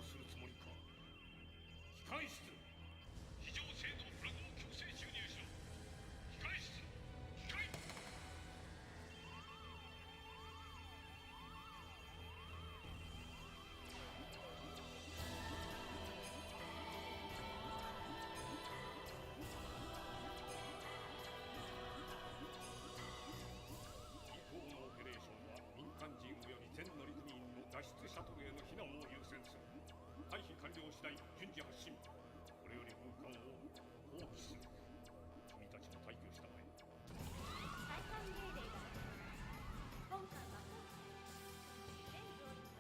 するつもりか。控室、非常性能プラグを強制注入しろ。控室、控室。以降のオペレーションは民間人及び全乗組員の脱出シャトルへの避難を優先する。退避完了次第順次発進。これより軍艦を放棄する。君たちも退去したまえ。再開命令が今回は全乗員が速やかに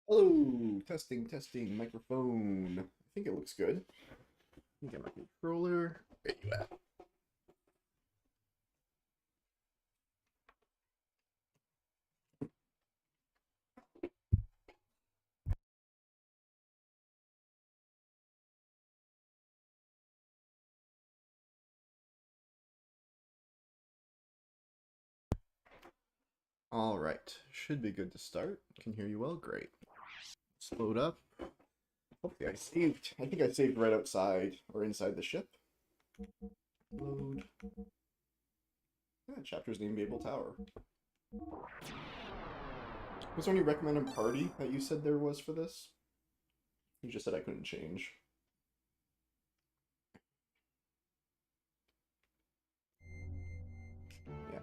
Hello, testing, testing, microphone. I think it looks good. Get my controller. Where you at? All right, should be good to start. Can hear you well, great. Let's load up. Hopefully I saved. I think I saved right outside or inside the ship. Load. Yeah, chapter's name Babel Tower. Was there any recommended party that you said there was for this? You just said I couldn't change. Yeah.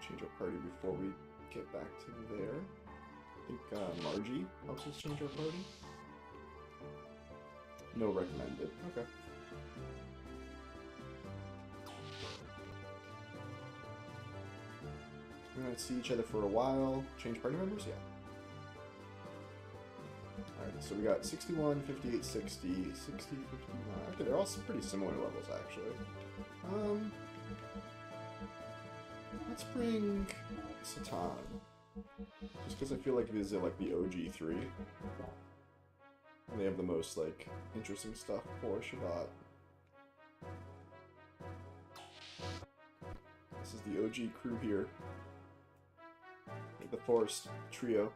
Change our party before we get back to there. I think Margie helps us change our party. No recommended. Okay. We're gonna see each other for a while. Change party members? Yeah. Alright, so we got 61, 58, 60, 60, 59. Okay, they're all pretty similar levels, actually. Let's bring Satan. Just because I feel like these are like the OG3. And they have the most, like, interesting stuff for Shabbat. This is the OG crew here. The Forest Trio.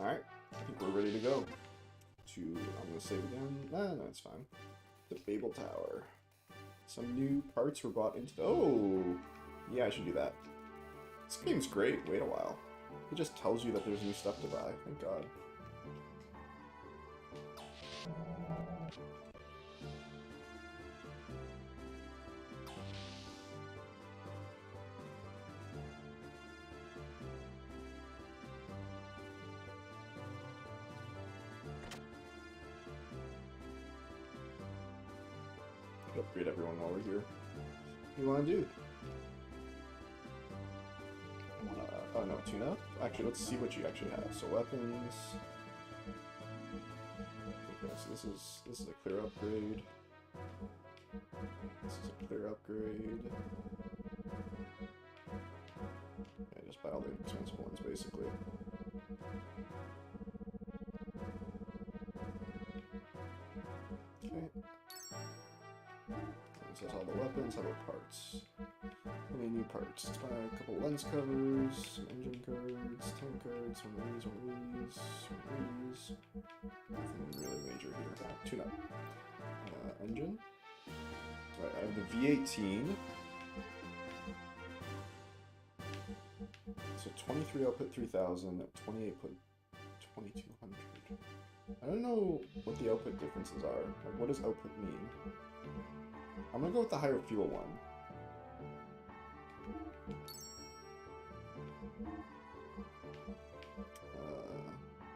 Alright, I think we're ready to go. I'm gonna save again. No, it's fine. The Babel Tower. Some new parts were brought into. Oh! Yeah, I should do that. This game's great. Wait a while. It just tells you that there's new stuff to buy. Thank God. Upgrade everyone while we're here. What do you want to do? Oh no, tune up? Actually, let's see what you actually have. So weapons. Okay, so this is a clear upgrade. This is a clear upgrade. Yeah, just buy all the expensive ones basically. Okay. This has all the weapons, how about parts? How many new parts? Let's buy a couple lens covers, some engine cards, tank cards, one of these, one of these, one of these. Nothing really major here. Tune up. Engine. Right, I have the V18. So 23 output 3000, 28 put 2200. I don't know what the output differences are. Like, what does output mean? I'm gonna go with the higher fuel one.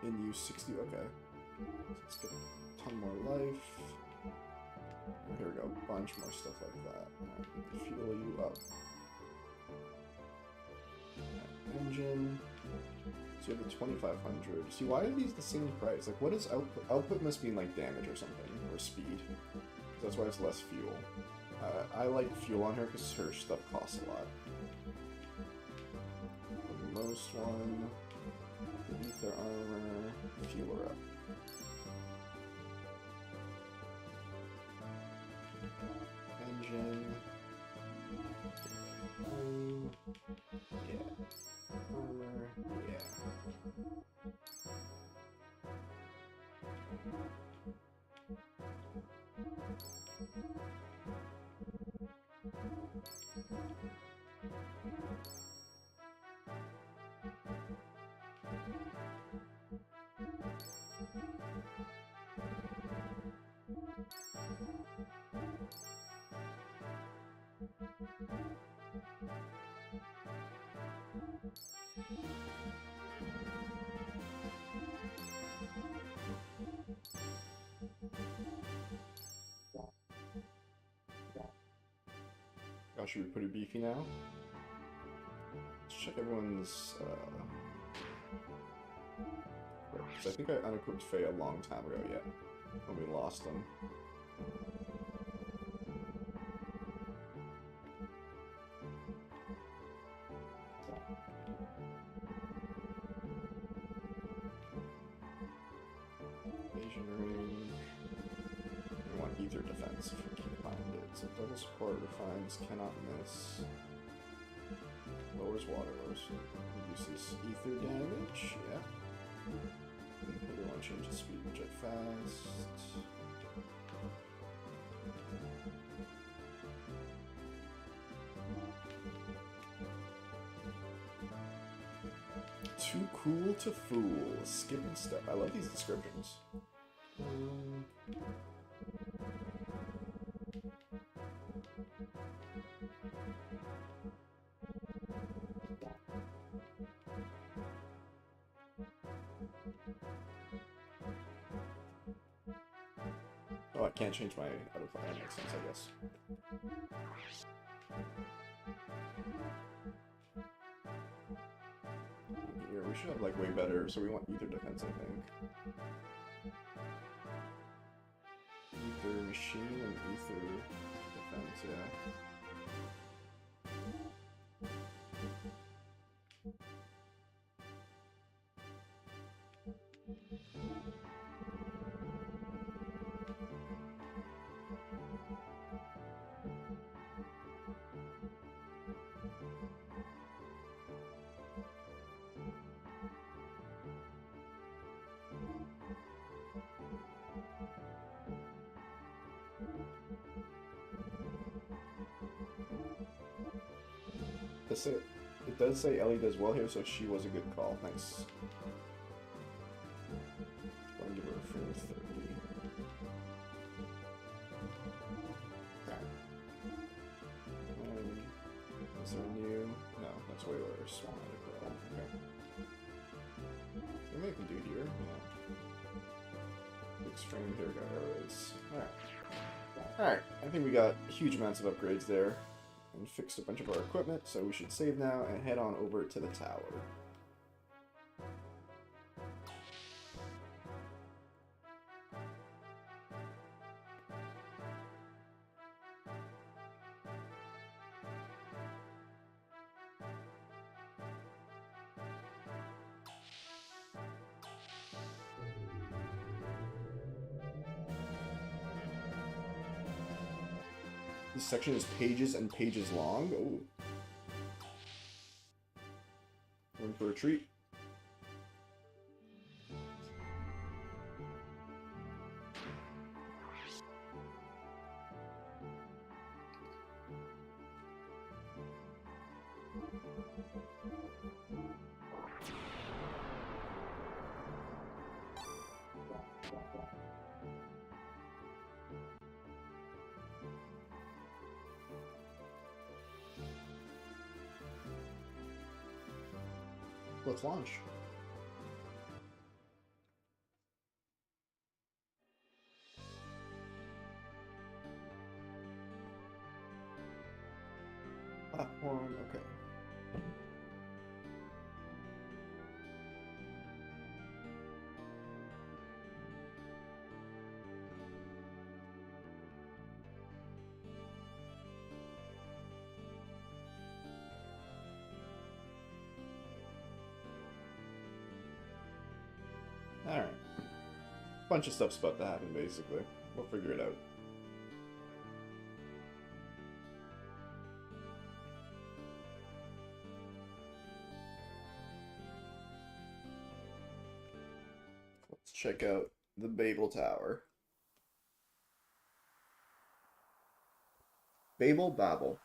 In use 60, okay. So let's get a ton more life. Oh, here we go, bunch more stuff like that. Right, fuel you up. Right, engine. So you have the 2500. See, why are these the same price? Like, what is output? Output must mean like damage or something, or speed. That's why it's less fuel. I like fuel on her because her stuff costs a lot. The most one, the ether armor, fuel her up. Engine. Yeah. Armor. Yeah. Gosh, should be pretty beefy now. Let's check everyone's, because I think I unequipped Faye a long time ago, yeah, when we lost them. Asian range. We want ether defense if we can find it. So double support refines, cannot miss. Lowers water, reduces ether damage, yeah. Maybe want to change the speed jet fast. Too cool to fool. Skip and step. I love these descriptions. Oh, I can't change my auto fire. That makes sense, I guess. Here, we should have like way better, so we want ether defense, I think. Ether machine and ether defense, yeah. does say Ellie does well here, so she was a good call. Nice. I'll give her a fair 30. Okay. Is there a new? No, that's way worse. Okay. So maybe we can do here. Yeah. Extreme here goes. Alright. Alright, I think we got huge amounts of upgrades there. And fixed a bunch of our equipment, so we should save now and head on over to the tower. This section is pages and pages long. Oh. Going for a treat. Let's launch. Platform, okay. Alright. Bunch of stuff's about to happen, basically. We'll figure it out. Let's check out the Babel Tower. Babel.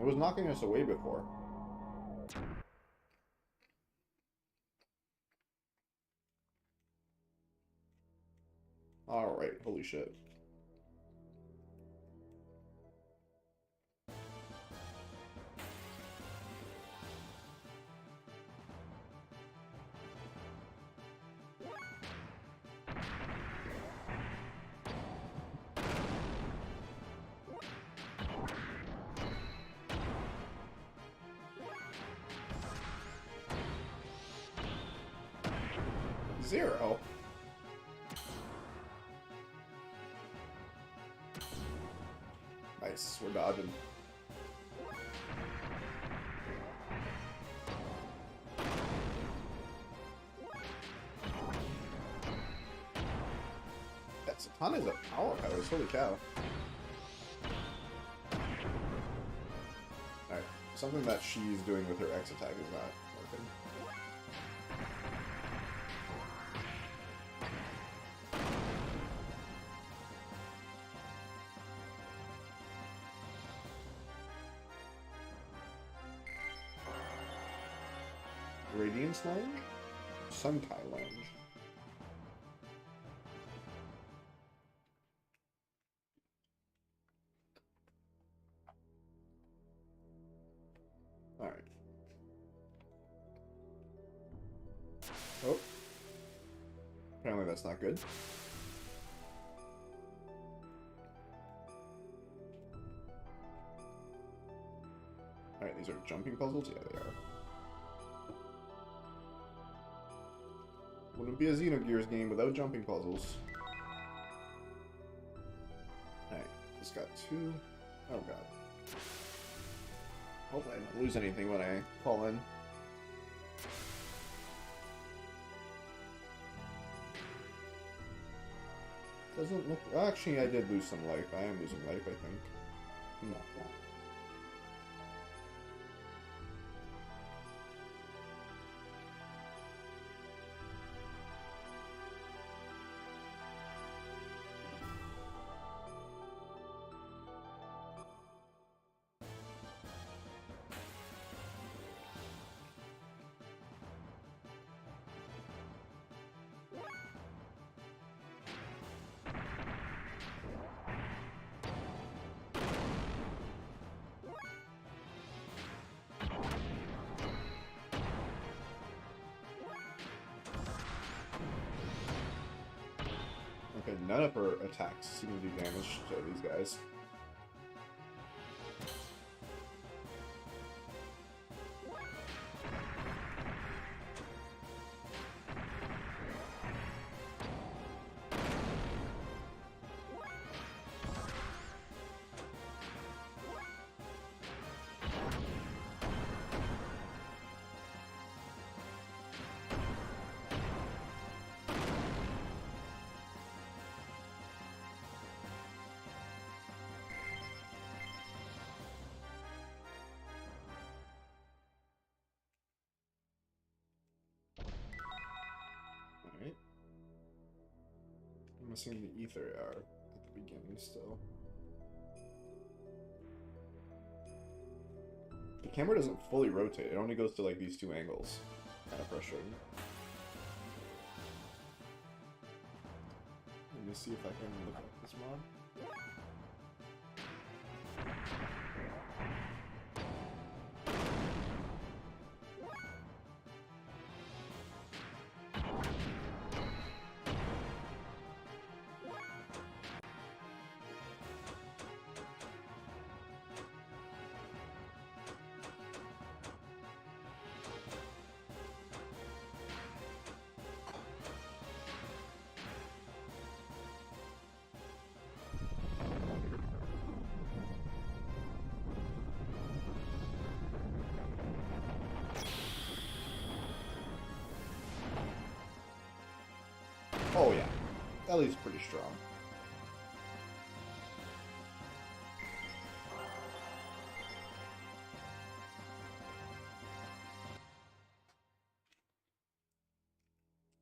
It was knocking us away before. Alright, holy shit. Zero. Nice, we're dodging. That Satana is a powerhouse, holy cow. Alright, something that she's doing with her X attack is not working. Radiance Lounge? Sunkai Lounge. Alright. Oh. Apparently that's not good. Alright, these are jumping puzzles? Yeah, they are. Wouldn't be a Xenogears game without jumping puzzles. Alright, just got two. Oh god. Hopefully I don't lose anything when I fall in. Doesn't look... Actually, I did lose some life. I am losing life, I think. No. Okay, none of her attacks seem to do damage to these guys. Alright. I'm missing the ether hour at the beginning still. The camera doesn't fully rotate, it only goes to like these two angles. Kind of frustrating. Let me see if I can look up this mod. Oh yeah, Ellie's pretty strong.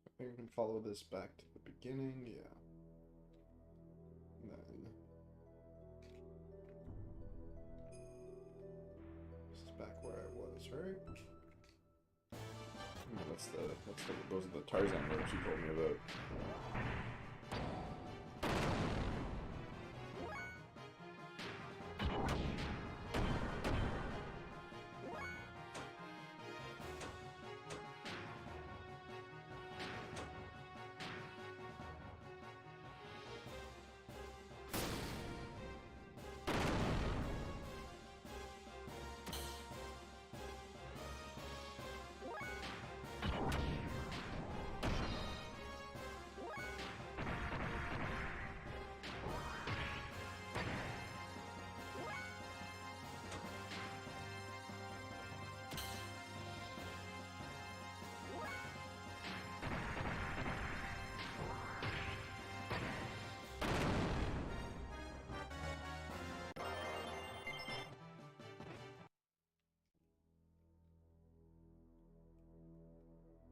I think we can follow this back to the beginning, yeah. And then this is back where I was, right? No, those are the Tarzan ropes you told me about.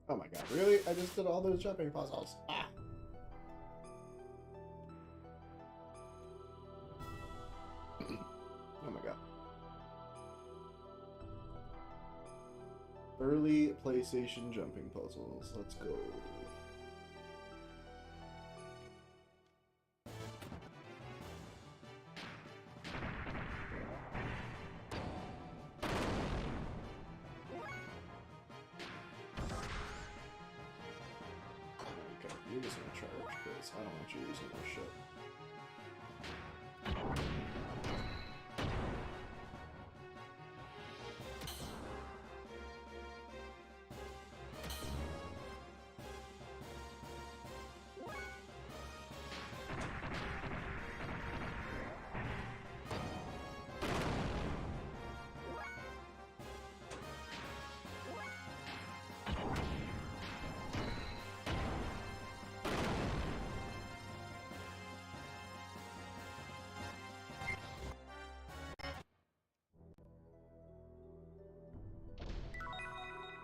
Oh my god, really? I just did all those jumping puzzles. Ah! Oh my god. Early PlayStation jumping puzzles. Let's go. You're just gonna charge, because I don't want you using your shit.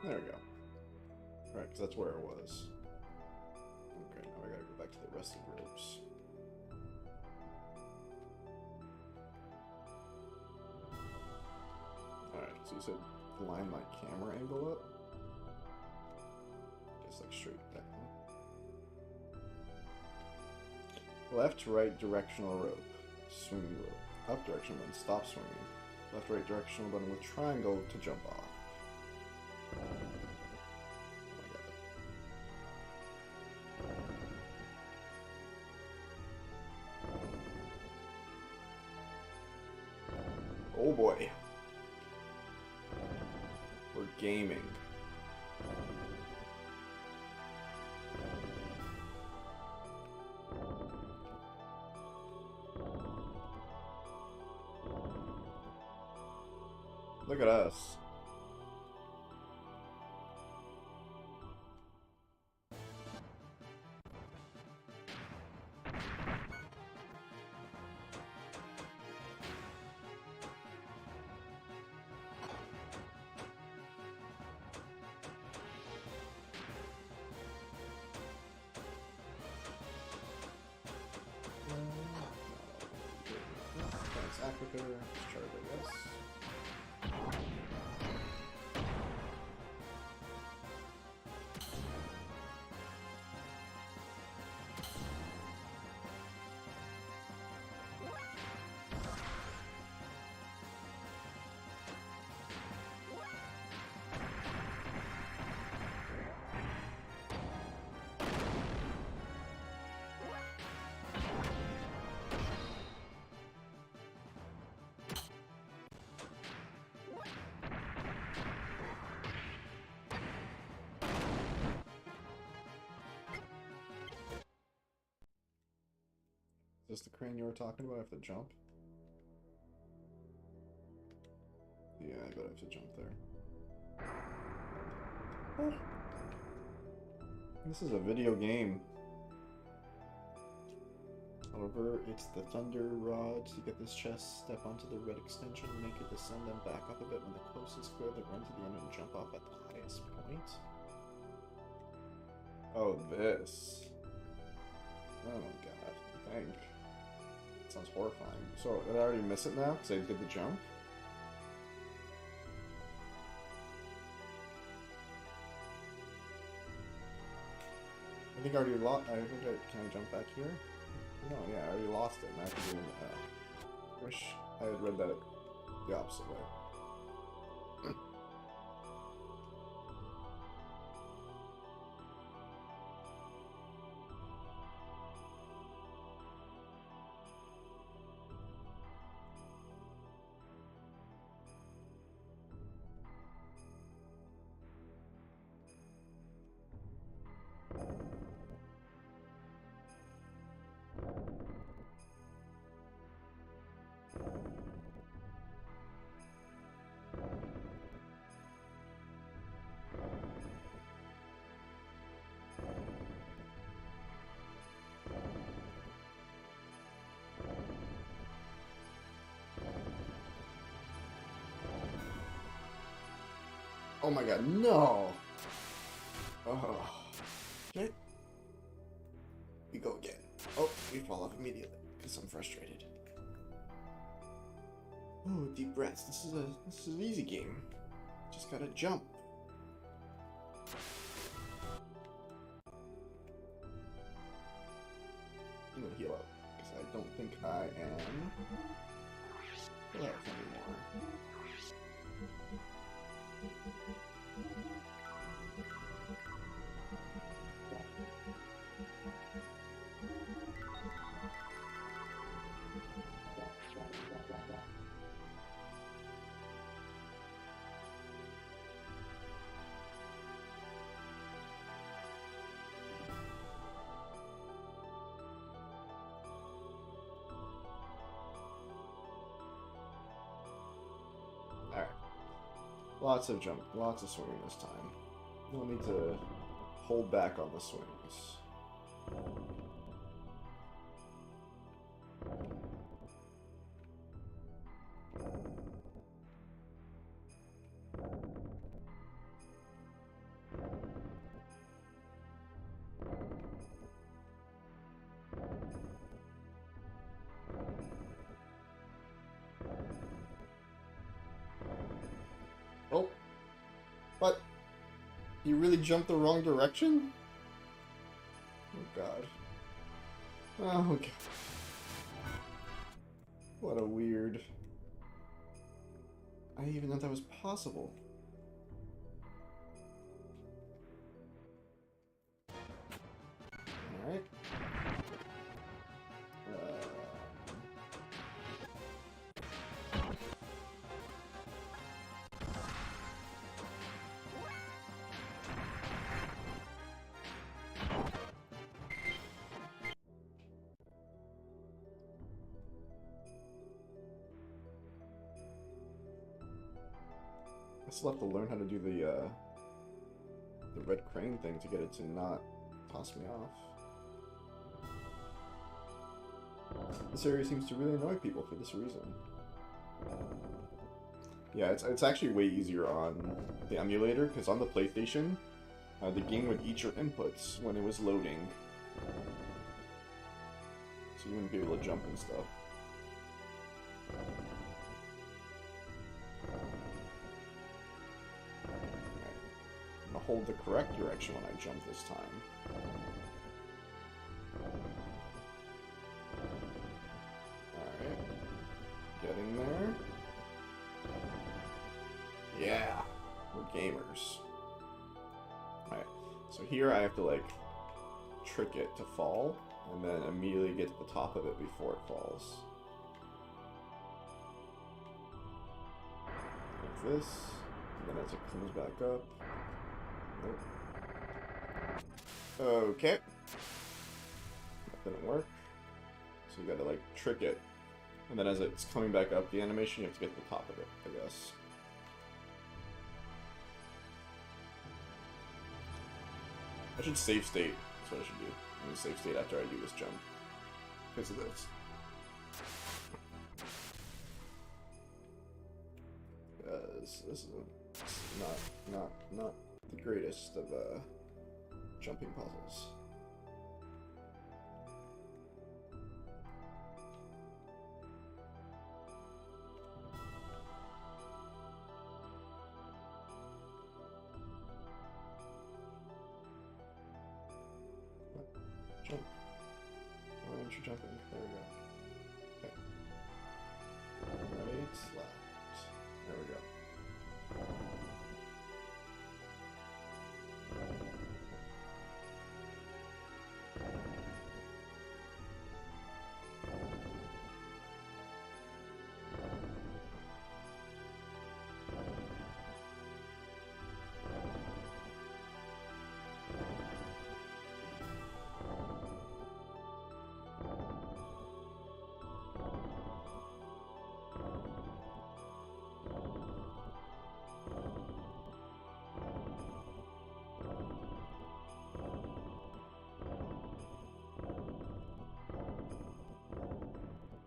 There we go. Alright, because that's where it was. Okay, now I gotta go back to the rest of the ropes. Alright, so you said line my camera angle up? Just like straight down. Left to right directional rope. Swinging rope. Up directional button, stop swinging. Left right directional button with triangle to jump off. Oh my god. Oh boy. We're gaming. Look at us. That's Africa. Charge, I guess. Is this the crane you were talking about? I have to jump? Yeah, I bet I have to jump there. Oh. This is a video game. However, it's the thunder rods. You get this chest, step onto the red extension, make it descend, then back up a bit when the closest square, then run to the end and jump off at the highest point. Oh, this. Oh god, I think. Sounds horrifying. So, did I already miss it now? Because I did the jump? I think I already lost. Can I jump back here? No, yeah, I already lost it. And I have to do wish I had read that the opposite way. Oh my god, no! Oh. Okay. We go again. Oh, we fall off immediately, because I'm frustrated. Oh, deep breaths. This is an easy game. Just gotta jump. I'm gonna heal up, because I don't think I am alive anymore. Alright. Lots of jump, lots of swinging this time. You'll need to hold back on the swings. Oh. What? You really jumped the wrong direction? Oh god. Oh god. What a weird... I didn't even know that was possible. Alright. I still have to learn how to do the red crane thing to get it to not toss me off. This area seems to really annoy people for this reason. Yeah, it's actually way easier on the emulator, because on the PlayStation, the game would eat your inputs when it was loading. So you wouldn't be able to jump and stuff. I'm gonna hold the correct direction when I jump this time. Alright. Getting there. Yeah! We're gamers. Alright. So here I have to, like, trick it to fall, and then immediately get to the top of it before it falls. Like this. And then as it comes back up. Nope. Okay. That didn't work. So you gotta, like, trick it. And then as it's coming back up, the animation, you have to get to the top of it, I guess. I should save state. That's what I should do. I'm gonna save state after I do this jump. Because of this. This is not the greatest of jumping puzzles. Jump. Why aren't you jumping? There we go. Okay. Right, left. There we go.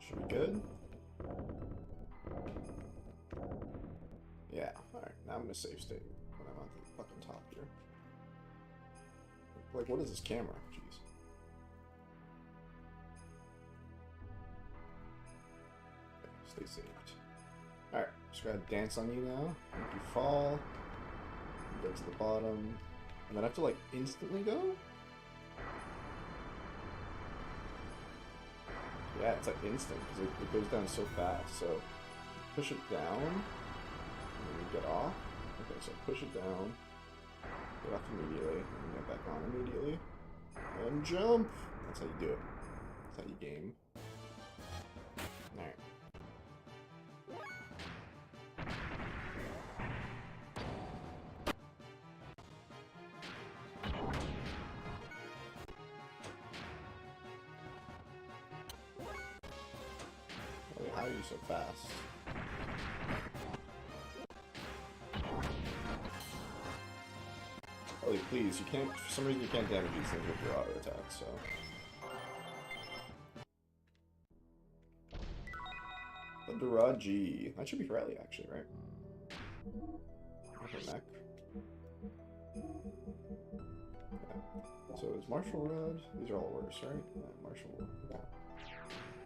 Should be good. Yeah, alright, now I'm gonna save state when I'm on the fucking top here. Like, what is this camera? Jeez. Okay, stay saved. Alright, just gotta dance on you now. Make you fall. You go to the bottom. And then I have to, like, instantly go? Yeah, it's like instant, because it goes down so fast. So, push it down, and then you get off. Okay, so push it down, get off immediately, and then get back on immediately, and jump! That's how you do it. That's how you game. Alright. How are you so fast? Oh, please, you can't, for some reason you can't damage these things with your auto attack, so. Thunderaji. That should be Riley, actually, right? Her neck. Yeah. So it's Martial Rod. These are all orders, right? Yeah, Martial Rod. Okay.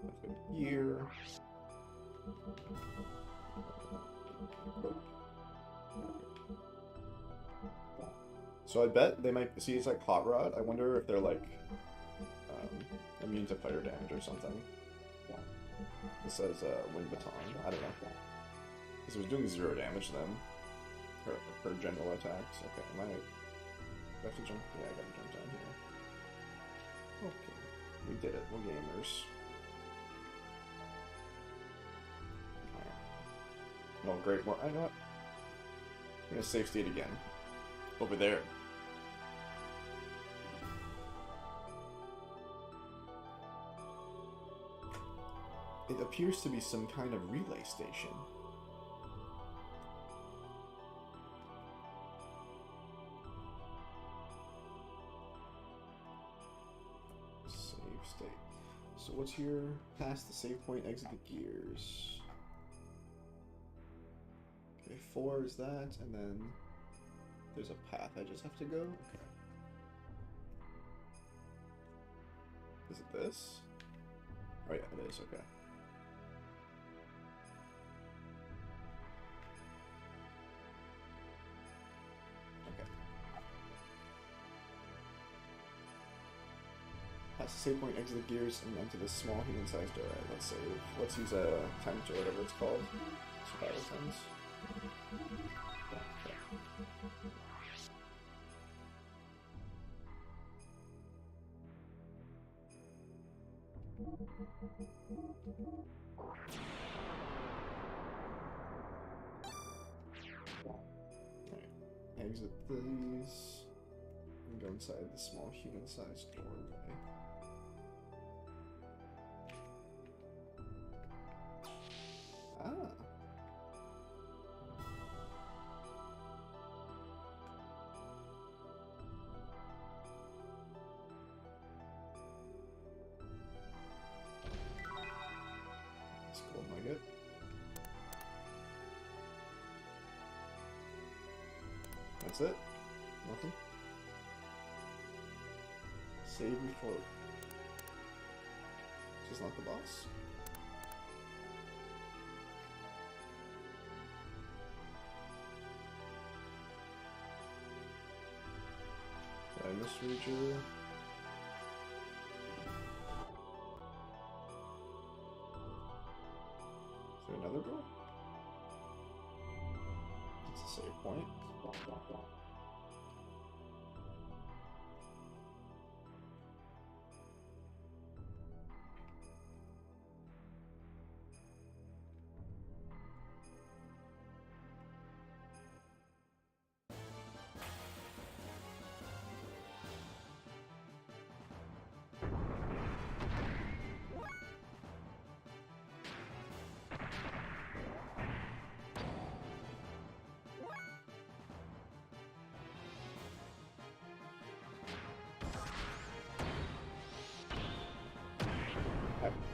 That's good. Gear. So I bet they might see it's like Hot Rod. I wonder if they're like immune to fire damage or something. It says Wind Baton. I don't know. Because it was doing 0 damage then. Her general attacks. Okay, am I... Do I have to jump? Yeah, I gotta jump down here. Okay. We did it. We're gamers. Oh, great. More. I know what? I'm gonna save state again. Over there. It appears to be some kind of relay station. what's here? Past the save point, exit the gears. Okay, 4 is that, and then there's a path I just have to go? Okay. Is it this? Oh yeah, it is, okay. Okay. Past the save point, exit the gears, and enter this small human-sized door. Alright, let's save. Let's use a times or whatever it's called. Survival times. Okay. Alright. Exit these. And go inside the small human-sized doorway. Ah. That's a gold nugget. That's it? Nothing? Save before. Just not the boss. Did I misread you? Is there another door? It's a save point.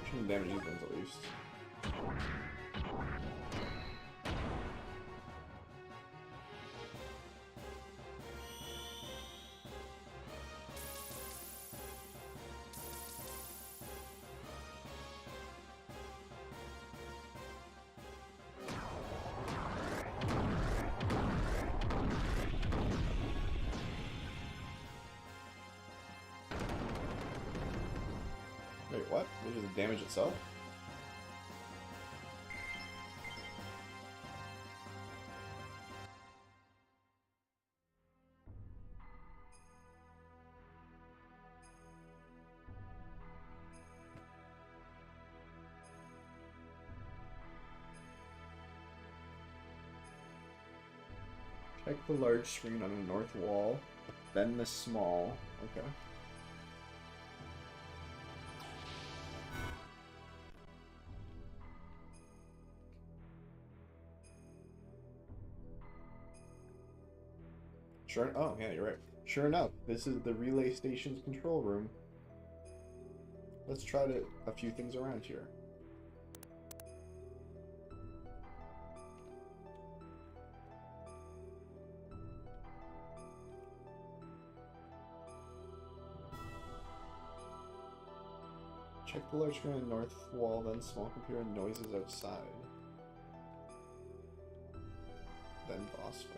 Shouldn't damage these ones at least. Wait, what? It just damage itself? Check the large screen on the north wall, then the small. Okay. Sure. Oh, yeah, you're right. Sure enough, this is the relay station's control room. Let's try a few things around here. Check the large screen on the north wall, then small computer and noises outside. Then boss fight.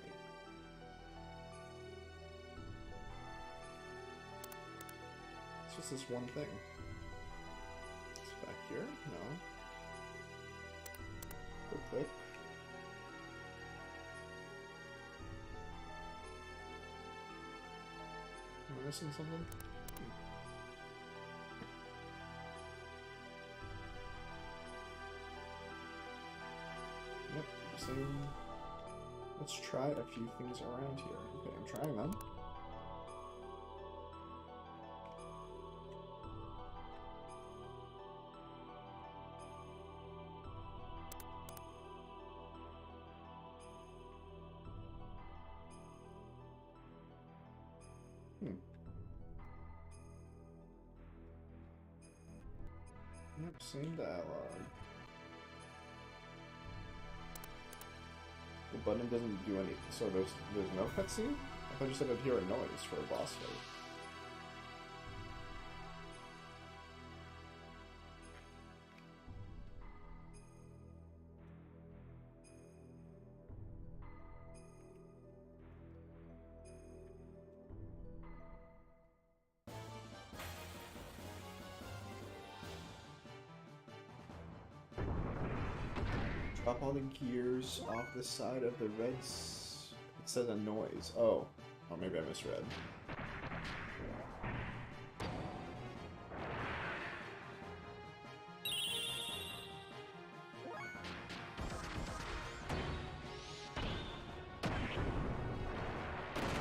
It's just this one thing. It's back here? No. Click. Am I missing something? Yep, same. Let's try a few things around here. Okay, I'm trying them. Same dialogue. The button doesn't do anything, so there's no cutscene? I thought you said I'd hear a noise for a boss fight. Drop all the gears off the side of the red it says a noise. Oh. Oh, maybe I misread.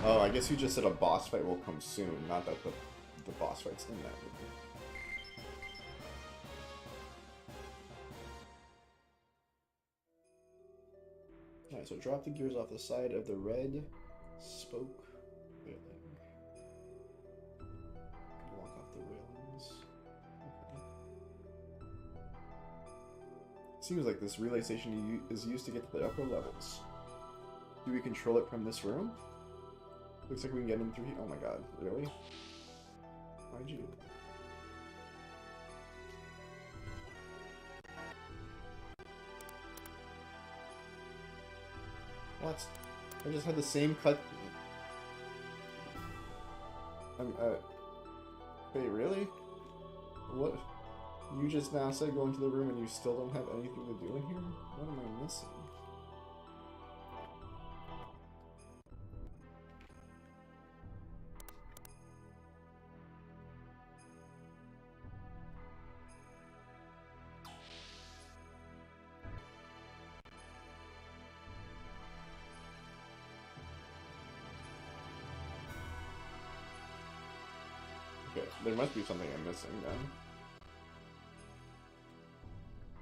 Oh, I guess you just said a boss fight will come soon, not that the boss fight's in that movie. Alright, so drop the gears off the side of the red spoke railing. Walk off the railings. Okay. Seems like this relay station is used to get to the upper levels. Do we control it from this room? Looks like we can get in through here. Oh my god, really? Why'd you? What? I just had the same cut. Wait, really? What? You just now said go into the room and you still don't have anything to do in here? What am I missing? Okay, there must be something I'm missing then.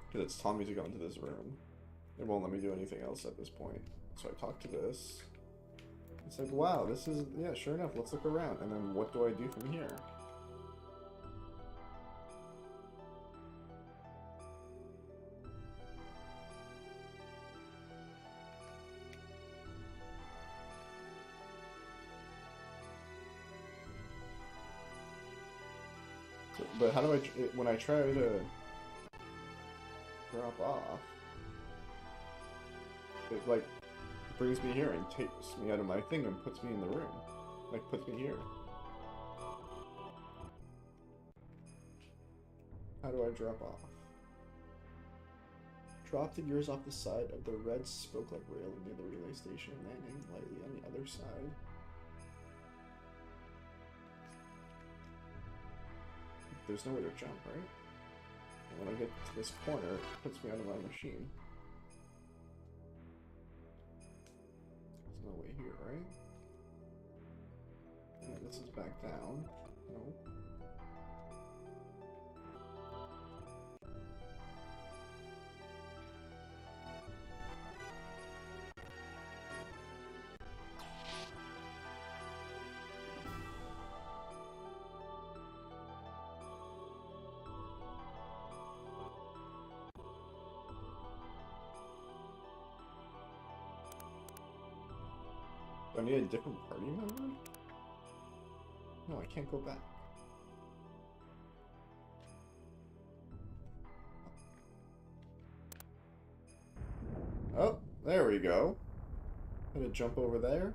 Because it's telling me to go into this room. It won't let me do anything else at this point. So I talk to this. It's like, wow, this is, yeah, sure enough, let's look around. And then what do I do from here? But how do when I try to drop off, it like brings me here and takes me out of my thing and puts me in the room. Like puts me here. How do I drop off? Drop the gears off the side of the red spoke-like railing near the relay station and landing lightly on the other side. There's nowhere to jump, right? And when I get to this corner, it puts me out of my machine. There's no way here, right? Yeah, this is back down. No. Do I need a different party member? No, I can't go back. Oh, there we go. I'm gonna jump over there.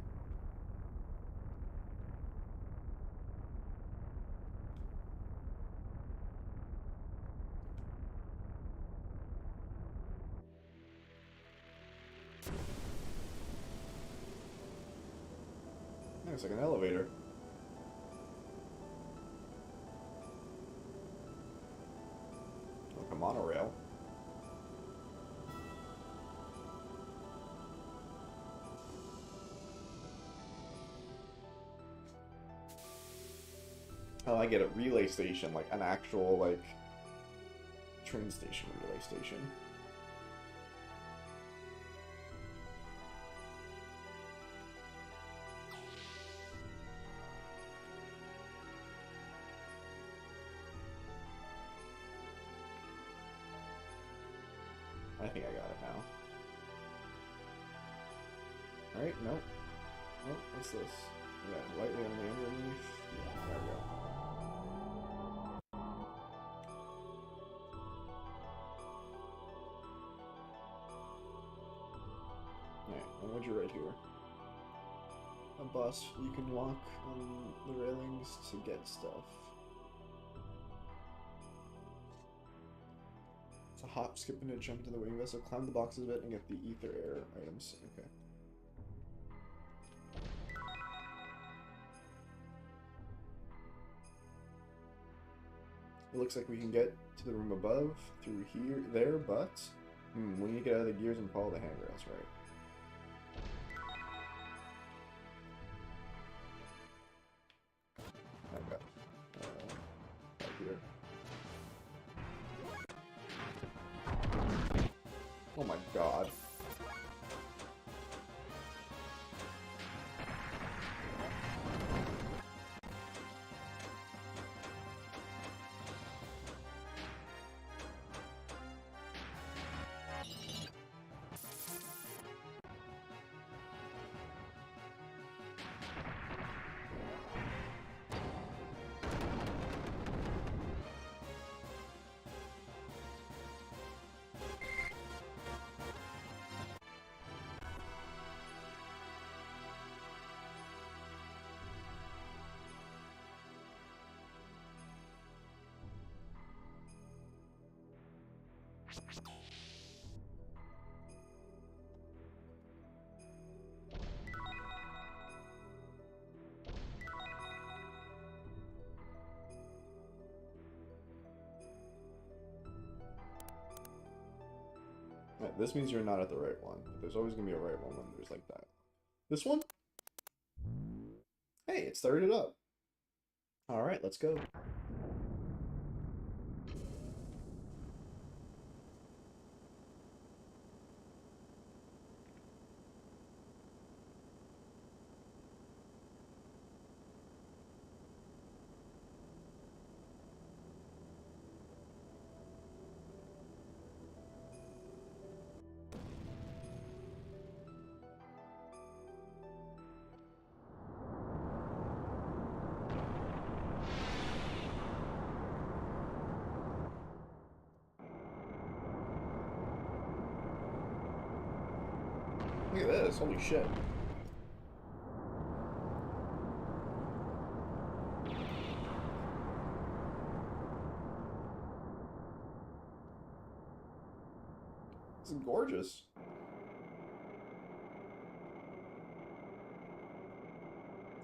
It's like an elevator. Like a monorail. Oh, I get a relay station, like an actual, like, train station relay station. I think I got it now. Alright, nope. Nope, what's this? Yeah, lightly on the underneath. There we go. Alright, and what'd you write here? A bus. You can walk on the railings to get stuff. It's a hop, skip, and a jump to the wing vessel. Climb the boxes a bit and get the ether air items. Okay. It looks like we can get to the room above through there, but we need to get out of the gears and follow the handrails, right? Okay. Right here. Oh my god. Right, this means you're not at the right one. But there's always going to be a right one when there's like that. This one? Hey, it started up. Alright, let's go. Look at this, holy shit. This is gorgeous.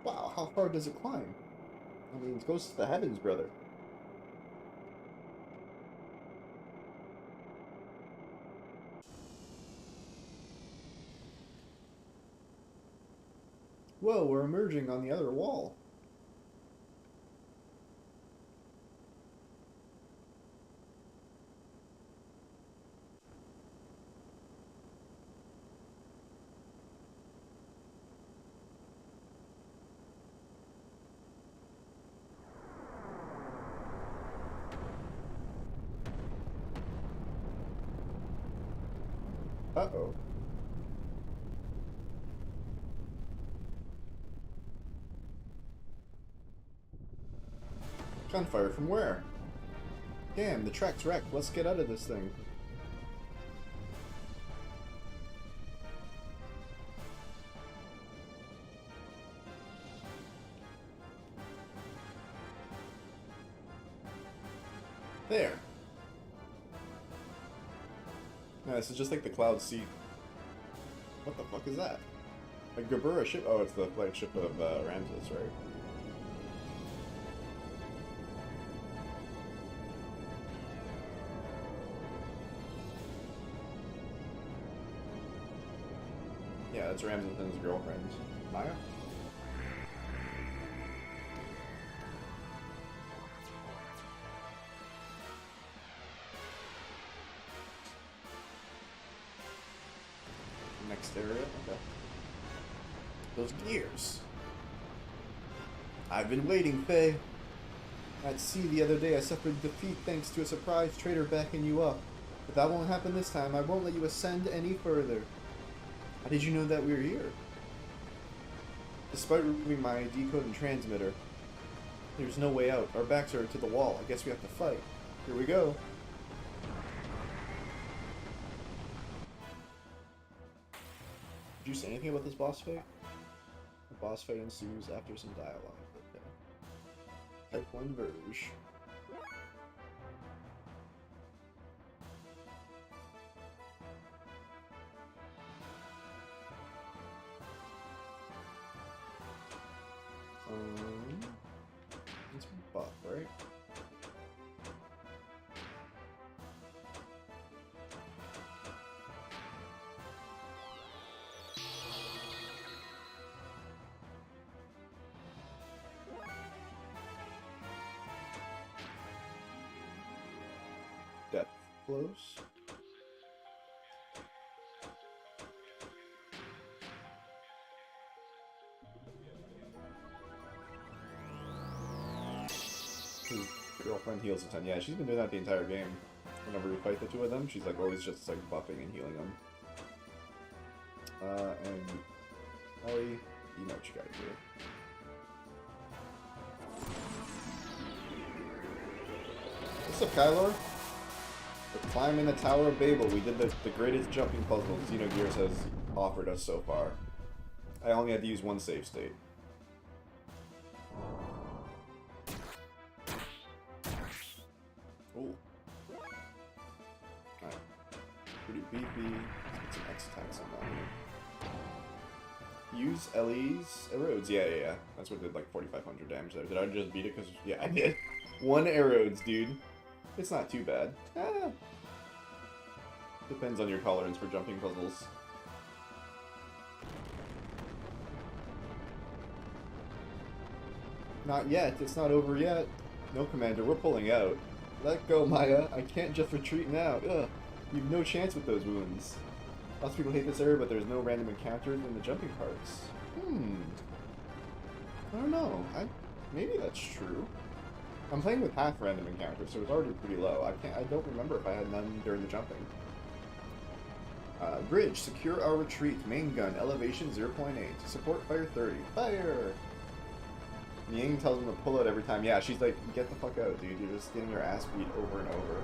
Wow, how far does it climb? I mean, it goes to the heavens, brother. Whoa, we're emerging on the other wall. Uh-oh. Gunfire from where? Damn, the track's wrecked. Let's get out of this thing. There. No, this is just like the cloud seat. What the fuck is that? A Gabura ship? Oh, it's the flagship of Ramses, right? Yeah, that's Ramses and his girlfriend, Maya. Next area, okay. Those gears. I've been waiting, Faye. At sea the other day, I suffered defeat thanks to a surprise traitor backing you up. But that won't happen this time. I won't let you ascend any further. How did you know that we were here? Despite removing my decode and transmitter, there's no way out. Our backs are to the wall. I guess we have to fight. Here we go. Did you say anything about this boss fight? The boss fight ensues after some dialogue. Okay. Type 1 Verge. It's buff, right? Depth blows. His girlfriend heals a ton. Yeah, she's been doing that the entire game. Whenever we fight the two of them, she's like always just like buffing and healing them. And Ellie, you know what you gotta do. What's up, Kylor? We're climbing the Tower of Babel. We did the greatest jumping puzzle Xenogears has offered us so far. I only had to use one save state. Ooh. Alright. Pretty beefy. Let's get some X attacks on that. Use Ellie's Erodes. Yeah. That's what did like 4,500 damage there. Did I just beat it? Because, yeah, I did. One Erodes, dude. It's not too bad. Depends on your tolerance for jumping puzzles. Not yet. It's not over yet. No, Commander. We're pulling out. Let go, Maya. I can't just retreat now. Ugh. You've no chance with those wounds. Lots of people hate this area, but there's no random encounters in the jumping parts. I don't know. Maybe that's true. I'm playing with half random encounters, so it's already pretty low. I don't remember if I had none during the jumping. Bridge, secure our retreat. Main gun, elevation 0.8. Support fire 30. Fire! Ying tells him to pull out every time. Yeah, she's like, get the fuck out, dude. You're just getting your ass beat over and over.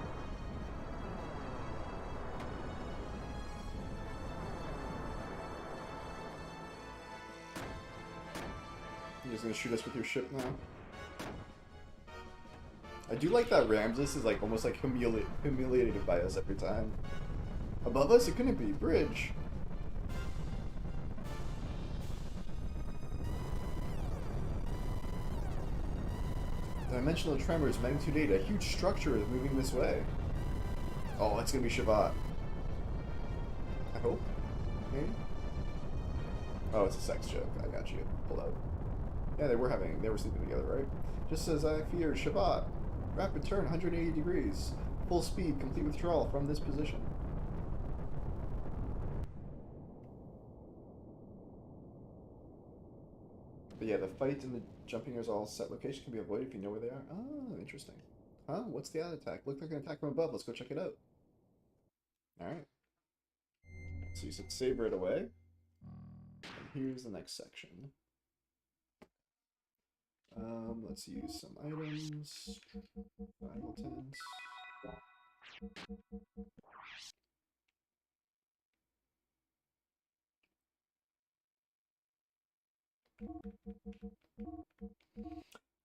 You're just gonna shoot us with your ship now? I do like that Ramses is like almost like humiliated by us every time. Above us? It couldn't be. Bridge. Dimensional tremors, magnitude 8. A huge structure is moving this way. Oh, it's gonna be Shabbat. I hope. Maybe? Oh, it's a sex joke. I got you. Pull out. Yeah, they were sleeping together, right? Just as I feared, Shabbat. Rapid turn, 180 degrees. Full speed, complete withdrawal from this position. But yeah, the fight and the jumping is all set location can be avoided if you know where they are. Oh, interesting. Huh? What's the other attack? Looked like an attack from above. Let's go check it out. Alright. So you said save right away. And here's the next section. Let's use some items. Vital tents.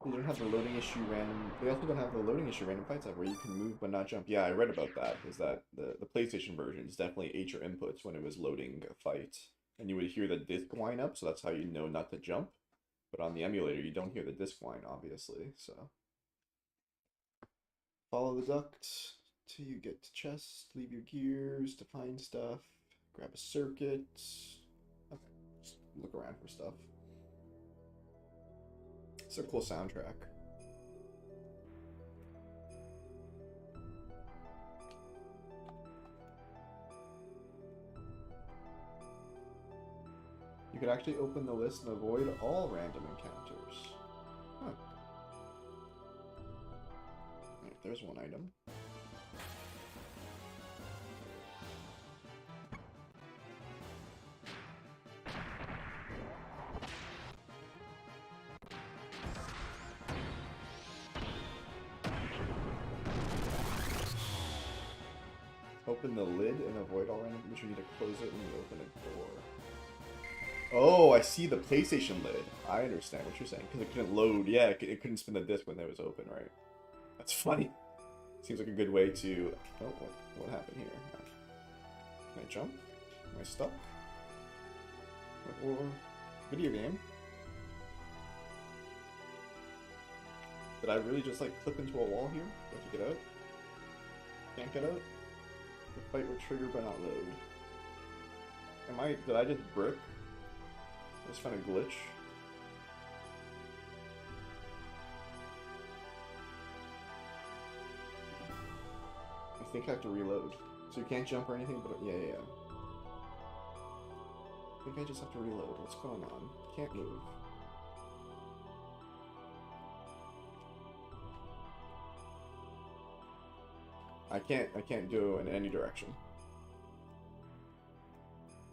They don't have the loading issue random. They also don't have the loading issue random fights where you can move but not jump. Yeah, I read about that. Is that the PlayStation version is definitely ate your inputs when it was loading a fight, and you would hear the disc whine up, so that's how you know not to jump. But on the emulator, you don't hear the disc whine, obviously. So follow the duct till you get to chest. Leave your gears to find stuff. Grab a circuit. Okay, just look around for stuff. It's a cool soundtrack. You could actually open the list and avoid all random encounters. Huh. Right, there's one item. open the lid and avoid all random, which you need to close it when you open a door. Oh, I see the PlayStation lid. I understand what you're saying, because it couldn't load. Yeah, it couldn't spin the disc when it was open, right? That's funny. Seems like a good way to... Oh, what happened here? Can I jump? Am I stuck? Or video game? Did I really just like clip into a wall here? Do I have to get out? Can't get out? The fight will trigger but not load. Did I just brick? I just found a glitch. I think I have to reload. So you can't jump or anything, but yeah. I think I just have to reload. What's going on? Can't move. I can't do it in any direction.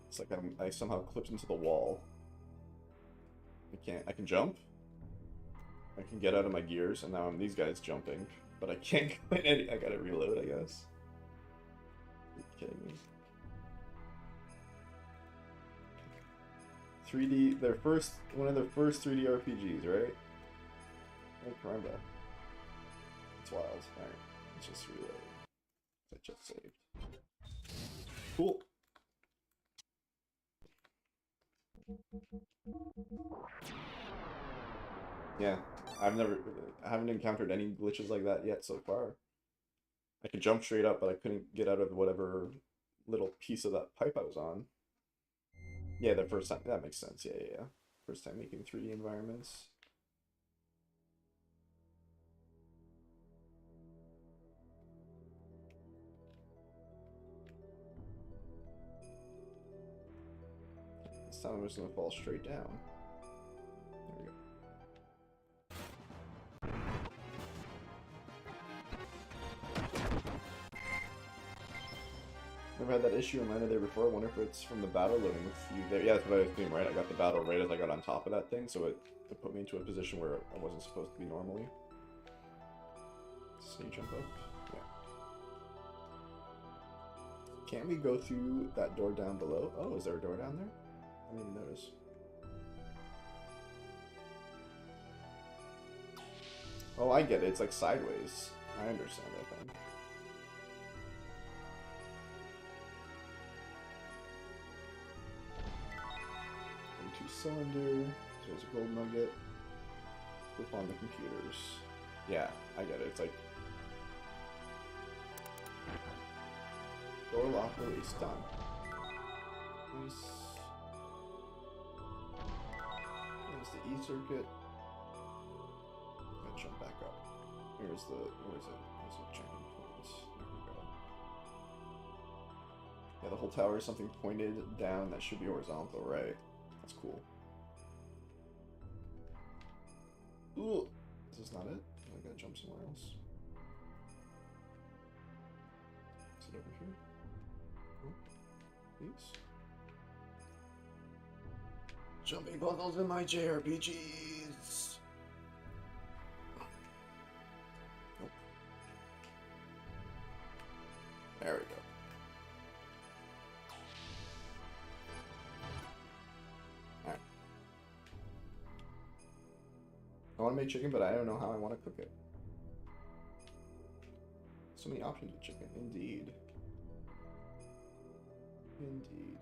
It's like I somehow clipped into the wall. I can jump. I can get out of my gears, and now I'm these guys jumping. But I can't go in any... I gotta reload, I guess. Are you kidding me? 3D... One of their first 3D RPGs, right? Oh, caramba. It's wild. Alright, let's just reload. I just saved. Cool. Yeah, I haven't encountered any glitches like that yet so far. I could jump straight up, but I couldn't get out of whatever little piece of that pipe I was on. Yeah, the first time, that makes sense. Yeah. First time making 3D environments. This time I'm just gonna fall straight down. There we go. Never had that issue in Lana there before. I wonder if it's from the battle loading with you there. Yeah, that's what I was doing, right? I got the battle right as I got on top of that thing, so it put me into a position where I wasn't supposed to be normally. So you jump up. Yeah. Can't we go through that door down below? Oh, is there a door down there? I didn't even notice. Oh, I get it. It's like sideways. I understand, I think. Cylinder, so there's a gold nugget. Flip on the computers. Yeah, I get it. It's like door lock release done. Nice. There's the E circuit. Gotta jump back up. Where is it? There's a checking point. There we go. Yeah, the whole tower is something pointed down that should be horizontal, right? That's cool. Ooh, is this not it? I gotta jump somewhere else. Is it over here? Oh, please. Jumping puzzles in my JRPGs. Nope. There we go. I want to make chicken, but I don't know how I want to cook it. So many options with chicken. Indeed. Indeed.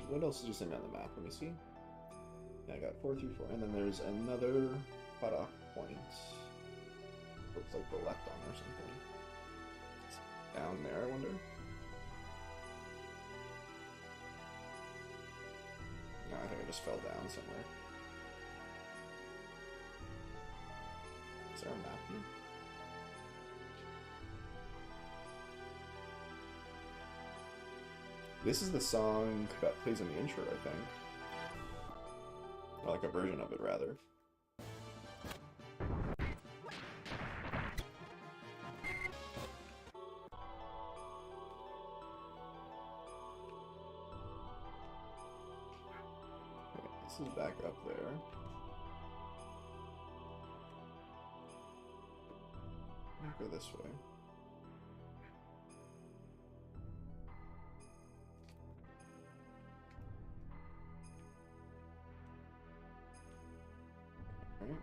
What else did you send me on the map? Let me see. Yeah, I got 4 through 4. And then there's another cutoff point. Looks like the left on or something. It's down there, I wonder. No, I think I just fell down somewhere. Is there a map here? This is the song that plays in the intro, I think. Or like a version of it, rather. This is back up there. I'll go this way. Alright.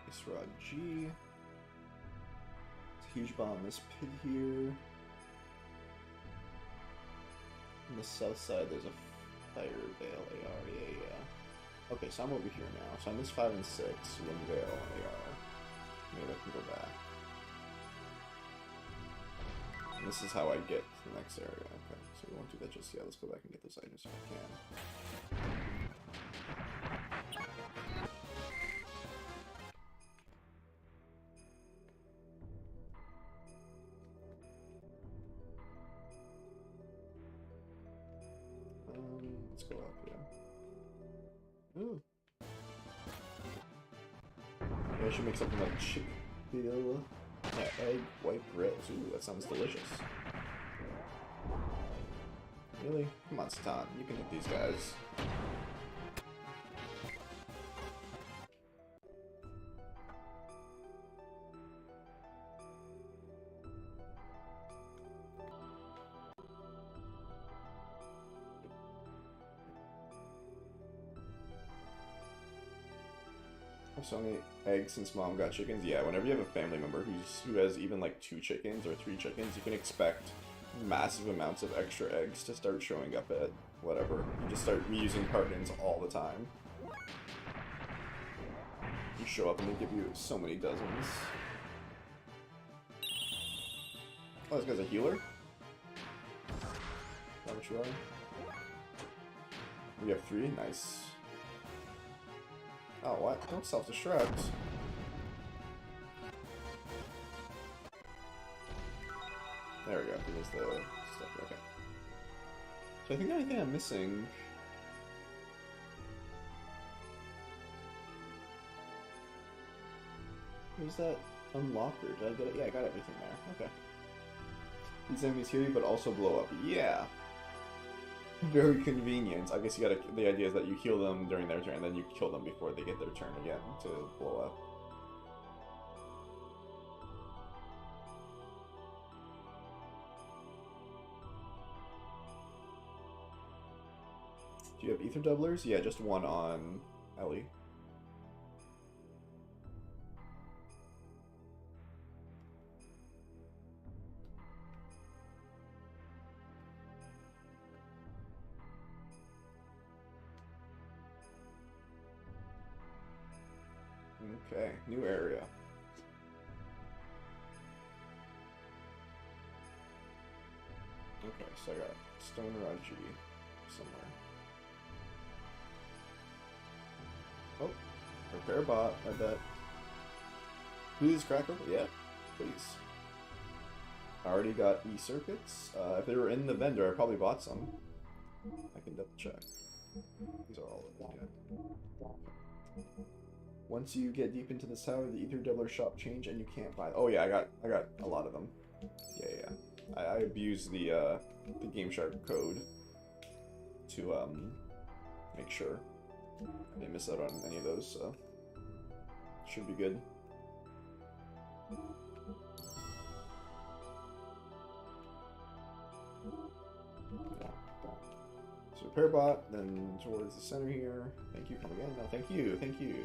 Ice Rod G. It's a huge bomb in this pit here. On the south side, there's a Fire Veil AR. Yeah. Okay, so I'm over here now. So I missed 5 and 6. Wind Veil AR. Maybe I can go back. And this is how I get to the next area. Okay, so we won't do that just yet. Let's go back and get those items if we can. Let's go up, yeah. Ooh. Maybe I should make something like chickpea, egg, white bread. Ooh, that sounds delicious. Really? Come on, Satan. You can hit these guys. So many eggs since mom got chickens. Yeah, whenever you have a family member who has even like 2 chickens or 3 chickens, you can expect massive amounts of extra eggs to start showing up at whatever. You just start reusing cartons all the time. You show up and they give you so many dozens. Oh, this guy's a healer? Is that what you are? We have 3, nice. Oh, what? Don't self-destruct. There we go. Here's the stuff. Okay. So I think the only thing I'm missing... Where's that unlocker? Did I get it? Yeah, I got everything there. Okay. These enemies heal you, but also blow up. Yeah! Very convenient. I guess you gotta. The idea is that you heal them during their turn, and then you kill them before they get their turn again to blow up. Do you have ether doublers? Yeah, just one on Ellie. Okay, new area. Okay, so I got Stone Rod G somewhere. Oh, repair bot, I bet. Please, Cracker? Yeah, please. I already got E-circuits. If they were in the vendor, I probably bought some. I can double check. These are all of them, yeah. Once you get deep into this tower, the ether doubler shop change and you can't buy. Oh yeah, I got a lot of them. Yeah. I abuse the Game Shark code to make sure I didn't miss out on any of those. So should be good. Yeah. So repair bot, then towards the center here. Thank you. Come again? No, thank you. Thank you.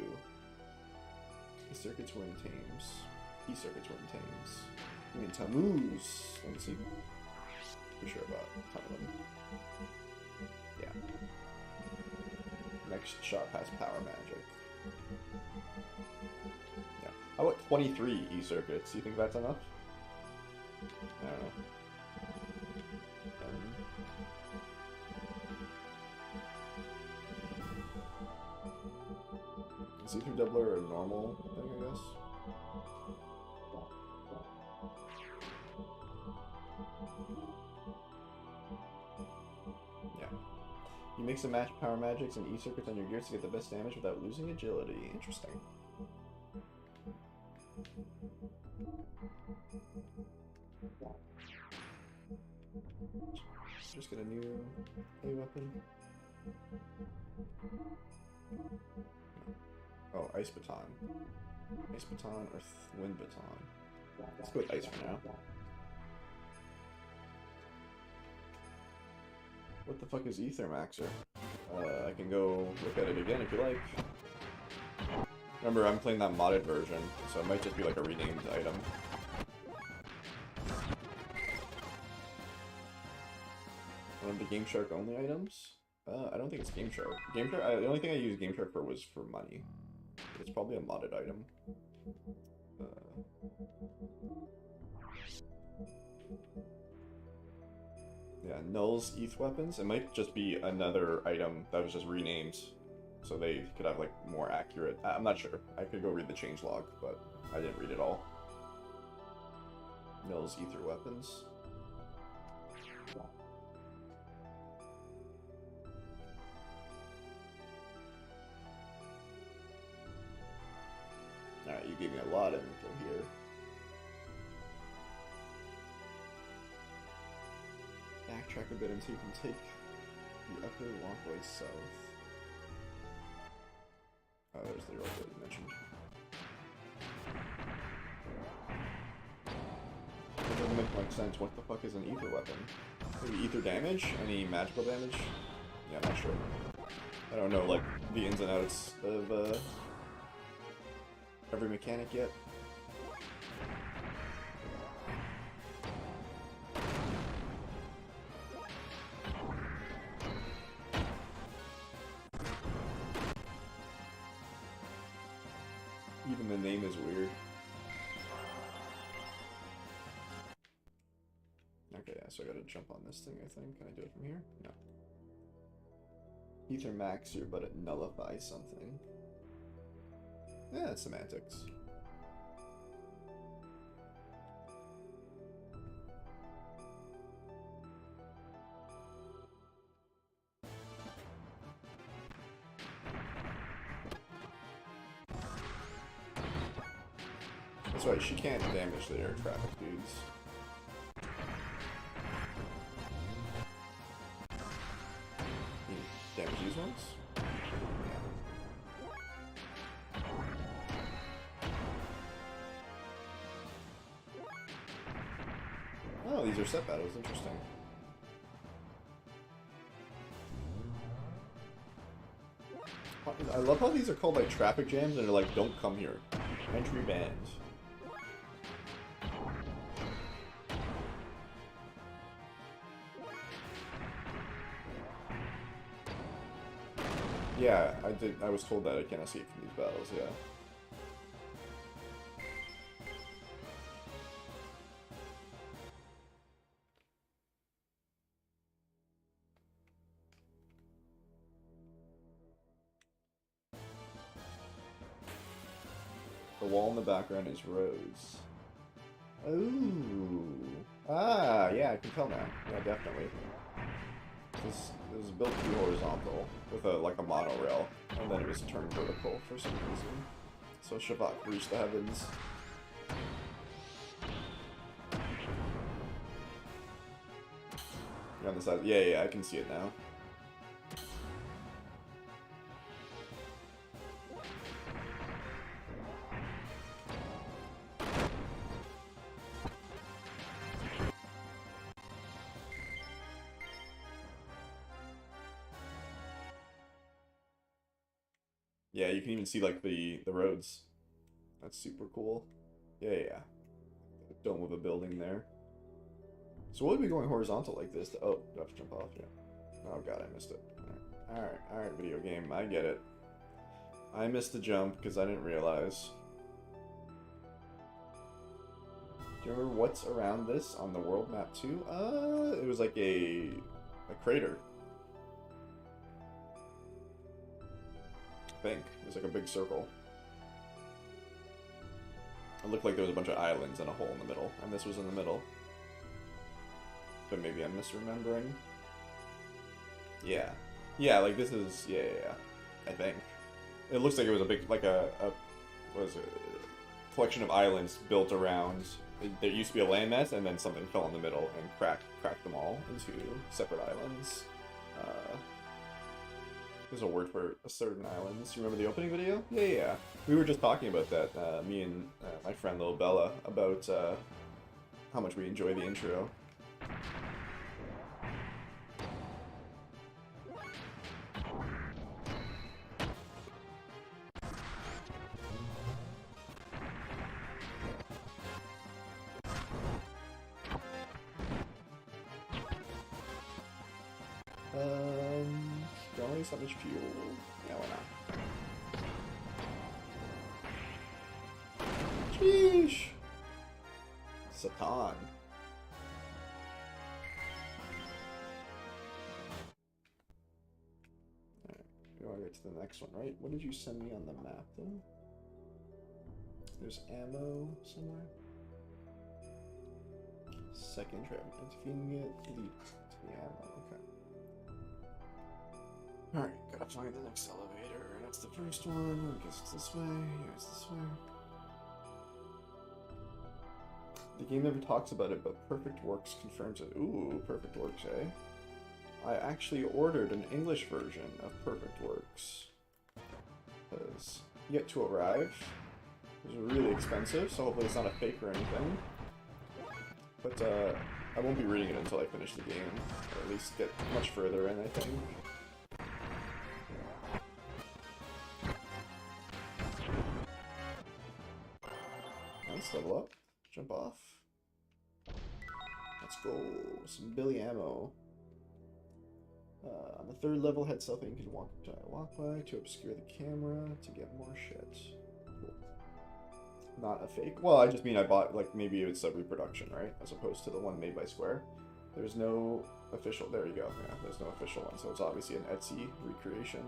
E-circuits were in Thames. E-circuits were in Thames. I mean, Tammuz. Let me see. Pretty sure about a ton of them. Yeah. Next shop has power magic. Yeah. How about 23 E-circuits? Do you think that's enough? I don't know. Is ether doubler a normal thing, I guess? Yeah. You mix and match power magics and E-circuits on your gears to get the best damage without losing agility. Interesting. Just get a new A weapon. Oh, Ice Baton. Ice Baton or Wind Baton? Let's go with Ice for now. What the fuck is Ether Maxer? I can go look at it again if you like. Remember, I'm playing that modded version, so it might just be like a renamed item. One of the Game Shark only items? I don't think it's Game Shark. Game Shark. The only thing I used Game Shark for was for money. It's probably a modded item. Yeah, Null's ETH weapons. It might just be another item that was just renamed, so they could have like more accurate. I'm not sure. I could go read the changelog, but I didn't read it all. Null's Ether weapons. Alright, you gave me a lot of info here. Backtrack a bit until you can take the upper walkway south. Oh, there's the road that you mentioned. It doesn't make much sense. What the fuck is an ether weapon? Maybe ether damage? Any magical damage? Yeah, I'm not sure. I don't know, like, the ins and outs of, every mechanic yet. Even the name is weird. Okay, yeah, so I gotta jump on this thing, I think. Can I do it from here? No. Ether max here, but it nullifies something. Yeah, it's semantics. That's right, she can't damage the air traffic dudes. You damage these ones? Oh, these are set battles, interesting. I love how these are called like traffic jams and they're like, don't come here. Entry banned. Yeah, I was told that I can't escape from these battles, yeah. The wall in the background is roads. Ooh. Ah, yeah, I can tell now. Yeah, definitely. This is built to be horizontal with like a monorail, and then it was turned vertical for some reason. So Shavak reached the heavens. You're on the side. Yeah, I can see it now. Yeah, you can even see like the roads. That's super cool. Yeah. The dome of a building there. So we'll be going horizontal like this. Oh, do I have to jump off? Yeah. Oh god, I missed it. Alright, video game. I get it. I missed the jump because I didn't realize. Do you remember what's around this on the world map too? It was like a crater. I think. It was like a big circle. It looked like there was a bunch of islands and a hole in the middle, and this was in the middle. But maybe I'm misremembering. Yeah. Yeah, like this is, yeah. I think. It looks like it was a big, like what was it? Collection of islands built around. There used to be a landmass, and then something fell in the middle and cracked them all into separate islands. There's a word for a certain islands. You remember the opening video? Yeah, yeah, yeah. We were just talking about that, me and my friend Little Bella, about how much we enjoy the intro. Don't waste that much fuel. Yeah, why not? Sheesh! Satan. Alright, we want to get to the next one, right? What did you send me on the map, though? There's ammo somewhere. Second trip. Defeating it, lead to the ammo. Okay. Alright, gotta find the next elevator. That's the first one. I guess it's this way. Yeah, it's this way. The game never talks about it, but Perfect Works confirms it. Ooh, Perfect Works, eh? I actually ordered an English version of Perfect Works. Because yet to arrive. It was really expensive, so hopefully it's not a fake or anything. But I won't be reading it until I finish the game, or at least get much further in, I think. Nice, level up. Jump off. Let's go. Some Billy ammo. On the third level, head south and you can walk by to obscure the camera to get more shit. Cool. Not a fake. Well, I just mean I bought, like, maybe it's a reproduction, right? As opposed to the one made by Square. There's no official. There you go. Yeah, there's no official one, so it's obviously an Etsy recreation.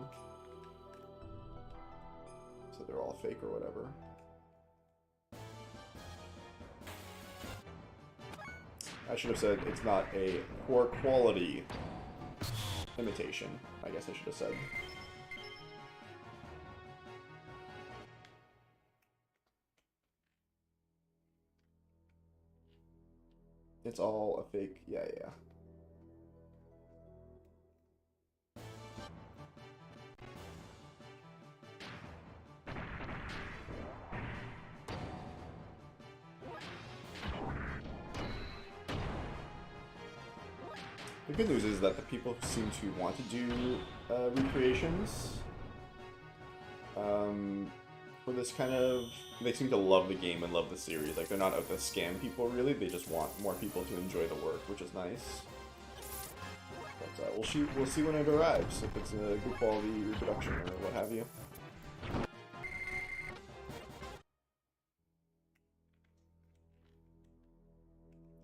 So they're all fake or whatever. I should have said it's not a poor quality imitation. I guess I should have said. It's all a fake. Yeah, yeah. The good news is that the people who seem to want to do recreations for this kind of, they seem to love the game and love the series. Like, they're not out to scam people, really. They just want more people to enjoy the work, which is nice. But we'll see when it arrives, if it's a good quality reproduction or what have you.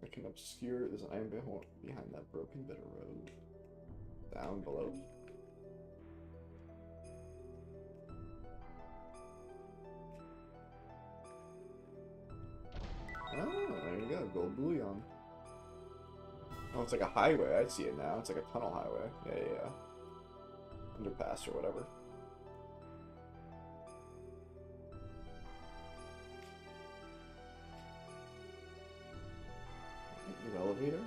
I can obscure, there's an iron behind that broken bit of road. Down below. Oh, there you go, gold bullion. Oh, it's like a highway, I see it now. It's like a tunnel highway. Yeah, yeah, yeah. Underpass or whatever. New elevator.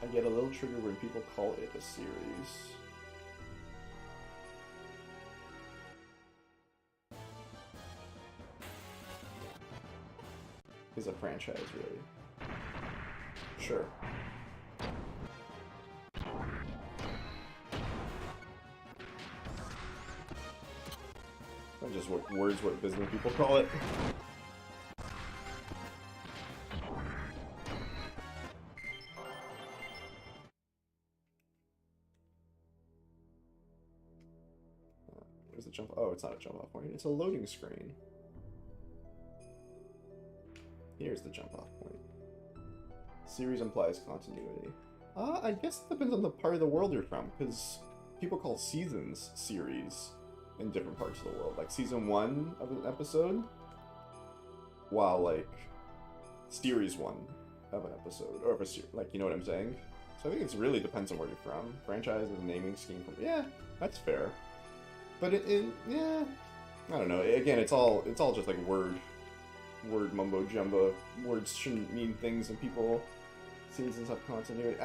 I get a little trigger when people call it a series. Is a franchise, really. Sure. Not just what business people call it. Where's the jump? Oh, it's not a jump off point. It's a loading screen. Here's the jump off point. Series implies continuity. I guess it depends on the part of the world you're from, because people call seasons series in different parts of the world. Like season 1 of an episode, while like series 1 of an episode, or of a series, like, you know what I'm saying? So I think it really depends on where you're from. Franchise is a naming scheme from, yeah, that's fair. But yeah, I don't know. Again, it's all just like word mumbo jumbo. Words shouldn't mean things, and people seasons have continuity.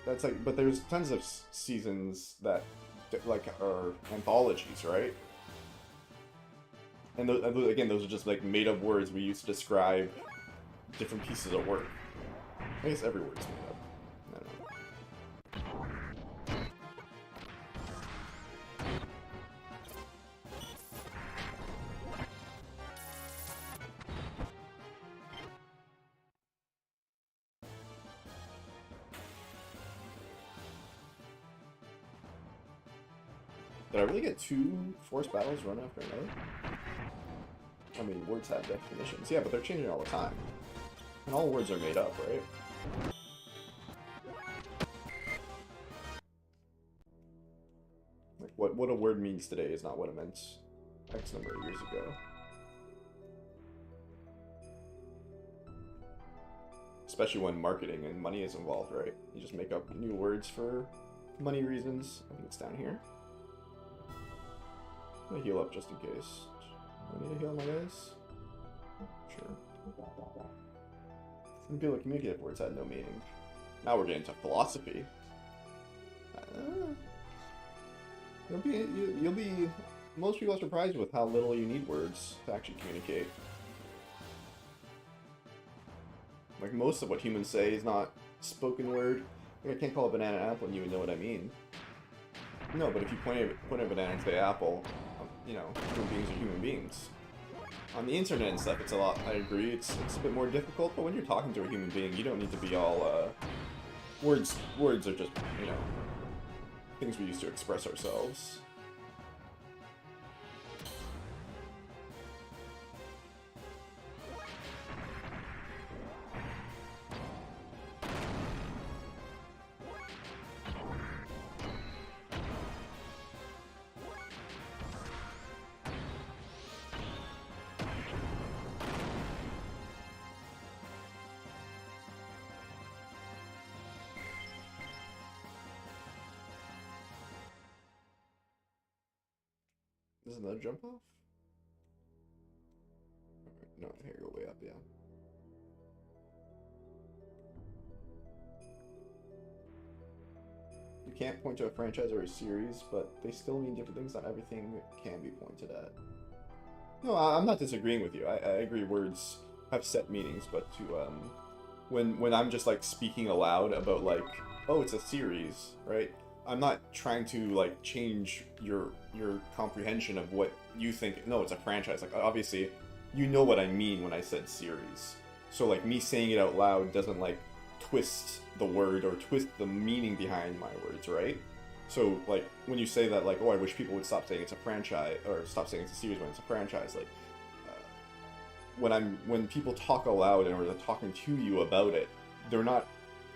that's like, but there's tons of seasons that like are anthologies, right? And those, again, those are just like made up words we use to describe different pieces of work. I guess every word's made up. I don't know. Did I really get 2 forced battles run after another? I mean, words have definitions. Yeah, but they're changing all the time. And all words are made up, right? Like, what a word means today is not what it meant X number of years ago. Especially when marketing and money is involved, right? You just make up new words for money reasons. I think it's down here. I'm gonna heal up just in case. Do I need to heal my guys? Sure. Some people communicative words had no meaning. Now we're getting to philosophy. You'll be most people are surprised with how little you need words to actually communicate. Like most of what humans say is not spoken word. Like I can't call a banana an apple and you would know what I mean. No, but if you point a banana and say apple, you know, human beings are human beings. On the internet and stuff, it's a lot, I agree, it's a bit more difficult, but when you're talking to a human being, you don't need to be all, words are just, you know, things we use to express ourselves. Is another jump off? No, here, go way up, yeah. You can't point to a franchise or a series, but they still mean different things. Not everything can be pointed at. No, I'm not disagreeing with you. I agree words have set meanings, but to, when I'm just, like, speaking aloud about, like, oh, it's a series, right? I'm not trying to, like, change your comprehension of what you think. No, it's a franchise. Like, obviously, you know what I mean when I said series. So, like, me saying it out loud doesn't, like, twist the word or twist the meaning behind my words, right? So, like, when you say that, like, oh, I wish people would stop saying it's a franchise, or stop saying it's a series when it's a franchise, like, when people talk aloud and or they're talking to you about it, they're not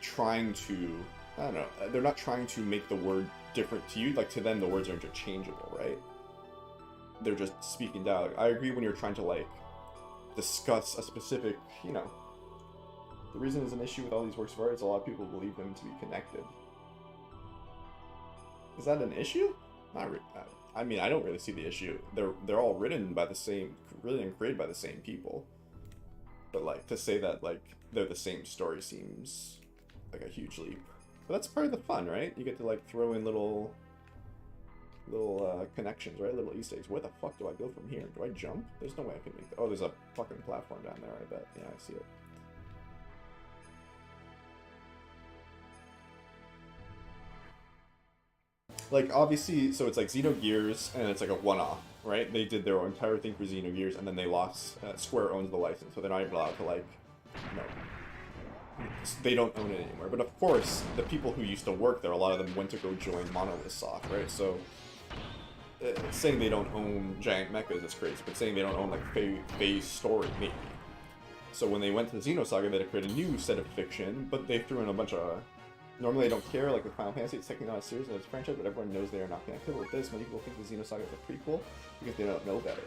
trying to, I don't know, they're not trying to make the word different to you. Like, to them, the words are interchangeable, right? They're just speaking dialogue. I agree when you're trying to, like, discuss a specific, you know, the reason there's an issue with all these works of art is a lot of people believe them to be connected. Is that an issue? Not really. I mean, I don't really see the issue. They're all written by the same, written and created by the same people. But, like, to say that, like, they're the same story seems like a huge leap. But that's part of the fun, right? You get to, like, throw in little connections, right? Little Easter eggs. Where the fuck do I go from here? Do I jump? There's no way I can make that. Oh, there's a fucking platform down there, I bet. Yeah, I see it. Like, obviously, so it's like Xenogears, and it's like a one-off, right? They did their entire thing for Xenogears, and then they lost, Square owns the license, so they're not even allowed to, like, you know, they don't own it anymore. But of course, the people who used to work there, a lot of them went to go join Monolith Soft, right? So, saying they don't own giant mechas is crazy, but saying they don't own, like, Faye's story, maybe. So when they went to the Xenosaga, they had to create a new set of fiction, but they threw in a bunch of... Normally I don't care, like with Final Fantasy, it's technically not a series and it's a franchise, but everyone knows they are not connected. With this, many people think the Xenosaga is a prequel because they don't know better.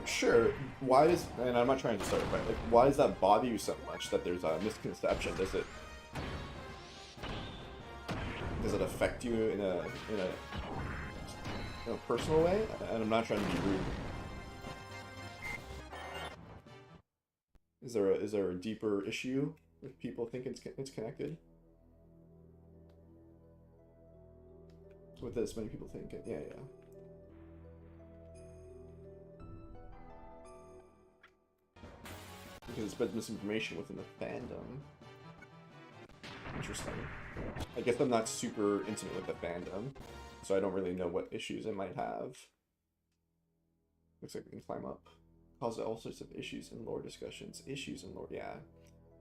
Sure, why is, and I'm not trying to start a fight, like, why does that bother you so much that there's a misconception? Does it affect you in a personal way? And I'm not trying to be rude. Is there a deeper issue with people thinking it's connected? with this, many people think it. Yeah, yeah. Because it spreads misinformation within the fandom. Interesting. I guess I'm not super intimate with the fandom, so I don't really know what issues it might have. Looks like we can climb up. Causes all sorts of issues in lore discussions. Issues in lore, yeah.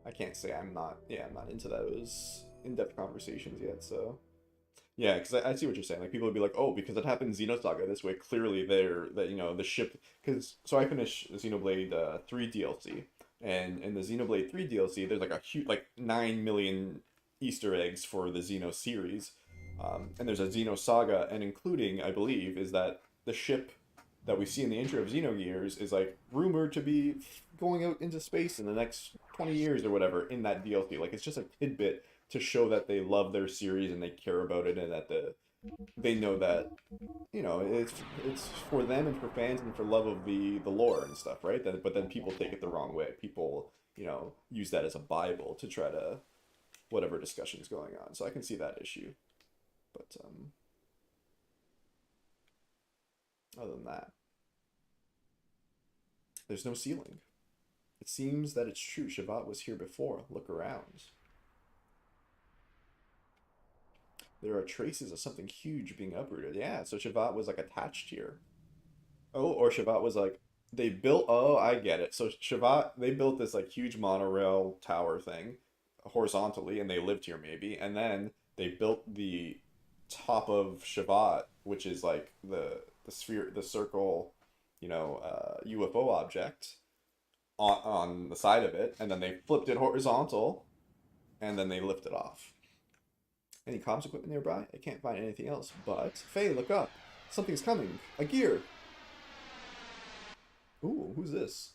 I can't say I'm not into those in-depth conversations yet, so. Yeah, because I see what you're saying. Like, people would be like, oh, because it happened in Xenosaga this way, clearly the ship. So I finished Xenoblade 3 DLC, and in the Xenoblade 3 DLC, there's like a huge, like 9 million Easter eggs for the Xeno series. And there's a Xenosaga, and including, I believe, is that the ship that we see in the intro of Xenogears is like rumored to be going out into space in the next 20 years or whatever in that DLC. Like, it's just a tidbit to show that they love their series and they care about it, and that they know that, you know, it's for them and for fans and for love of the lore and stuff, right? But then people take it the wrong way. People, you know, use that as a Bible to try to whatever discussion's going on. So I can see that issue. But other than that, there's no ceiling. It seems that it's true. Shavat was here before. Look around. There are traces of something huge being uprooted. Yeah, so Shavat was like attached here. Oh, or Shavat was like, they built, oh, I get it. So Shavat, they built this like huge monorail tower thing horizontally, and they lived here maybe. And then they built the top of Shavat, which is like the sphere, the circle, you know, UFO object on the side of it. And then they flipped it horizontal, and then they lifted off. Any comms equipment nearby? I can't find anything else, but... Faye, look up! Something's coming! A gear! Ooh, who's this?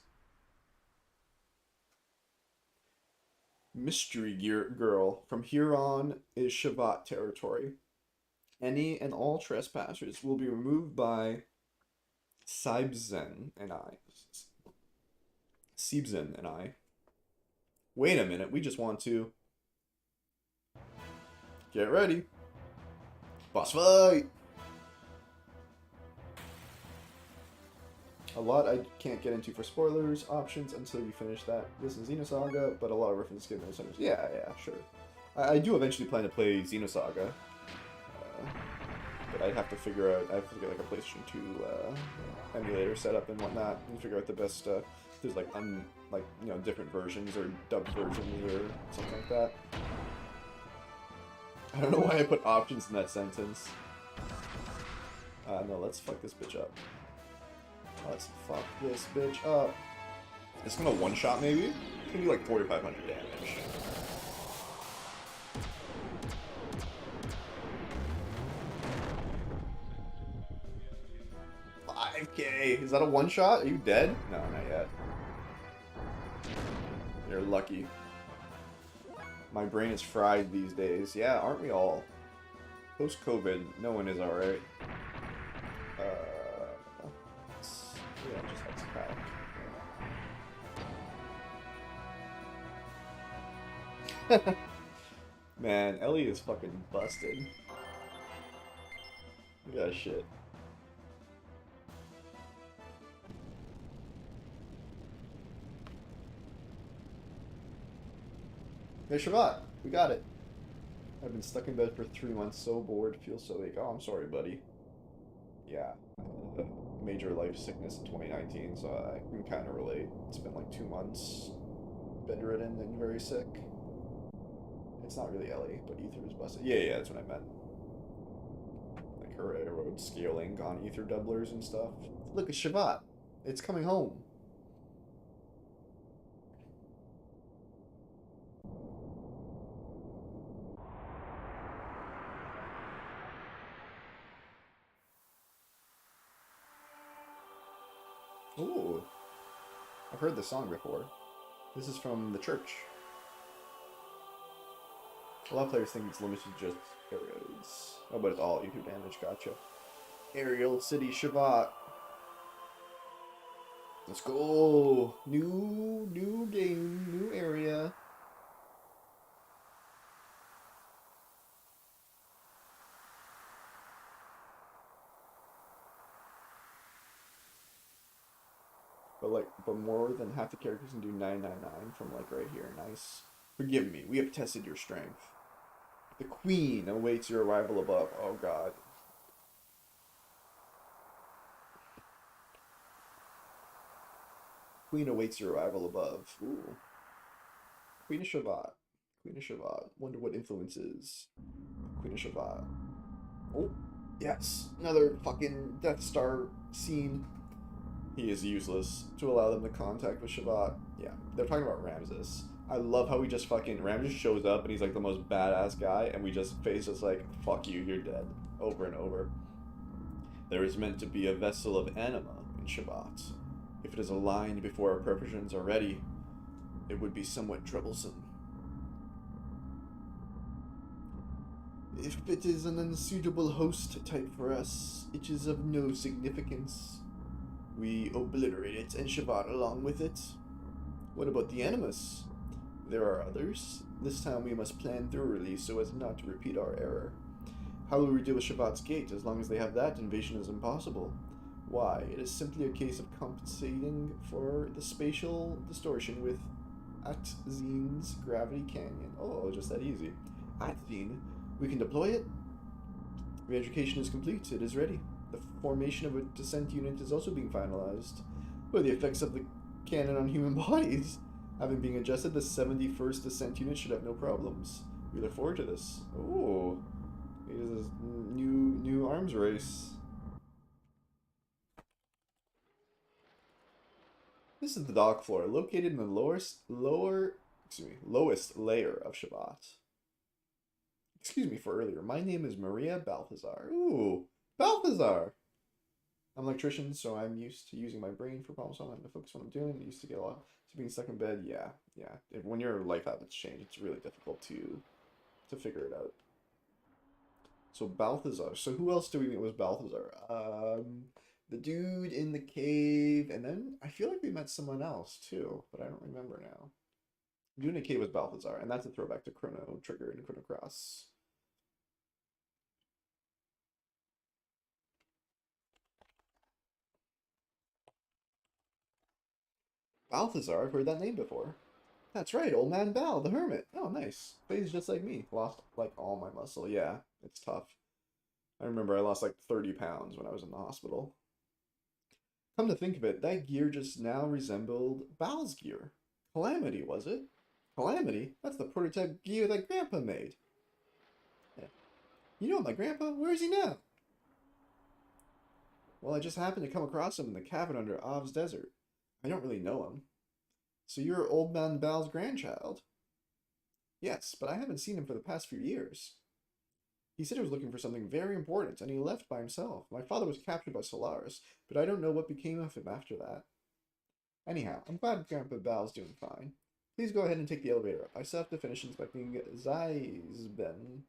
Mystery Gear Girl. From here on is Shavat territory. Any and all trespassers will be removed by Sibzen and I. Sibzen and I. Wait a minute, we just want to... Get ready. Boss fight! A lot I can't get into for spoilers options until you finish that. This is Xenosaga, but a lot of references given in centers. Yeah, sure. I do eventually plan to play Xenosaga. But I have to figure out, I have to get like a PlayStation 2 emulator setup and whatnot, and figure out the best, there's like, you know, different versions or dubbed versions or something like that. I don't know why I put options in that sentence. No, let's fuck this bitch up. Let's fuck this bitch up. It's gonna one-shot, maybe? It's gonna be like 4,500 damage. $5K! Is that a one-shot? Are you dead? No, not yet. You're lucky. My brain is fried these days. Yeah, aren't we all? Post-COVID, no one is alright. Yeah, just let's crack. Man, Ellie is fucking busted. Look at that shit. Hey Shavat, we got it. I've been stuck in bed for 3 months, so bored, feel so weak. Oh, I'm sorry, buddy. Yeah, major life sickness in 2019, so I can kind of relate. It's been like 2 months, bedridden and very sick. It's not really Ellie, but Ether was busted. Yeah, that's what I meant. Like her railroad scaling on Ether doublers and stuff. Look, it's Shavat. It's coming home. Ooh. I've heard this song before. This is from the church. A lot of players think it's limited to just aerials. Oh, but it's all ether damage, gotcha. Aerial City Shavat. Let's go! New game, new area. but more than half the characters can do 999 from like right here. Nice. Forgive me, we have tested your strength. The queen awaits your arrival above. Oh god. Queen awaits your arrival above. Ooh. Queen of Shavat. Queen of Shavat. Wonder what influences Queen of Shavat. Oh, yes. Another fucking Death Star scene. He is useless to allow them to contact with Shavat. Yeah, they're talking about Ramses. I love how we just fucking... Ramses shows up and he's like the most badass guy and we just face just like, fuck you, you're dead. Over and over. There is meant to be a vessel of anima in Shavat. If it is aligned before our preparations are ready, it would be somewhat troublesome. If it is an unsuitable host type for us, it is of no significance. We obliterate it and Shavat along with it. What about the Animus? There are others. This time we must plan thoroughly so as not to repeat our error. How will we deal with Shavat's gate? As long as they have that, invasion is impossible. Why? It is simply a case of compensating for the spatial distortion with Atzine's Gravity Canyon. Oh, just that easy. Atzine. We can deploy it. Re-education is complete. It is ready. The formation of a descent unit is also being finalized. But the effects of the cannon on human bodies having been adjusted, the 71st descent unit should have no problems. We look forward to this. Oh, it is a new arms race. This is the dock floor, located in the lowest layer of Shavat. Excuse me for earlier. My name is Maria Balthazar. Ooh, Balthazar! I'm an electrician, so I'm used to using my brain for problem solving. I'm to focus on what I'm doing. I used to get a lot to being stuck in bed. Yeah. When your life habits change, it's really difficult to figure it out. So Balthazar. So who else do we meet was Balthazar? The dude in the cave, and then I feel like we met someone else too, but I don't remember now. The dude in the cave was Balthazar, and that's a throwback to Chrono Trigger and Chrono Cross. Balthazar, I've heard that name before. That's right, old man Bal, the hermit. Oh, nice. He's just like me. Lost like all my muscle. Yeah, it's tough. I remember I lost like 30 pounds when I was in the hospital. Come to think of it, that gear just now resembled Bal's gear. Calamity, was it? Calamity? That's the prototype gear that Grandpa made. Yeah. You know my grandpa? Where is he now? Well, I just happened to come across him in the cabin under Av's desert. I don't really know him. So you're old man Bal's grandchild? Yes, but I haven't seen him for the past few years. He said he was looking for something very important, and he left by himself. My father was captured by Solaris, but I don't know what became of him after that. Anyhow, I'm glad Grandpa Bal's doing fine. Please go ahead and take the elevator up. I still have to finish inspecting Zeisben.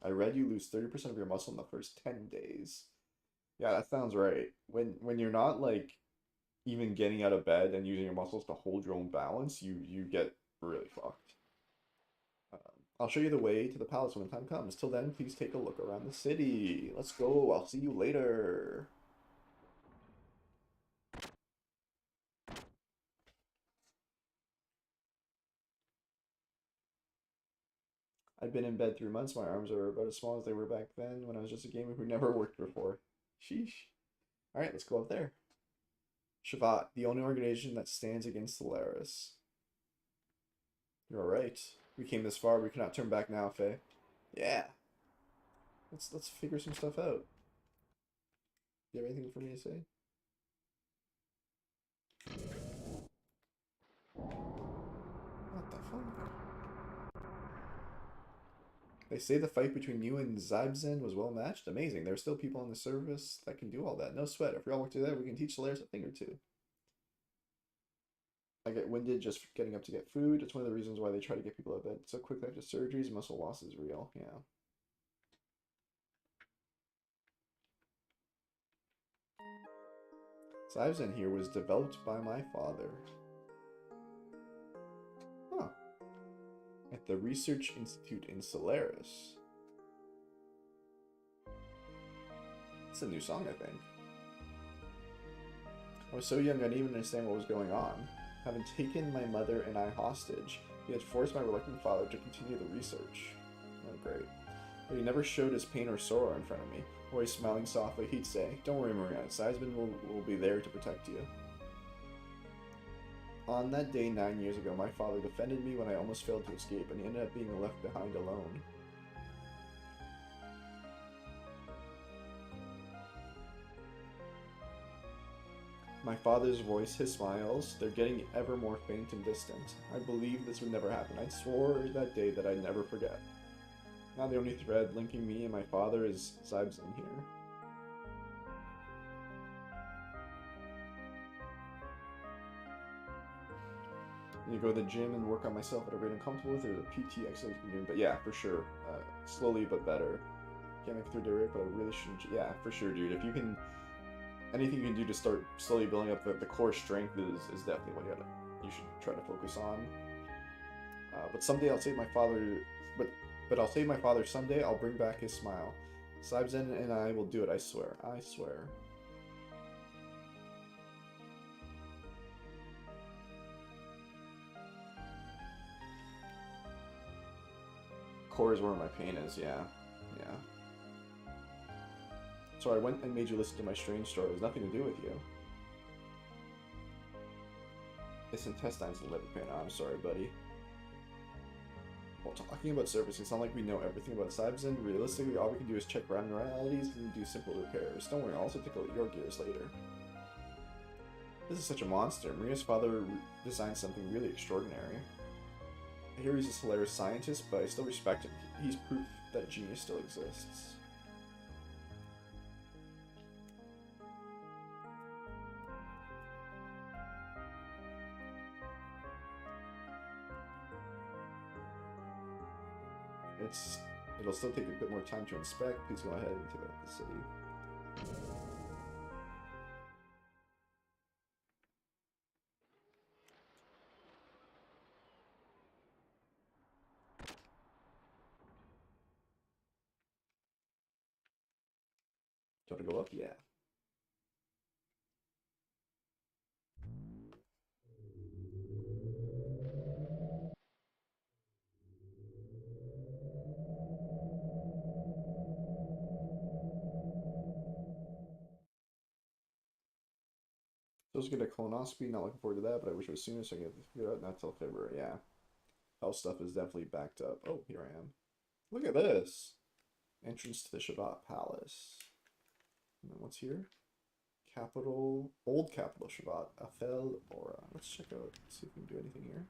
I read you lose 30% of your muscle in the first 10 days. Yeah, that sounds right. When you're not like even getting out of bed and using your muscles to hold your own balance, you get really fucked. I'll show you the way to the palace when the time comes. Till then, please take a look around the city. Let's go. I'll see you later. I've been in bed 3 months. My arms are about as small as they were back then when I was just a gamer who never worked before. Sheesh. Alright, let's go up there. Shavat, the only organization that stands against Solaris. You're alright. We came this far, we cannot turn back now, Faye. Yeah. Let's figure some stuff out. Do you have anything for me to say? What the fuck? They say the fight between you and Zeisben was well matched. Amazing. There are still people on the service that can do all that. No sweat. If we all work together, we can teach Solaris a thing or two. I get winded just getting up to get food. It's one of the reasons why they try to get people out of bed so quickly after surgeries. Muscle loss is real. Yeah. Zeisben here was developed by my father. Huh. At the Research Institute in Solaris. It's a new song, I think. I was so young I didn't even understand what was going on. Having taken my mother and I hostage, he had forced my reluctant father to continue the research. Oh, great. But he never showed his pain or sorrow in front of me. Always smiling softly, he'd say, "Don't worry, Maria, Seisman will be there to protect you." On that day 9 years ago, my father defended me when I almost failed to escape, and he ended up being left behind alone. My father's voice, his smiles, they're getting ever more faint and distant. I believe this would never happen. I swore that day that I'd never forget. Now the only thread linking me and my father is Zybzin here. You go to the gym and work on myself at a rate I'm comfortable with, or the PT exercise you can do. But yeah, for sure. Slowly but better. Can't make it through day rate, but I really shouldn't. Yeah, for sure, dude. If you can, anything you can do to start slowly building up the core strength is definitely what you should try to focus on. But someday I'll save my father. But I'll save my father someday. I'll bring back his smile. Saibzen and I will do it. I swear. I swear. Core is where my pain is, yeah. Yeah. So I went and made you listen to my strange story. It has nothing to do with you. It's intestines and liver pain. Oh, I'm sorry, buddy. Well, talking about service, it's not like we know everything about Saibzen. Realistically, all we can do is check random realities and do simple repairs. Don't worry, I'll also take a look at your gears later. This is such a monster. Maria's father designed something really extraordinary. I hear he's this hilarious scientist, but I still respect him. He's proof that genius still exists. It'll still take a bit more time to inspect. Please go ahead into the city. Do you want to go up? Yeah. Supposed to get a colonoscopy, not looking forward to that, but I wish it was sooner so I can figure it out. Not till February, yeah. Health stuff is definitely backed up. Oh, here I am. Look at this! Entrance to the Shabbat Palace. And then what's here? Old Capital Shabbat, Afel Aura. Let's check out, see if we can do anything here.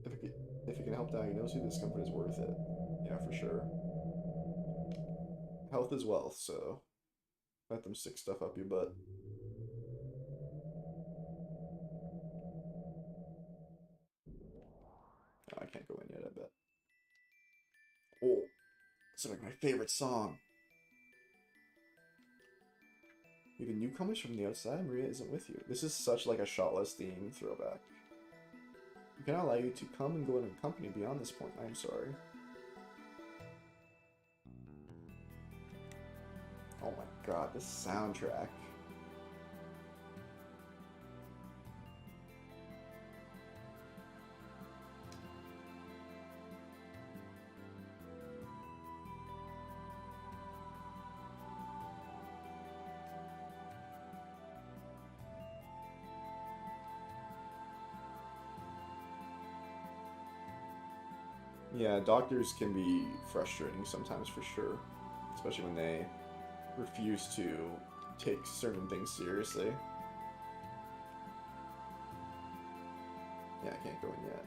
If it can help diagnose you, this comfort is worth it. Yeah, for sure. Health is wealth, so let them stick stuff up your butt. Oh, I can't go in yet, I bet. Oh, it's like my favorite song. You're the newcomers from the outside. Maria isn't with you. This is such like a Shotless theme throwback. We cannot allow you to come and go in a company beyond this point. I'm sorry. Oh my god, this soundtrack. Yeah, doctors can be frustrating sometimes for sure, especially when they refuse to take certain things seriously. Yeah, I can't go in yet.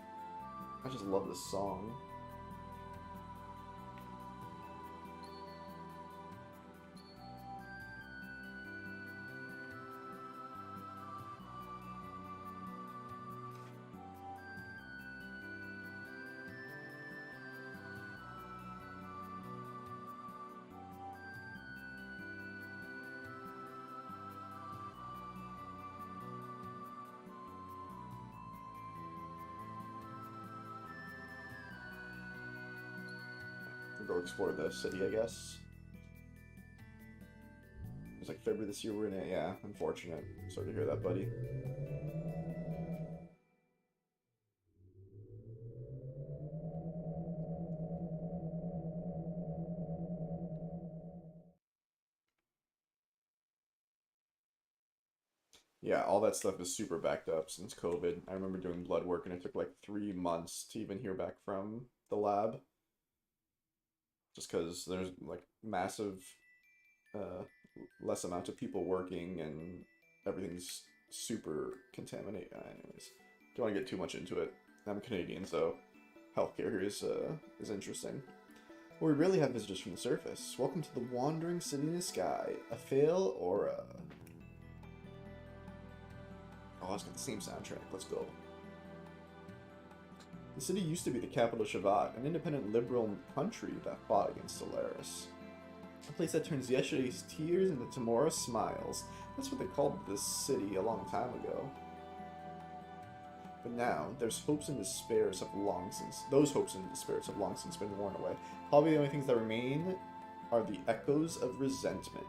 I just love this song. Go explore the city, I guess. There's like February this year we're in it. Yeah, unfortunate. Sorry to hear that, buddy. Yeah, all that stuff is super backed up since COVID. I remember doing blood work and it took like 3 months to even hear back from the lab. Just because there's like massive, uh, less amount of people working and everything's super contaminated. Anyways, don't want to get too much into it. I'm Canadian, so healthcare here is interesting. Well, we really have visitors from the surface. Welcome to the Wandering City in the Sky. A fail or a... Oh, it's got the same soundtrack. Let's go. The city used to be the capital of Shavat, an independent liberal country that fought against Solaris. A place that turns yesterday's tears into tomorrow's smiles. That's what they called this city a long time ago. But now, those hopes and despairs have long since been worn away. Probably the only things that remain are the echoes of resentment.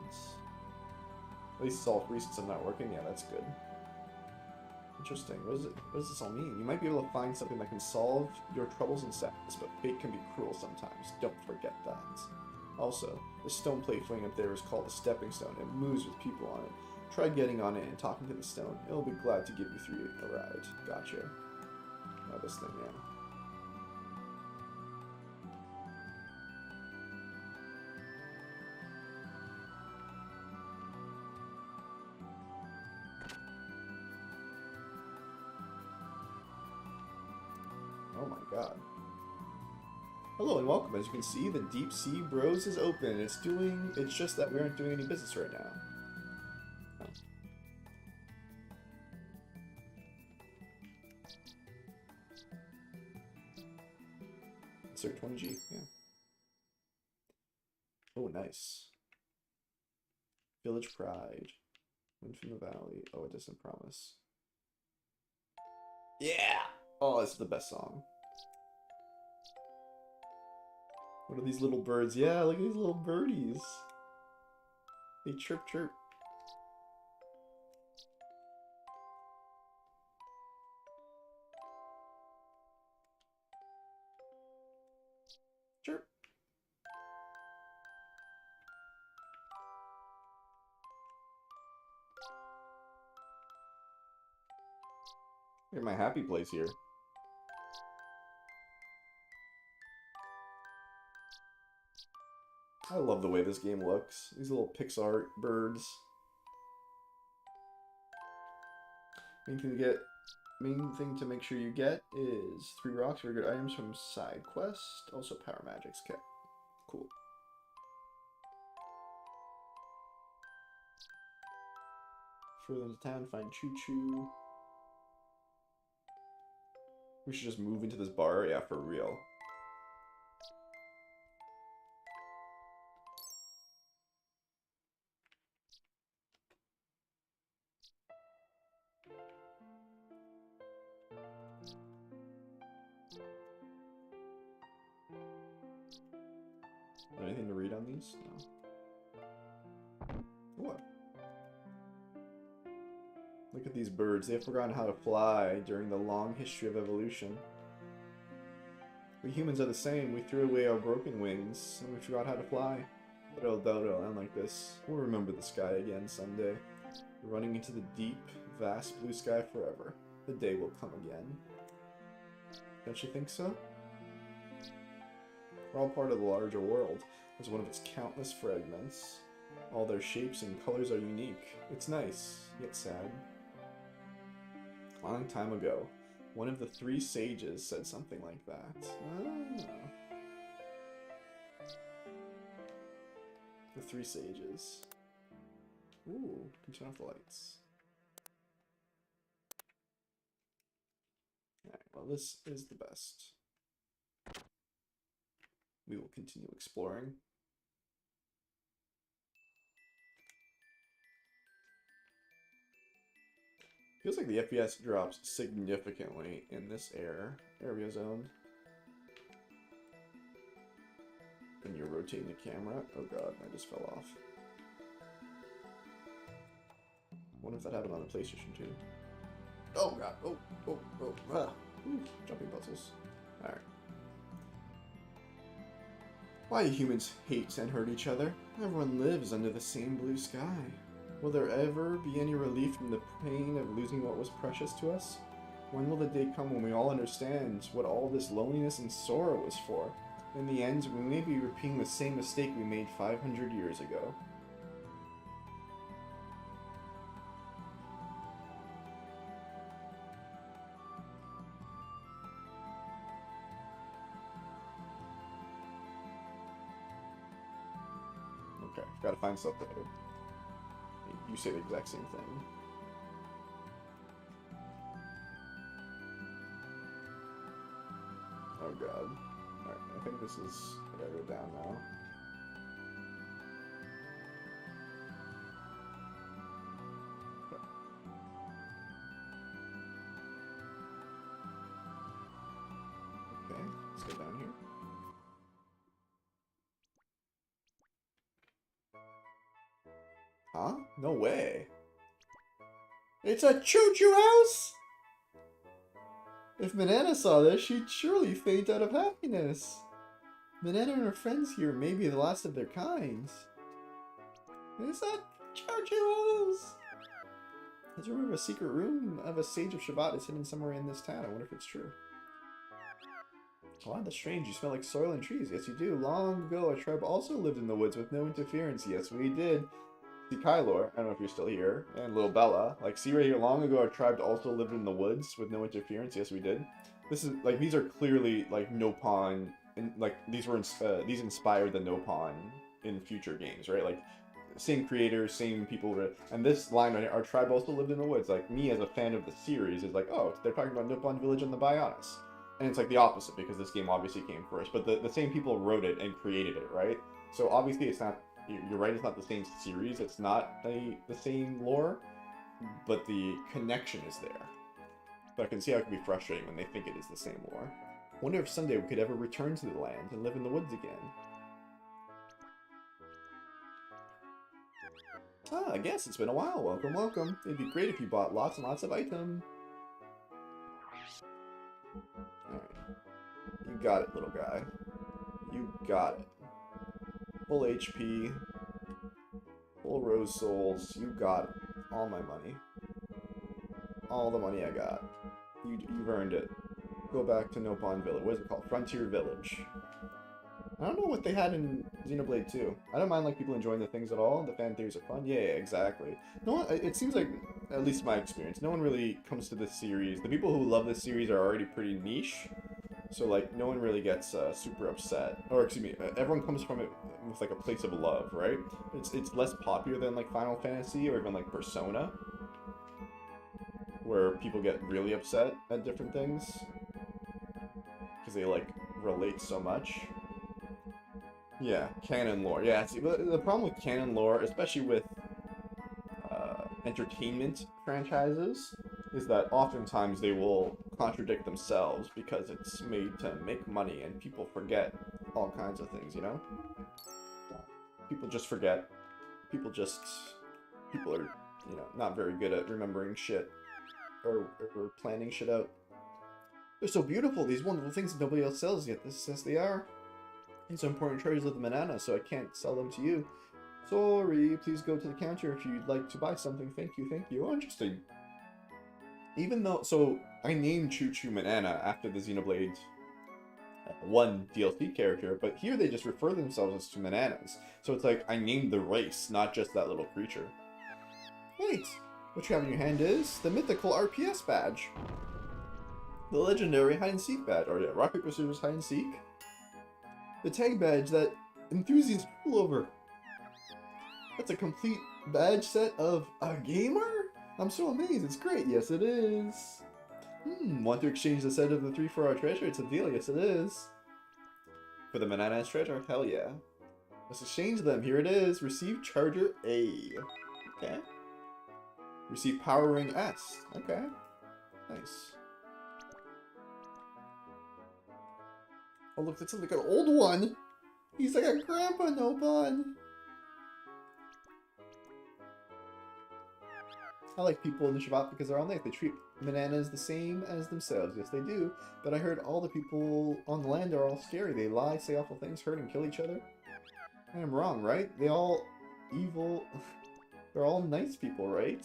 At least it's all 3 since I'm not working. Yeah, that's good. Interesting. What does this all mean? You might be able to find something that can solve your troubles and sadness, but fate can be cruel sometimes. Don't forget that. Also, the stone plate floating up there is called a stepping stone. It moves with people on it. Try getting on it and talking to the stone. It'll be glad to give you through a ride. Gotcha. Now this thing, yeah. Oh my god. Hello and welcome. As you can see, the Deep Sea Bros is open. It's just that we aren't doing any business right now. Oh. Insert 20G, yeah. Oh, nice. Village Pride. Wind from the Valley. Oh, a Distant Promise. Yeah! Oh, it's the best song. What are these little birds? Yeah, look at these little birdies. They chirp chirp. Chirp. Look at my happy place here. I love the way this game looks. These little Pixar birds. Main thing to make sure you get is 3 rocks, very good items from side quest. Also power magics. Okay, cool. Further into town, find Choo Choo. We should just move into this bar, yeah, for real. Anything to read on these? No. What? Look at these birds. They have forgotten how to fly during the long history of evolution. We humans are the same. We threw away our broken wings, and we forgot how to fly. But it'll end like this. We'll remember the sky again someday. Running into the deep, vast blue sky forever. The day will come again. Don't you think so? We're all part of the larger world, as one of its countless fragments. All their shapes and colors are unique. It's nice, yet sad. A long time ago, one of the 3 sages said something like that. Oh. The 3 sages. Ooh, can turn off the lights. Alright, well this is the best. We will continue exploring. Feels like the FPS drops significantly in this area zone. When you're rotating the camera. Oh god, I just fell off. Wonder if that happened on the PlayStation 2. Oh god. Oh. Ah. Ooh, jumping puzzles. Alright. Why do humans hate and hurt each other? Everyone lives under the same blue sky. Will there ever be any relief from the pain of losing what was precious to us? When will the day come when we all understand what all this loneliness and sorrow was for? In the end, we may be repeating the same mistake we made 500 years ago. Okay, gotta find something. You say the exact same thing. Oh god. Alright, I think this is... I gotta go down now. Okay, let's go down here. Huh? No way. It's a choo-choo house? If Manana saw this, she'd surely faint out of happiness. Manana and her friends here may be the last of their kind. It's a choo-choo house! There's a room of a secret room of a Sage of Shabbat is hidden somewhere in this town. I wonder if it's true. Wow, that's strange. You smell like soil and trees. Yes, you do. Long ago, a tribe also lived in the woods with no interference. Yes, we did. See Kylor, I don't know if you're still here, and little Bella. Like, see right here, long ago our tribe also lived in the woods with no interference. Yes, we did. This is, like, these are clearly, like, Nopon, and, like, these inspired the Nopon in future games, right? Like, same creators, same people, and this line right here, our tribe also lived in the woods. Like, me as a fan of the series is like, oh, they're talking about Nopon Village and the Bionis. And it's like the opposite, because this game obviously came first, but the same people wrote it and created it, right? So obviously it's not, you're right, it's not the same series, it's not the same lore, but the connection is there. But I can see how it can be frustrating when they think it is the same lore. Wonder if someday we could ever return to the land and live in the woods again. Ah, I guess it's been a while. Welcome, welcome. It'd be great if you bought lots and lots of items. Alright. You got it, little guy. You got it. Full HP. Full rose souls. You got it. All my money. All the money I got. You've earned it. Go back to Nopon Village. What is it called? Frontier Village. I don't know what they had in Xenoblade 2. I don't mind like people enjoying the things at all. The fan theories are fun. Yeah, exactly. No one, it seems like, at least my experience, no one really comes to this series. The people who love this series are already pretty niche. So like, no one really gets super upset. Or excuse me, everyone comes from it with like a place of love, right? It's less popular than like Final Fantasy or even like Persona, where people get really upset at different things because they like relate so much. Yeah, canon lore. Yeah, see, the problem with canon lore, especially with entertainment franchises, is that oftentimes they will contradict themselves because it's made to make money and people forget all kinds of things, you know? People just forget. People are, you know, not very good at remembering shit or planning shit out. They're so beautiful, these wonderful things that nobody else sells, yet this says they are. These are important treasures of the Manana, so I can't sell them to you. Sorry, please go to the counter if you'd like to buy something. Thank you, thank you. Oh, interesting. Even though, so I named Choo Choo Manana after the Xenoblade 1 DLC character, but here they just refer themselves as to Mananas. So it's like I named the race, not just that little creature. Wait, what you have in your hand is the mythical RPS badge. The legendary hide and seek badge. Or yeah, rock, paper, scissors, hide and seek. The tag badge that enthusiasts rule over. That's a complete badge set of a gamer? I'm so amazed. It's great. Yes, it is. Want to exchange the set of the 3 for our treasure? It's a deal. Yes, it is. For the Manana's treasure? Hell yeah. Let's exchange them. Here it is. Receive Charger A. Okay. Receive Power Ring S. Okay. Nice. Oh look, that's like an old one! He's like a grandpa Nopon! I like people in the Shabbat because they're all nice. They treat bananas the same as themselves. Yes, they do. But I heard all the people on the land are all scary. They lie, say awful things, hurt and kill each other. I am wrong, right? They all evil. They're all nice people, right?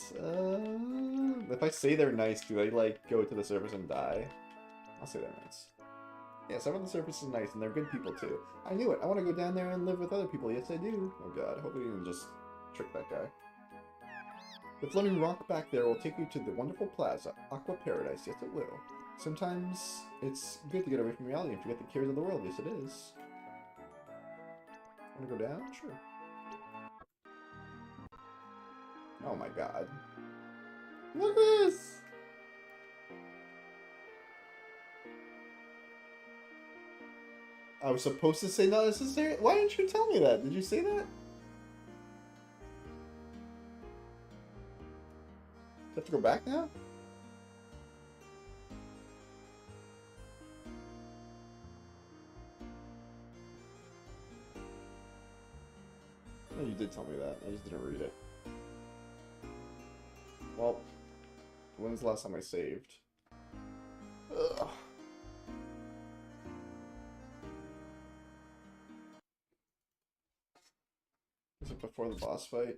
If I say they're nice, do they, like, go to the surface and die? I'll say they're nice. Yeah, some of the surface is nice, and they're good people, too. I knew it. I want to go down there and live with other people. Yes, I do. Oh, God. Hopefully you didn't just trick that guy. The floating rock back there will take you to the wonderful plaza, Aqua Paradise. Yes, it will. Sometimes it's good to get away from reality and forget the cares of the world. Yes, it is. Want to go down? Sure. Oh my god. Look at this! I was supposed to say not necessary? Why didn't you tell me that? Did you say that? Do I have to go back now? No, you did tell me that. I just didn't read it. Well, when's the last time I saved? Ugh. Is it before the boss fight?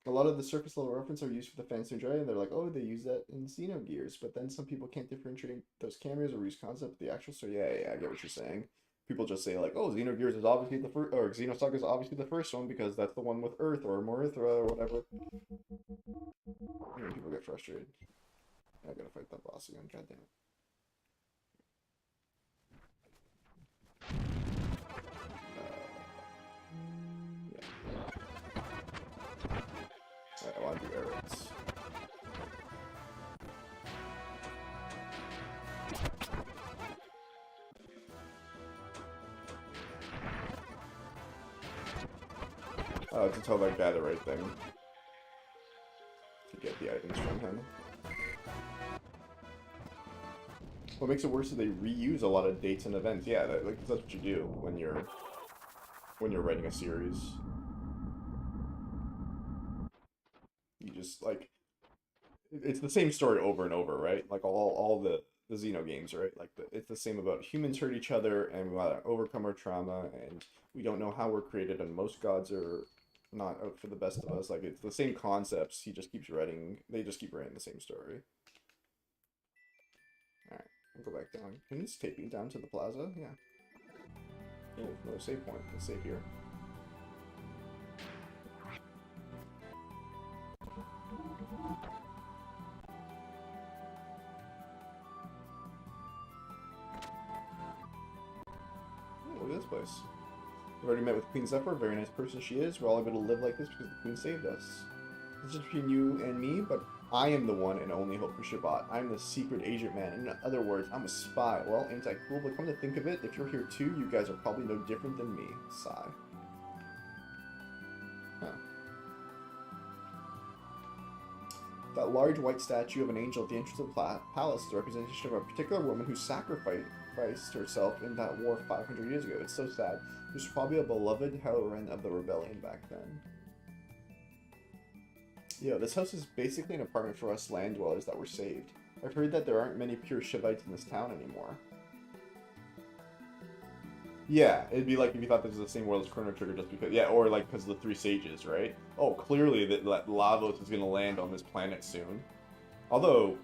A lot of the surface level references are used for the fans to enjoy, and they're like, oh, they use that in Xenogears, but then some people can't differentiate those cameos or use concept of the actual story. Yeah, I get what you're saying. People just say like, oh, Xenogears is obviously the first, or Xenosaga is obviously the first one because that's the one with Earth or Morithra or whatever. And people get frustrated. I gotta fight that boss again, goddamn it. I want to do errands. Oh, to tell that guy the right thing. To get the items from him. What makes it worse is they reuse a lot of dates and events. Yeah, that's what you do when you're writing a series. You just, like, it's the same story over and over, right? Like, all the Xeno games, right? Like, it's the same about humans hurt each other, and we want to overcome our trauma, and we don't know how we're created, and most gods are not out for the best of us. Like, it's the same concepts. They just keep writing the same story. Alright, I'll go back down. Can this take me down to the plaza? Yeah. Oh, another save point. Let's save here. Look at this place. We've already met with Queen Zephyr, a very nice person she is. We're all able to live like this because the Queen saved us. It's just between you and me, but I am the one and only hope for Shabbat. I'm the secret agent man. In other words, I'm a spy. Well, ain't I cool? But come to think of it, if you're here too, you guys are probably no different than me. Sigh. Huh. That large white statue of an angel at the entrance of the palace is a representation of a particular woman who sacrificed herself in that war 500 years ago. It's so sad. She was probably a beloved heroine of the rebellion back then. Yeah, this house is basically an apartment for us land dwellers that were saved. I've heard that there aren't many pure Shivites in this town anymore. Yeah, it'd be like if you thought this was the same world as Chrono Trigger just because... Yeah, or like because of the Three Sages, right? Oh, clearly that Lavos is going to land on this planet soon. Although,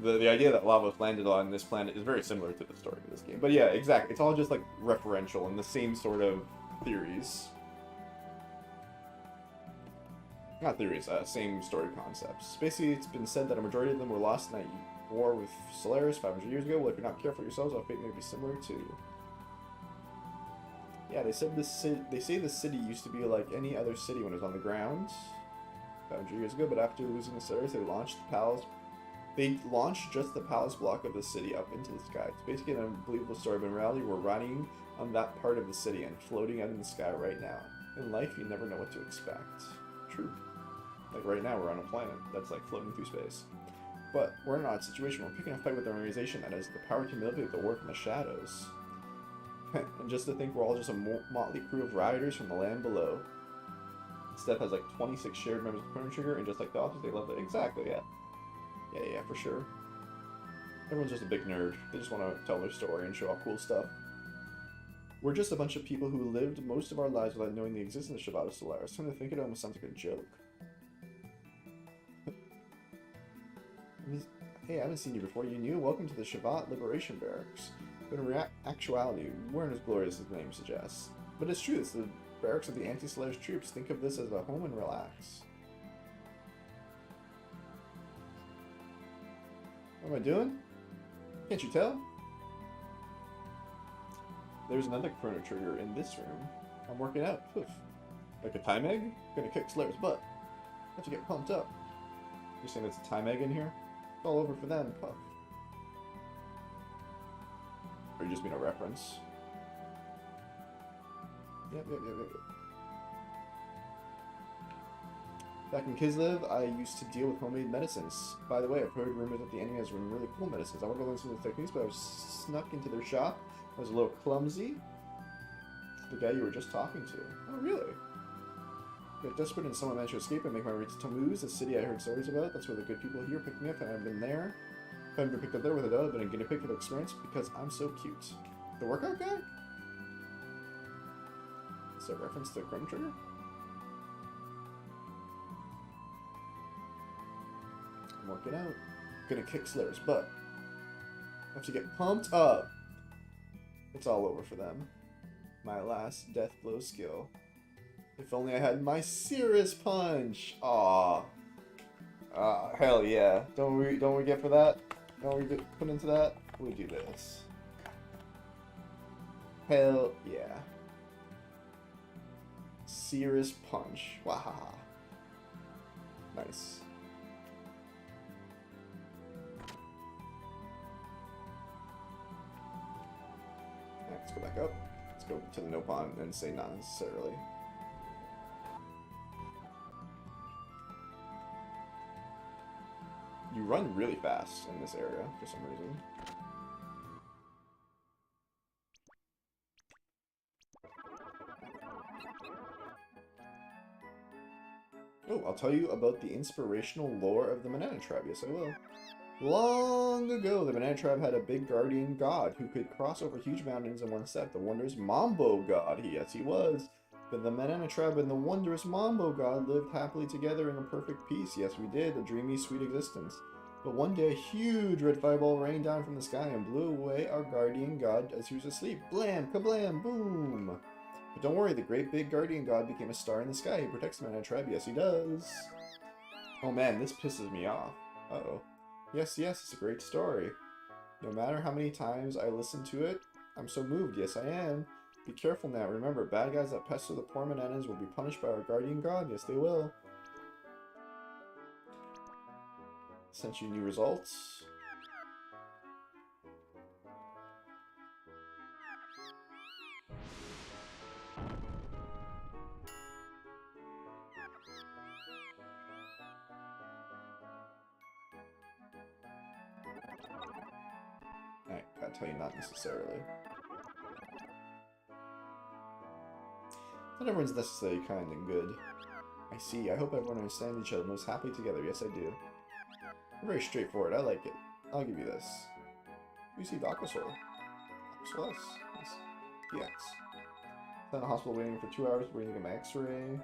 the idea that Lavos landed on this planet is very similar to the story of this game. But yeah, exactly. It's all just like referential and the same sort of theories. Not theories, same story concepts. Basically, it's been said that a majority of them were lost in that war with Solaris 500 years ago. Well, if you're not careful yourselves, our fate may be similar too. Yeah, they say the city used to be like any other city when it was on the ground 500 years ago, but after losing the Solaris, they launched the palace. They launched just the palace block of the city up into the sky. It's basically an unbelievable story, but in reality, we're riding on that part of the city and floating out in the sky right now. In life, you never know what to expect. True. Like right now, we're on a planet that's like floating through space. But we're in an odd situation. We're picking a fight with an organization that has the power to manipulate the world from the shadows. And just to think we're all just a motley crew of rioters from the land below. Steph has like 26 shared members of Chrono Trigger, and just like the office, they love it. Exactly, yeah. Yeah, for sure. Everyone's just a big nerd. They just want to tell their story and show off cool stuff. We're just a bunch of people who lived most of our lives without knowing the existence of Shabbat Solaris. Come to think it almost sounds like a joke. Hey, I haven't seen you before. You new? Welcome to the Shabbat Liberation Barracks. But in actuality, we weren't as glorious as the name suggests. But it's true, it's the barracks of the anti-Solaris troops. Think of this as a home and relax. What am I doing? Can't you tell? There's another Chrono Trigger in this room. I'm working out. Poof. Like a time egg? Gonna kick Slayer's butt. Have to get pumped up. You're saying it's a time egg in here? It's all over for them, puff. Or you just mean a reference? Yep. Back in Kislev, I used to deal with homemade medicines. By the way, I've heard rumors that the enemy has really cool medicines. I want to learn some of the techniques, but I was snuck into their shop. I was a little clumsy. The guy you were just talking to. Oh, really? Got desperate and someone managed to escape and make my way to Tammuz, a city I heard stories about. That's where the good people here picked me up, and I've been there. If I haven't been picked up there with a doubt, I've been a guinea pig for the experience because I'm so cute. The workout guy? Is that a reference to Chrono Trigger? I'm working out. Gonna kick Slayer's butt. Have to get pumped up. It's all over for them. My last death blow skill. If only I had my Cirrus Punch. Aw. Hell yeah. Don't we get for that? Don't we put into that? We do this. Hell yeah. Cirrus Punch. Wahaha. Nice. Let's go back up. Let's go to the no pond and say not necessarily. You run really fast in this area for some reason. Oh, I'll tell you about the inspirational lore of the Banana Tribe. Yes, I will. Long ago, the Banana Tribe had a big guardian god who could cross over huge mountains in one step. The wondrous Mambo God. Yes, he was. But the Banana Tribe and the wondrous Mambo God lived happily together in a perfect peace. Yes, we did. A dreamy, sweet existence. But one day, a huge red fireball rained down from the sky and blew away our guardian god as he was asleep. Blam! Kablam! Boom! But don't worry, the great big guardian god became a star in the sky. He protects the Banana Tribe. Yes, he does. Oh man, this pisses me off. Uh-oh. Yes, it's a great story. No matter how many times I listen to it, I'm so moved. Yes, I am. Be careful now. Remember, bad guys that pester the poor bananas will be punished by our guardian god. Yes, they will. Sent you new results. Alright, gotta tell you not necessarily. Not everyone's necessarily kind and good. I see. I hope everyone understands each other most happily together. Yes, I do. You're very straightforward. I like it. I'll give you this. You see Aquasol. Aquasol S. Yes. DX. Then in the hospital waiting for 2 hours waiting to get my x-ray.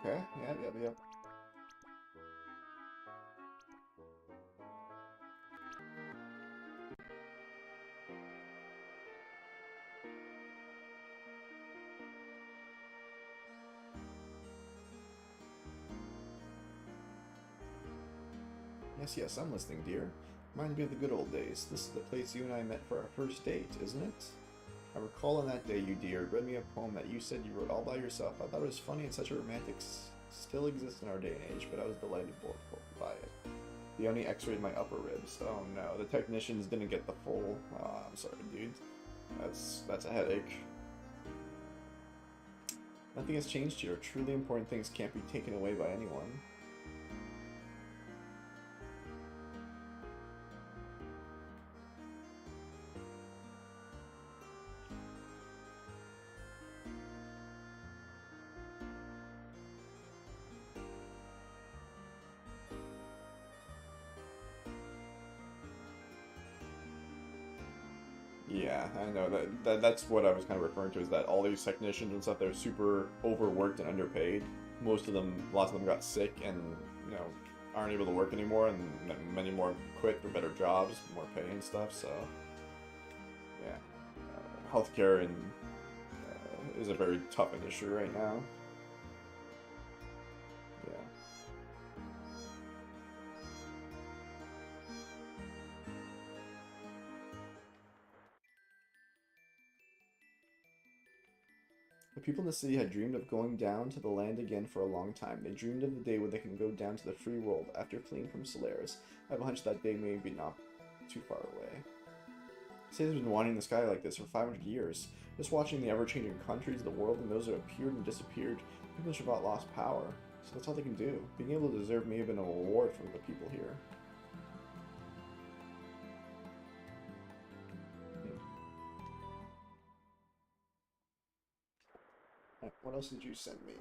Okay. Yep. Yes, I'm listening, dear. Reminds me of the good old days. This is the place you and I met for our first date, isn't it? I recall on that day you, dear, read me a poem that you said you wrote all by yourself. I thought it was funny and such a romantic still exists in our day and age, but I was delighted by it. They only x-rayed my upper ribs. Oh no, the technicians didn't get the full... Oh, I'm sorry, dude. That's a headache. Nothing has changed here. Truly important things can't be taken away by anyone. Yeah, I know that's what I was kind of referring to, is that all these technicians and stuff, they're super overworked and underpaid. Most of them, lots of them got sick and, you know, aren't able to work anymore, and many more quit for better jobs, more pay and stuff. So yeah, healthcare is a very tough industry right now. Yeah. The people in the city had dreamed of going down to the land again for a long time. They dreamed of the day when they can go down to the free world after fleeing from Solaris. I have a hunch that day may be not too far away. Cities have been wanting the sky like this for 500 years. Just watching the ever-changing countries of the world and those that appeared and disappeared, people in Shabbat lost power. So that's all they can do. Being able to deserve may have been a reward for the people here. Right, what else did you send me?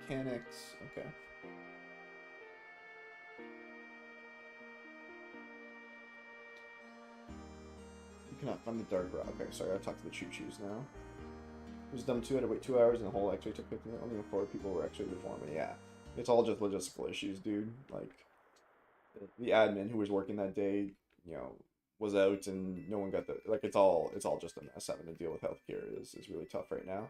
Mechanics, okay. You cannot find the dark rock. Okay, sorry, I talked to the choo-choos now. It was dumb too, I had to wait 2 hours and the whole x-ray took 15 minutes. Only 4 people were x-rayed before me. Yeah, it's all just logistical issues, dude. Like, the admin who was working that day, you know, was out and no one got the, like, it's all just a mess. Having to deal with healthcare is really tough right now.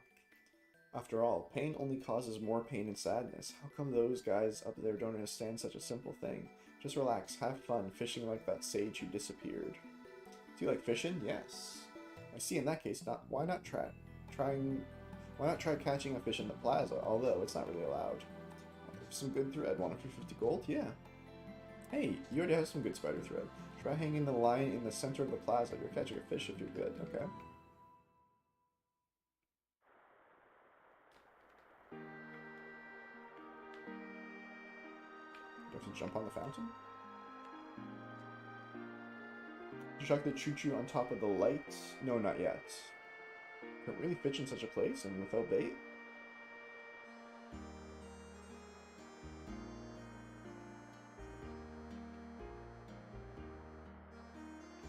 After all, pain only causes more pain and sadness. How come those guys up there don't understand such a simple thing? Just relax, have fun, fishing like that sage who disappeared. Do you like fishing? Yes. I see. In that case, why not try catching a fish in the plaza? Although it's not really allowed. Some good thread. Want 50 gold? Yeah. Hey, you already have some good spider thread. Try hanging the line in the center of the plaza. You're catching a fish if you're good. Okay. Do I have to jump on the fountain? Did you chuck the choo-choo on top of the lights? No, not yet. Can it really fish in such a place and without bait?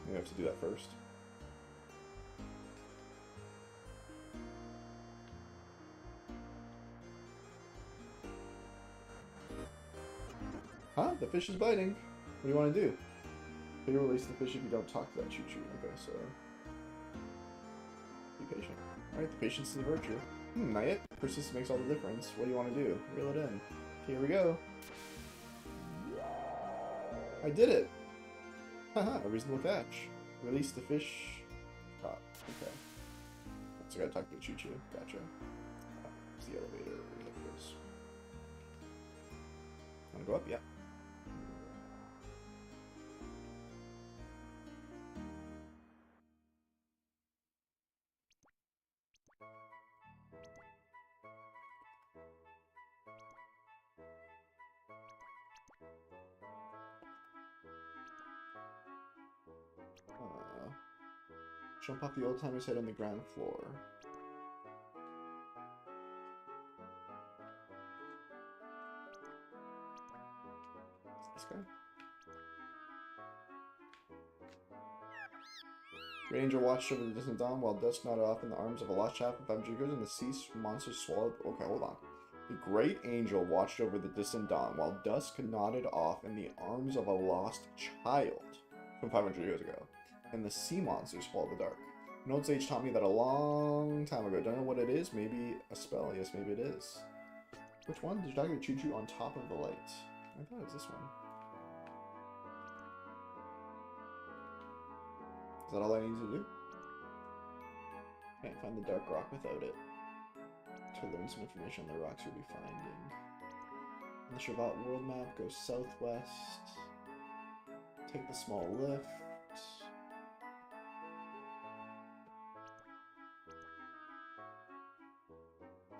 Maybe I have to do that first. Huh? The fish is biting. What do you want to do? They release the fish if you don't talk to that choo-choo. Okay, so be patient. Alright, the patience is a virtue. Not yet. Persistence makes all the difference. What do you want to do? Reel it in. Here we go. I did it! Haha, a reasonable catch. Release the fish. Caught. Okay. So I gotta talk to the choo-choo. Gotcha. It's the elevator. Like this. Wanna go up? Yeah. Jump off the old-timer's head on the ground floor. This guy? Great Angel watched over the distant dawn while dusk nodded off in the arms of a lost child from 500 years and the sea monster swallowed. Okay, hold on. The Great Angel watched over the distant dawn while dusk nodded off in the arms of a lost child from 500 years ago, and the sea monster swallowed the dark. An old sage taught me that a long time ago. Don't know what it is. Maybe a spell. Yes, maybe it is. Which one? Did you talk to the choo-choo on top of the light? I thought it was this one. Is that all I need to do? Can't find the dark rock without it. To learn some information on the rocks you'll be finding. On the Shabbat world map, go southwest. Take the small lift.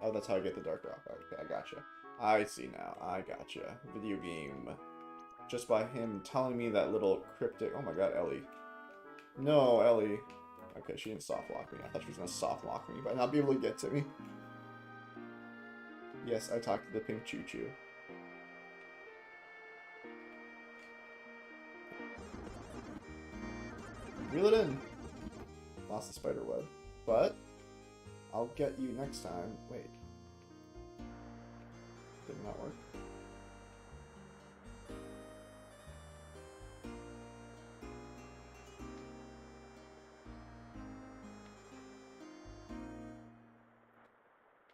Oh, that's how I get the dark rock. Okay, I gotcha. I see now. I gotcha. Video game. Just by him telling me that little cryptic... Oh my god, Ellie. No, Ellie. Okay, she didn't soft lock me. I thought she was gonna soft lock me, but not be able to get to me. Yes, I talked to the pink choo-choo. Reel it in. Lost the spider web. But I'll get you next time. Wait. Did not work.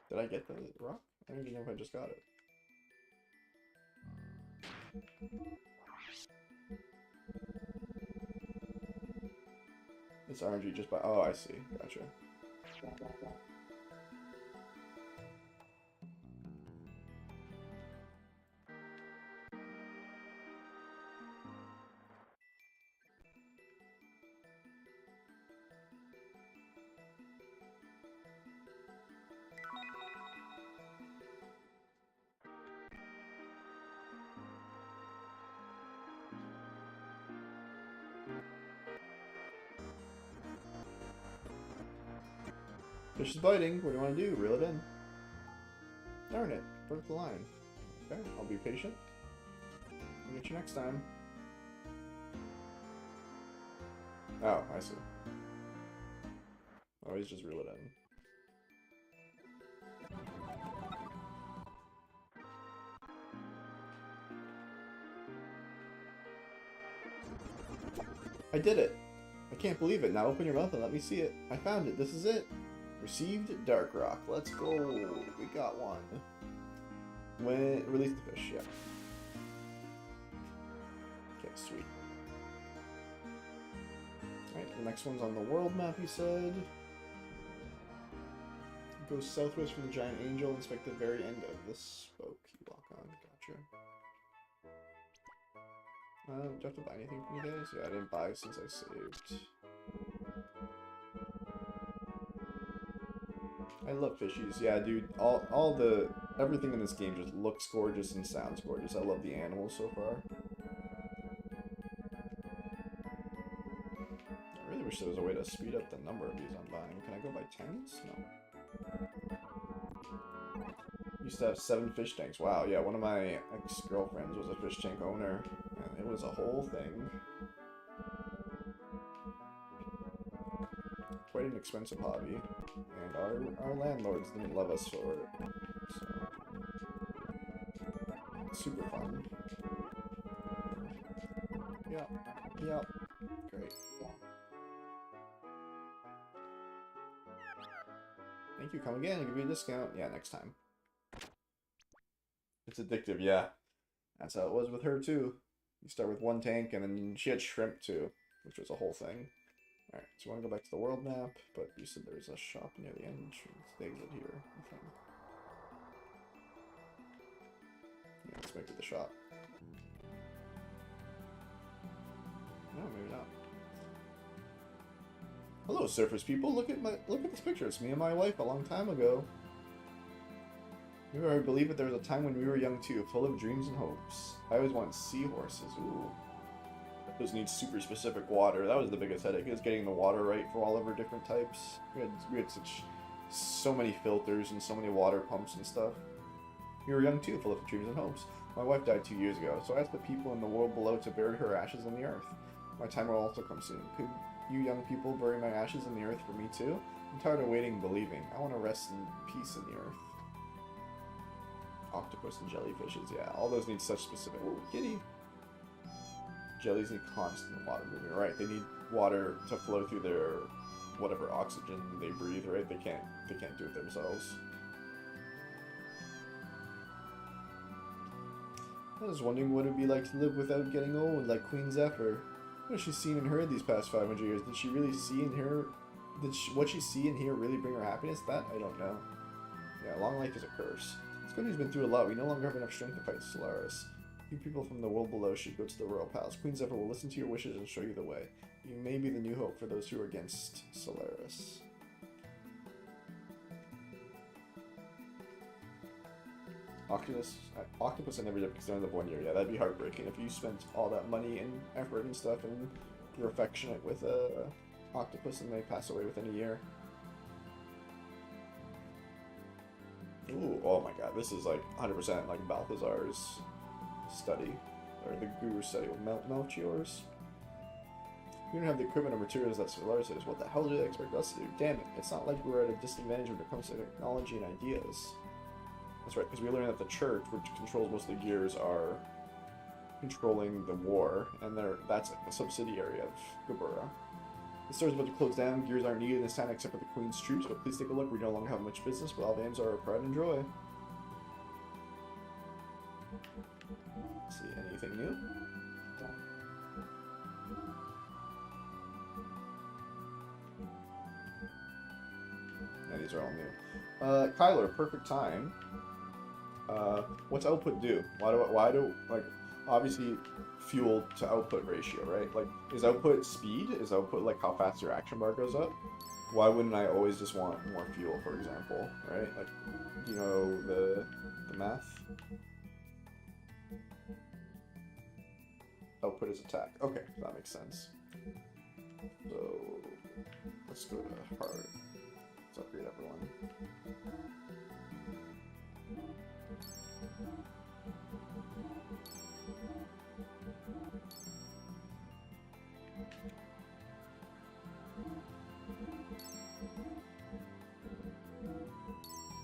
Did I get the rock? I don't even know if I just got it. It's RNG just by... Oh, I see. Gotcha. Fish is biting. What do you want to do? Reel it in. Darn it. Broke the line. Okay, I'll be patient. I'll get you next time. Oh, I see. Always just reel it in. I did it! I can't believe it. Now open your mouth and let me see it. I found it. This is it. Received Dark Rock. Let's go. We got one. When release the fish, yeah. Okay, sweet. Alright, the next one's on the world map, you said. Go southwest from the giant angel, inspect the very end of the spoke you walk on. Gotcha. Do I have to buy anything from you guys? Yeah, I didn't buy since I saved. I love fishies. Yeah, dude, everything in this game just looks gorgeous and sounds gorgeous. I love the animals so far. I really wish there was a way to speed up the number of these I'm buying. Can I go by tens? No. Used to have 7 fish tanks. Wow, yeah, one of my ex-girlfriends was a fish tank owner, and it was a whole thing. Quite an expensive hobby, and our landlords didn't love us for it, so super fun. Yep, great. Thank you, come again, I'll give you a discount. Yeah, next time. It's addictive, yeah. That's how it was with her too. You start with 1 tank, and then she had shrimp too, which was a whole thing. Alright, so we want to go back to the world map, but you said there's a shop near the entrance. They exit here. Okay. Yeah, let's make it the shop. No, maybe not. Hello, surface people. Look at this picture. It's me and my wife a long time ago. You ever believe that there was a time when we were young too, full of dreams and hopes. I always wanted seahorses. Ooh. Those need super specific water. That was the biggest headache, is getting the water right for all of our different types. We had so many filters and so many water pumps and stuff. We were young too, full of dreams and hopes. My wife died 2 years ago, so I asked the people in the world below to bury her ashes in the earth. My time will also come soon. Could you young people bury my ashes in the earth for me too? I'm tired of waiting and believing. I want to rest in peace in the earth. Octopus and jellyfishes, yeah. All those need such specific... Ooh, kitty! Jellies need constant water movement, right? They need water to flow through their whatever oxygen they breathe, right? They can't do it themselves. I was wondering what it would be like to live without getting old, like Queen Zephyr. What has she seen and heard these past 500 years? Did she really see and hear? What she see and hear really bring her happiness? That I don't know. Yeah, long life is a curse. This country's been through a lot. We no longer have enough strength to fight Solaris. You people from the world below should go to the royal palace. Queen Zephyr will listen to your wishes and show you the way. You may be the new hope for those who are against Solaris. Octopus I never did because I only live 1 year. Yeah, that'd be heartbreaking if you spent all that money and effort and stuff and you're affectionate with a octopus and they pass away within a year. Ooh, oh my god, this is like 100% like Balthazar's study, or the Guru's study with Melchior's. We don't have the equipment or materials that Solaris is. What the hell do they expect us to do? Damn it, it's not like we're at a disadvantage when it comes to technology and ideas. That's right, because we learned that the church, which controls most of the gears, are controlling the war, and that's a subsidiary of Gabura. The store's about to close down, gears aren't needed this time except for the Queen's troops, but please take a look, we no longer have much business, but all the aims are our pride and joy. Let's see, anything new? Yeah, these are all new. Kyler, perfect time. What's output do? Why do, like, obviously fuel to output ratio, right? Like, is output speed? Is output like how fast your action bar goes up? Why wouldn't I always just want more fuel, for example, right? Like, you know the math? Output is attack. Okay, that makes sense. So, let's go to hard. Let's upgrade everyone.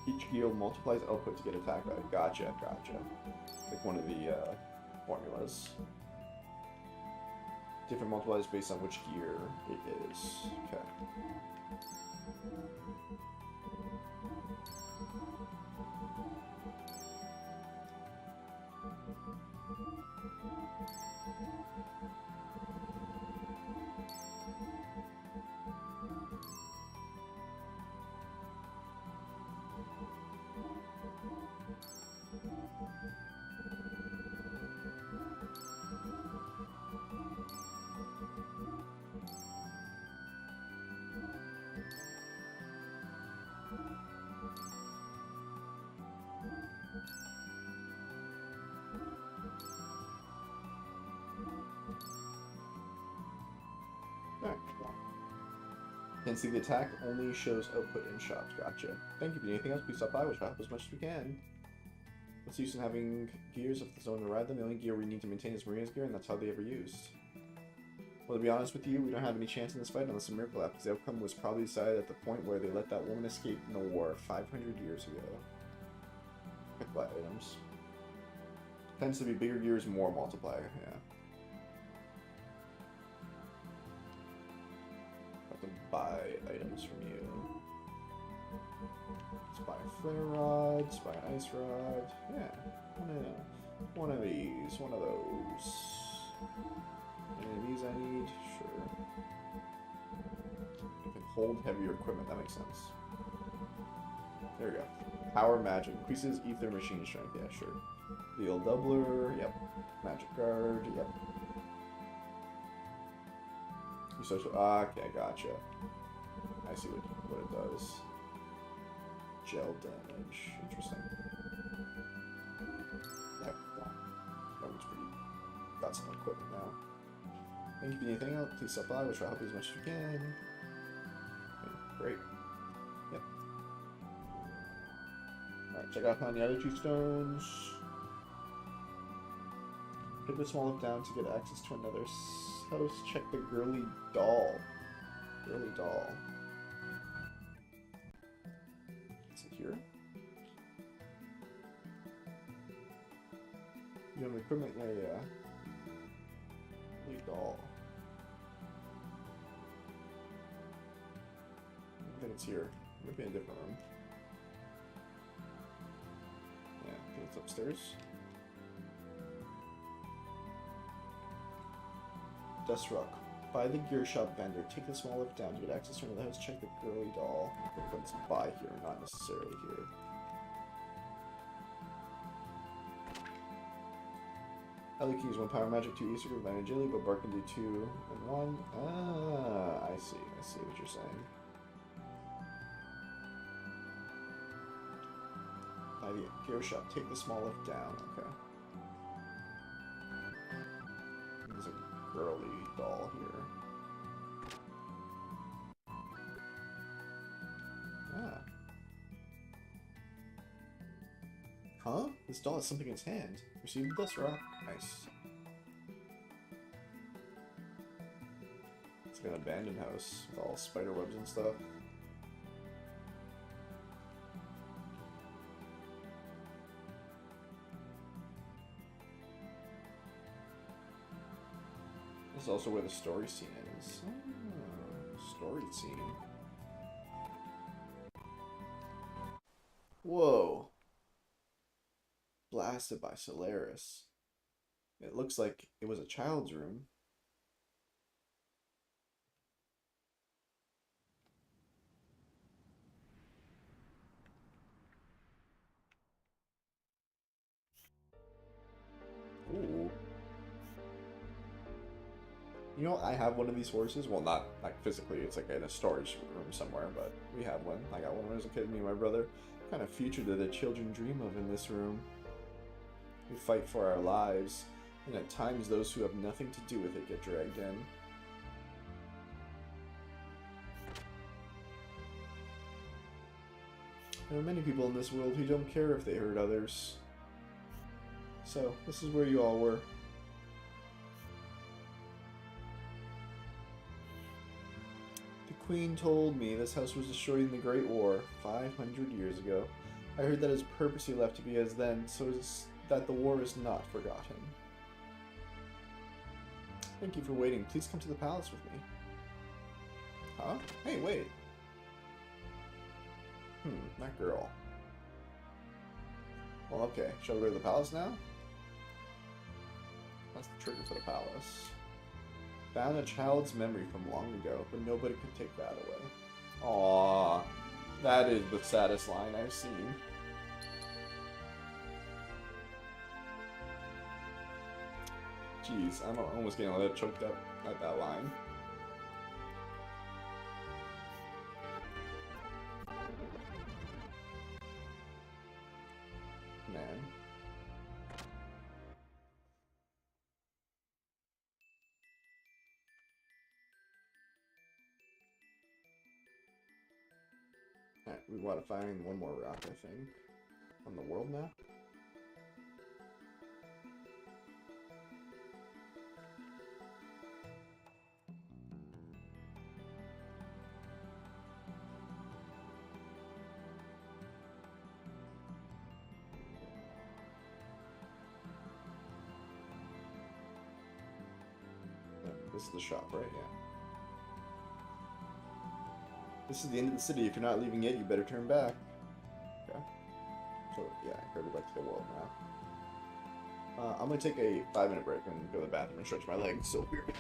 Each guild multiplies output to get attack value. Gotcha. Like one of the formulas. Different multipliers based on which gear it is. Okay. Can see the attack only shows output in shops. Gotcha. Thank you. If you need anything else, please stop by. We'll try to help as much as we can. What's the use in having gears if there's no one to ride them? The only gear we need to maintain is Marina's gear, and that's how they ever used. Well, to be honest with you, we don't have any chance in this fight unless a miracle happens. The outcome was probably decided at the point where they let that woman escape in the war 500 years ago. Quick buy items. Tends to be bigger gears, more multiplier. Yeah. To buy items from you. Let's buy a flare rod, let's buy an ice rod. Yeah, one of these, one of those. Any of these I need? Sure. I can hold heavier equipment, that makes sense. There we go. Power magic. Increases ether machine strength, yeah, sure. Deal doubler, yep. Magic guard, yep. Social. Okay, gotcha. I see what it does. Gel damage. Interesting. Yep. That looks pretty. Got some equipment now. Thank you for anything else. Please stop by. We'll try to help you as much as we can. Okay, great. Yep. Alright, check out on the other two stones. Hit the small look down to get access to another house. Check the girly doll. Girly doll. Is it here? You have equipment? Yeah. Girly doll. I think it's here. Maybe in a different room. Yeah, I think it's upstairs. Dust Rock. Buy the gear shop vendor. Take the small lift down to get access to another house. Check the girly doll. Let's buy here, not necessarily here. Ellie can use 1 power magic, 2 Easter with 9 agility, but Bark can do 2 and 1. Ah, I see what you're saying. Buy the gear shop. Take the small lift down. Okay. There's a girly doll here. Ah. Huh? This doll has something in its hand. Receive the dust rock. Nice. an abandoned house with all spider webs and stuff. This is also where the story scene is. Oh, story scene. Whoa. Blasted by Solaris. It looks like it was a child's room. Ooh. You know, I have one of these horses. Well, not like physically. It's like in a storage room somewhere, but we have one. I got one when I was a kid, me and my brother. What kind of future do the children dream of in this room? We fight for our lives, and at times those who have nothing to do with it get dragged in. There are many people in this world who don't care if they hurt others. So, this is where you all were. The Queen told me this house was destroyed in the Great War 500 years ago. I heard that it was purposely left to be as then, so that the war is not forgotten. Thank you for waiting. Please come to the palace with me. Huh? Hey, wait. That girl. Well, okay. Shall we go to the palace now? That's the trigger for the palace. Found a child's memory from long ago, but nobody could take that away. Aww. That is the saddest line I've seen. Jeez, I'm almost getting a little choked up at that line. Man. Alright, we want to find one more rock, I think, on the world map. This is the shop, right? Yeah. This is the end of the city. If you're not leaving yet, you better turn back. Okay. So, yeah, I gotta go back to the world now. I'm gonna take a 5-minute break and go to the bathroom and stretch my legs. So weird.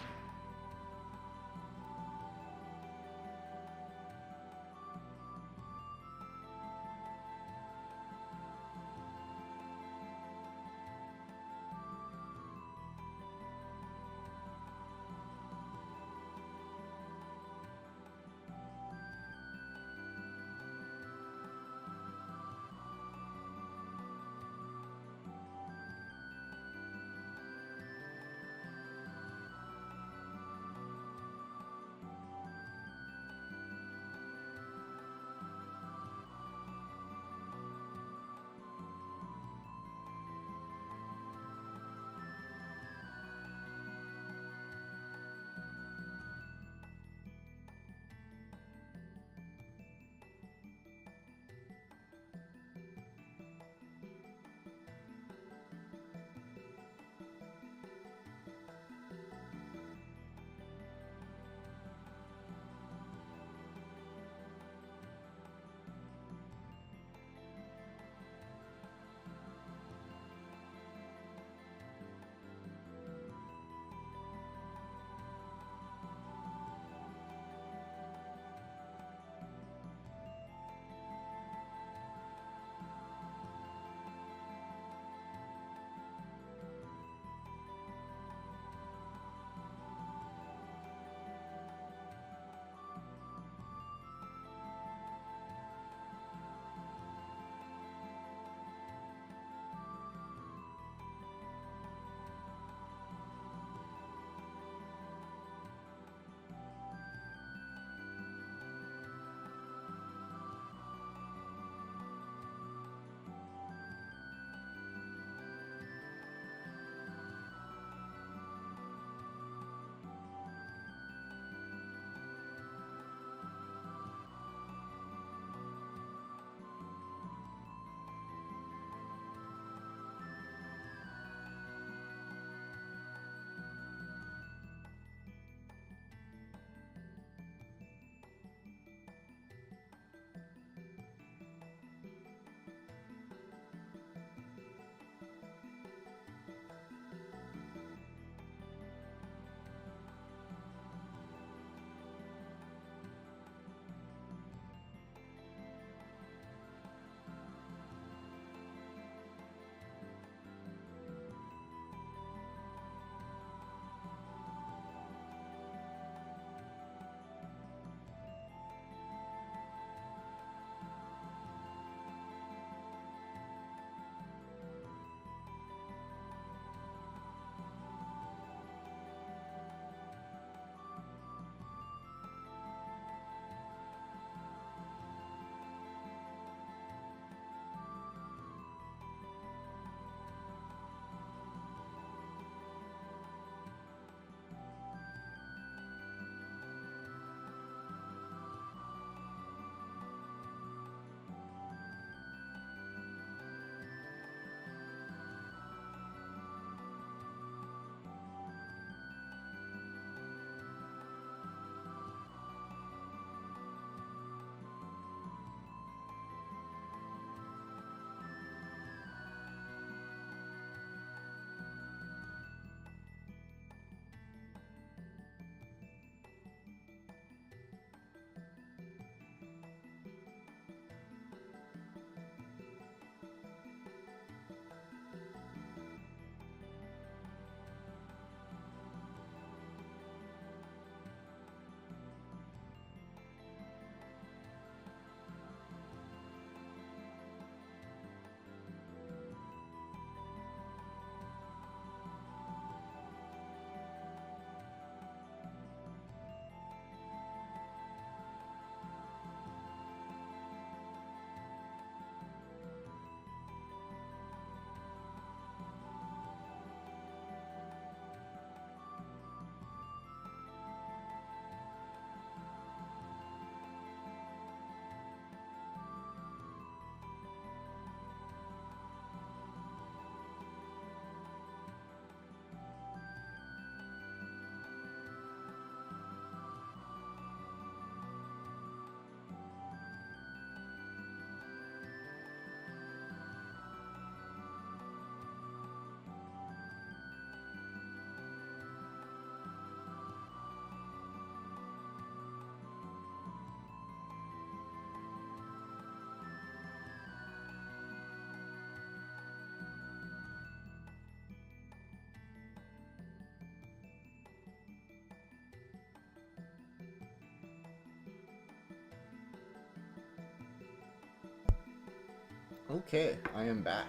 Okay, I am back.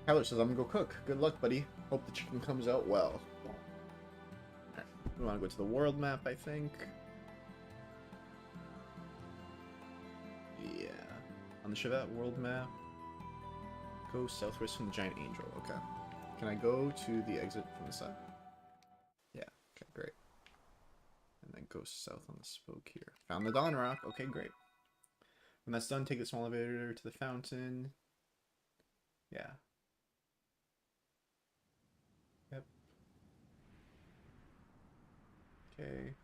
Kyler says I'm gonna go cook. Good luck, buddy. Hope the chicken comes out well. Alright, we want to go to the world map, I think. Yeah. On the Chevat world map, go southwest from the giant angel. Okay. Can I go to the exit from the side? Yeah. Okay, great. And then go south on the spoke here. Found the Dawn Rock. Okay, great. When that's done, take the small elevator to the fountain. Yeah. Yep. Okay.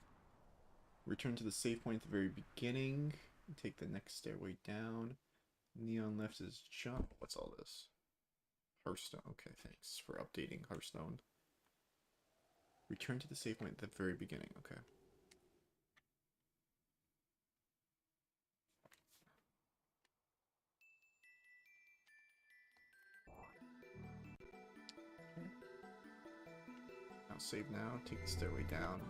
Return to the save point at the very beginning. Take the next stairway down. Neon left is jump. What's all this? Hearthstone. Okay, thanks for updating Hearthstone. Return to the save point at the very beginning. Okay. Now save now. Take the stairway down.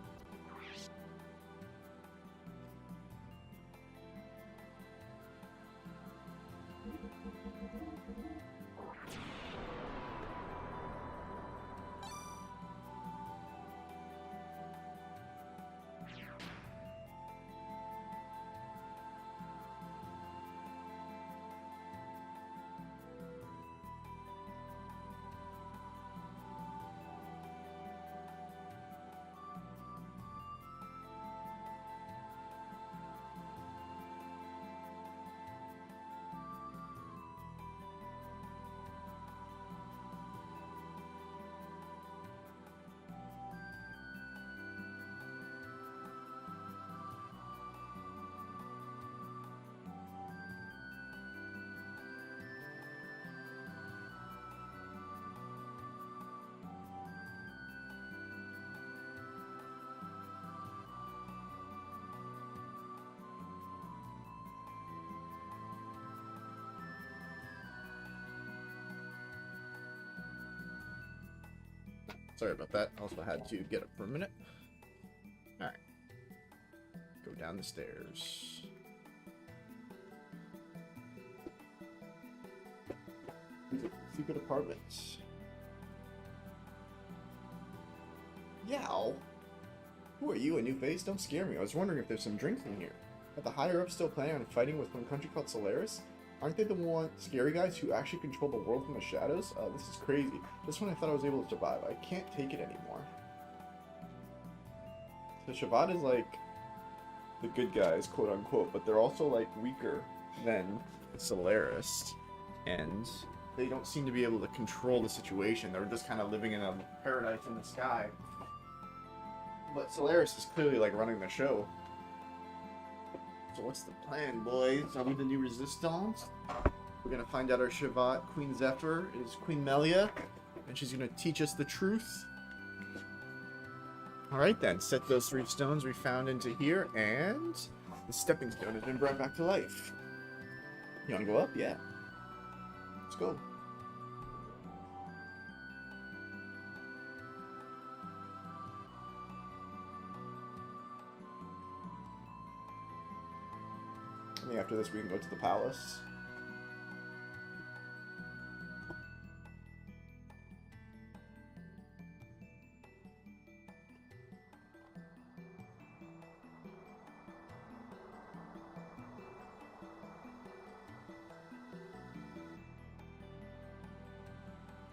Sorry about that. Also had to get up for a minute. Alright. Go down the stairs. Secret apartments. Yow! Who are you, a new face? Don't scare me. I was wondering if there's some drinks in here. Are the higher ups still planning on fighting with one country called Solaris? Aren't they the one scary guys who actually control the world from the shadows? This is crazy. Just when I thought I was able to survive, I can't take it anymore. So Shabbat is like the good guys, quote unquote, but they're also like weaker than Solaris, and they don't seem to be able to control the situation. They're just kind of living in a paradise in the sky. But Solaris is clearly like running the show. So what's the plan, boys? Are we the new Resistance? We're gonna find out our Shabbat Queen Zephyr is Queen Melia, and she's gonna teach us the truth. Alright then, set those 3 stones we found into here, and the stepping stone has been brought back to life. You wanna go up? Yeah. Let's go. I think after this we can go to the palace.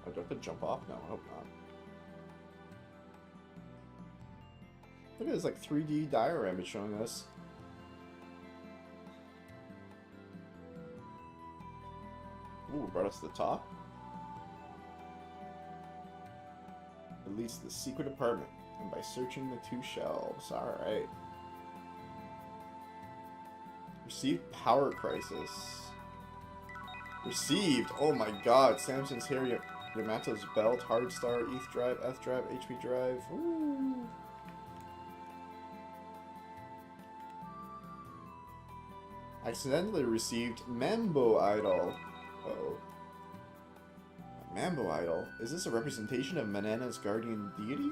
Oh, do I have to jump off? No, I hope not. Look at this like 3D diorama it's showing us. Ooh, brought us to the top. Release the secret apartment, and by searching the 2 shelves. Alright. Received power crisis. Received! Oh my god, Samson's hair, Yamato's belt, hard star, ETH drive, F drive, HP drive. Ooh. Accidentally received Mambo Idol. Uh-oh. Mambo Idol? Is this a representation of Manana's guardian deity?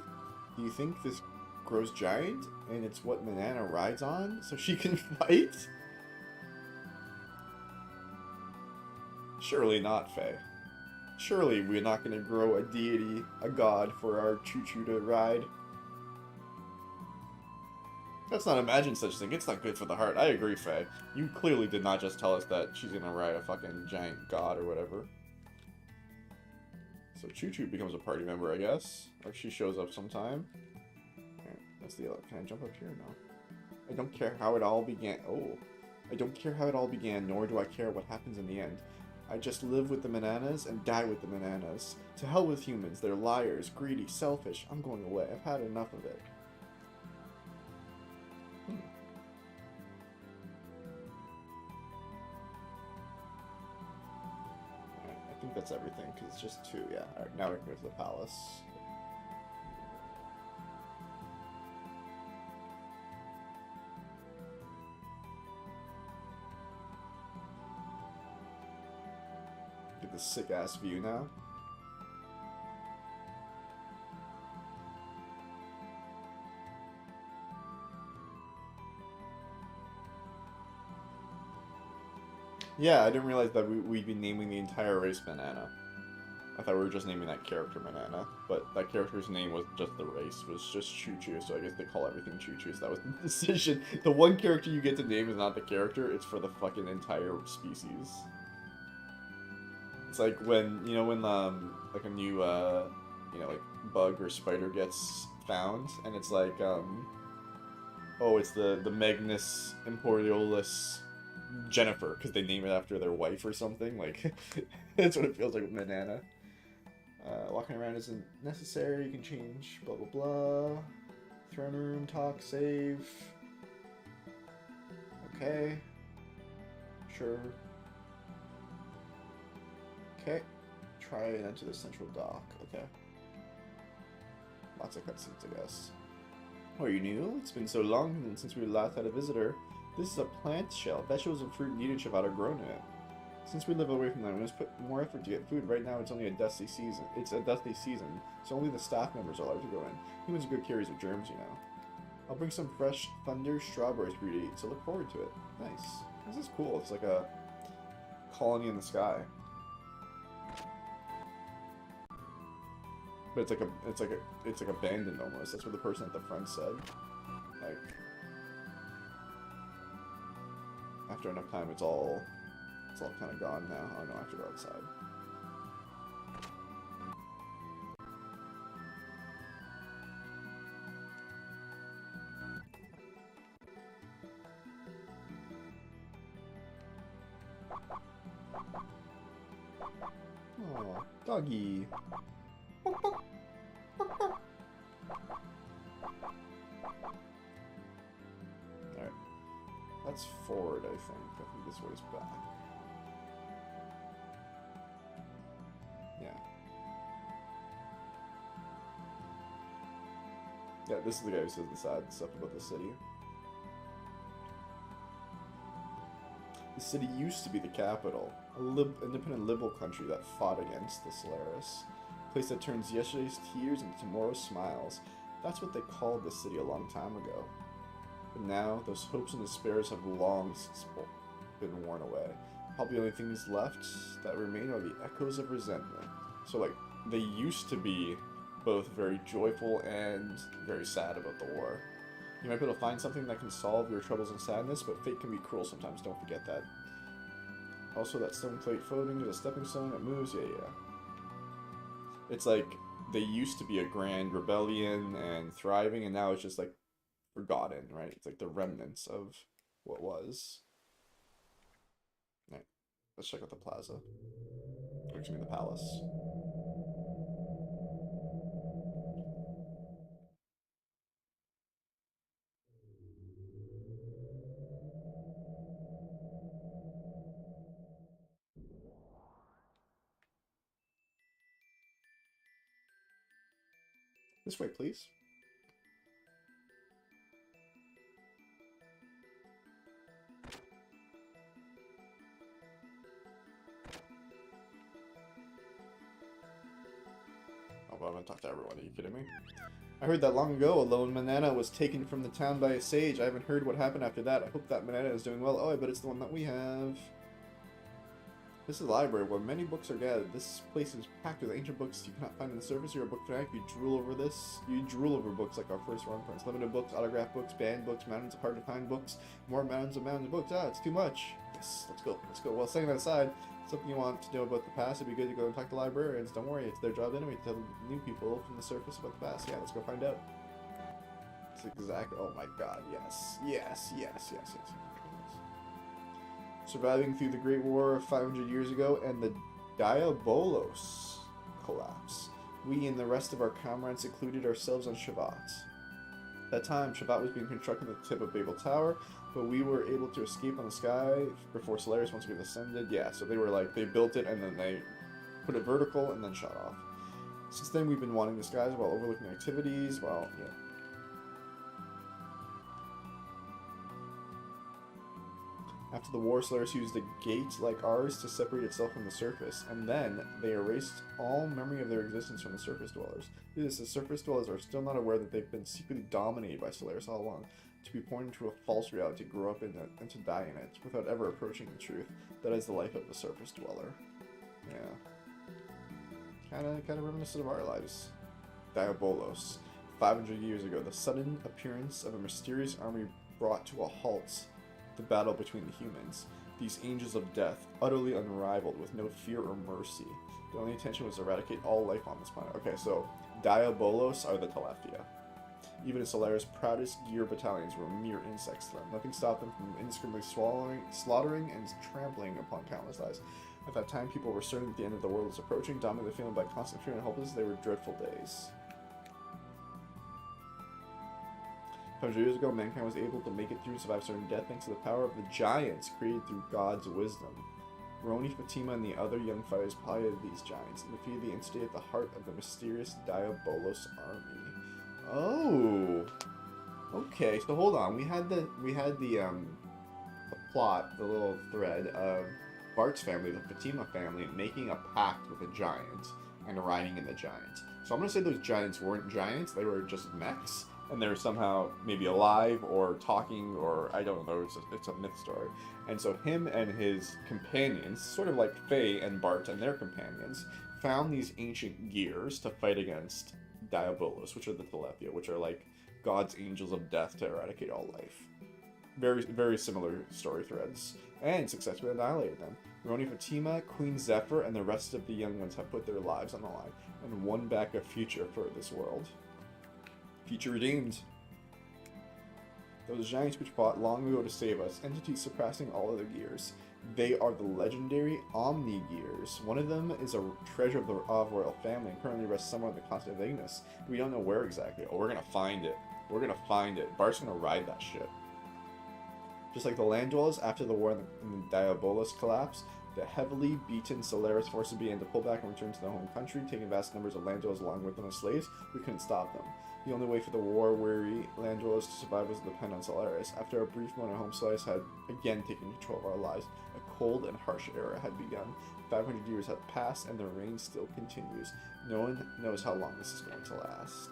Do you think this grows giant, and it's what Manana rides on, so she can fight? Surely not, Faye. Surely we're not going to grow a deity, a god, for our choo-choo to ride. Let's not imagine such thing. It's not good for the heart. I agree, Faye. You clearly did not just tell us that she's going to ride a fucking giant god or whatever. So Choo-Choo becomes a party member, I guess. Or she shows up sometime. Alright, that's the... Can I jump up here? No. I don't care how it all began. Oh. I don't care how it all began, nor do I care what happens in the end. I just live with the bananas and die with the bananas. To hell with humans. They're liars, greedy, selfish. I'm going away. I've had enough of it. Alright, I think that's everything, because it's just 2, yeah. Alright, now we can go to the palace. Get this sick-ass view now. Yeah, I didn't realize that we'd be naming the entire race Banana. I thought we were just naming that character Banana, but that character's name was just the race, was just Choo-Choo, so I guess they call everything Choo-Choo, so that was the decision. The one character you get to name is not the character, it's for the fucking entire species. It's like when, you know, when, like a new, you know, like, bug or spider gets found, and it's like, oh, it's the Magnus Imperialis Jennifer, because they name it after their wife or something, like, that's what it feels like with Banana. Walking around isn't necessary, you can change, blah blah blah. Throne room, talk, save. Okay. Sure. Okay. Try and enter the central dock, okay. Lots of cutscenes, I guess. Oh, are you new? It's been so long since we last had a visitor. This is a plant shell. Vegetables and fruit needed should have outgrown in it. Since we live away from them, we must put more effort to get food. Right now, it's only a dusty season. It's a dusty season, so only the staff members are allowed to go in. Humans are good carriers of germs, you know. I'll bring some fresh thunder strawberries for you to eat, so look forward to it. Nice. This is cool. It's like a colony in the sky. But it's like abandoned almost. That's what the person at the front said. Like, after enough time, it's all kind of gone now. Oh no, I have to go outside. Oh, doggy. Alright. That's forward, I think. I think this way's back. Yeah. Yeah, this is the guy who says the sad stuff about the city. The city used to be the capital, independent liberal country that fought against the Solaris. A place that turns yesterday's tears into tomorrow's smiles. That's what they called the city a long time ago. But now, those hopes and despairs have long since been worn away. Probably the only things left that remain are the echoes of resentment. So, like, they used to be both very joyful and very sad about the war. You might be able to find something that can solve your troubles and sadness, but fate can be cruel sometimes, don't forget that. Also, that stone plate floating is a stepping stone that moves, yeah. It's like, they used to be a grand rebellion and thriving, and now it's just, like, forgotten, right? It's like the remnants of what was. Alright, let's check out the plaza. Or excuse me, the palace. This way, please. Oh, but I'm gonna talk to everyone. Are you kidding me? I heard that long ago, a lone banana was taken from the town by a sage. I haven't heard what happened after that. I hope that banana is doing well. Oh, I bet it's the one that we have. This is a library where many books are gathered. This place is packed with ancient books you cannot find on the surface. You're a book fanatic. You drool over this. You drool over books like our first run prints. Limited books, autograph books, banned books, mountains of hard to find books, more mountains of books. Ah, it's too much. Yes, let's go. Let's go. Well, setting that aside, something you want to know about the past, it'd be good to go and talk to librarians. Don't worry, it's their job anyway to tell new people from the surface about the past. Yeah, let's go find out. It's exactly. Oh my god, yes. Yes, yes, yes, yes. Surviving through the Great War 500 years ago and the Diabolos collapse, we and the rest of our comrades secluded ourselves on Shavat. At that time, Shavat was being constructed at the tip of Babel Tower, but we were able to escape on the sky before Solaris once we ascended. Yeah, so they were like, they built it and then they put it vertical and then shot off. Since then, we've been wanting the skies while overlooking activities, well, yeah. After the war, Solaris used a gate like ours to separate itself from the surface, and then they erased all memory of their existence from the surface dwellers. Yes, the surface dwellers are still not aware that they've been secretly dominated by Solaris all along, to be pointed to a false reality, to grow up in it, and to die in it, without ever approaching the truth. That is the life of the surface dweller. Yeah. Kinda reminiscent of our lives. Diabolos. 500 years ago, the sudden appearance of a mysterious army brought to a halt the battle between the humans. These angels of death, utterly unrivaled, with no fear or mercy. Their only intention was to eradicate all life on this planet. Okay, so Diabolos are the Telethia. Even as Solaris' proudest gear battalions were mere insects to them. Nothing stopped them from indiscriminately slaughtering and trampling upon countless lives. At that time, people were certain that the end of the world was approaching, dominated feeling by constant fear and hopelessness. They were dreadful days. 100 years ago, mankind was able to make it through and survive certain death thanks to the power of the giants created through God's wisdom. Roni, Fatima, and the other young fighters piloted these giants and defeated the entity at the heart of the mysterious Diabolos army. Oh, okay. So hold on. We had the plot, the little thread of Bart's family, the Fatima family, making a pact with a giant and riding in the giant. So I'm gonna say those giants weren't giants; they were just mechs. And they're somehow maybe alive or talking, or I don't know, it's a myth story. And so him and his companions, sort of like Faye and Bart and their companions, found these ancient gears to fight against Diabolos, which are the Telethia, which are like God's angels of death to eradicate all life. Very, very similar story threads. And successfully annihilated them. Roni, Fatima, Queen Zephyr, and the rest of the young ones have put their lives on the line and won back a future for this world. Future redeemed. Those giants which fought long ago to save us, entities surpassing all other gears. They are the legendary Omni-Gears. One of them is a treasure of the royal family and currently rests somewhere on the continent of Ignis. We don't know where exactly. Oh, we're gonna find it. We're gonna find it. Bart's gonna ride that ship. Just like the land dwellers, after the war and the Diabolos collapse, the heavily beaten Solaris forces began to pull back and return to their home country, taking vast numbers of land dwellers along with them as slaves. We couldn't stop them. The only way for the war-weary land dwellers to survive was to depend on Solaris. After a brief moment at home, Solaris had again taken control of our lives. A cold and harsh era had begun. 500 years had passed, and the reign still continues. No one knows how long this is going to last.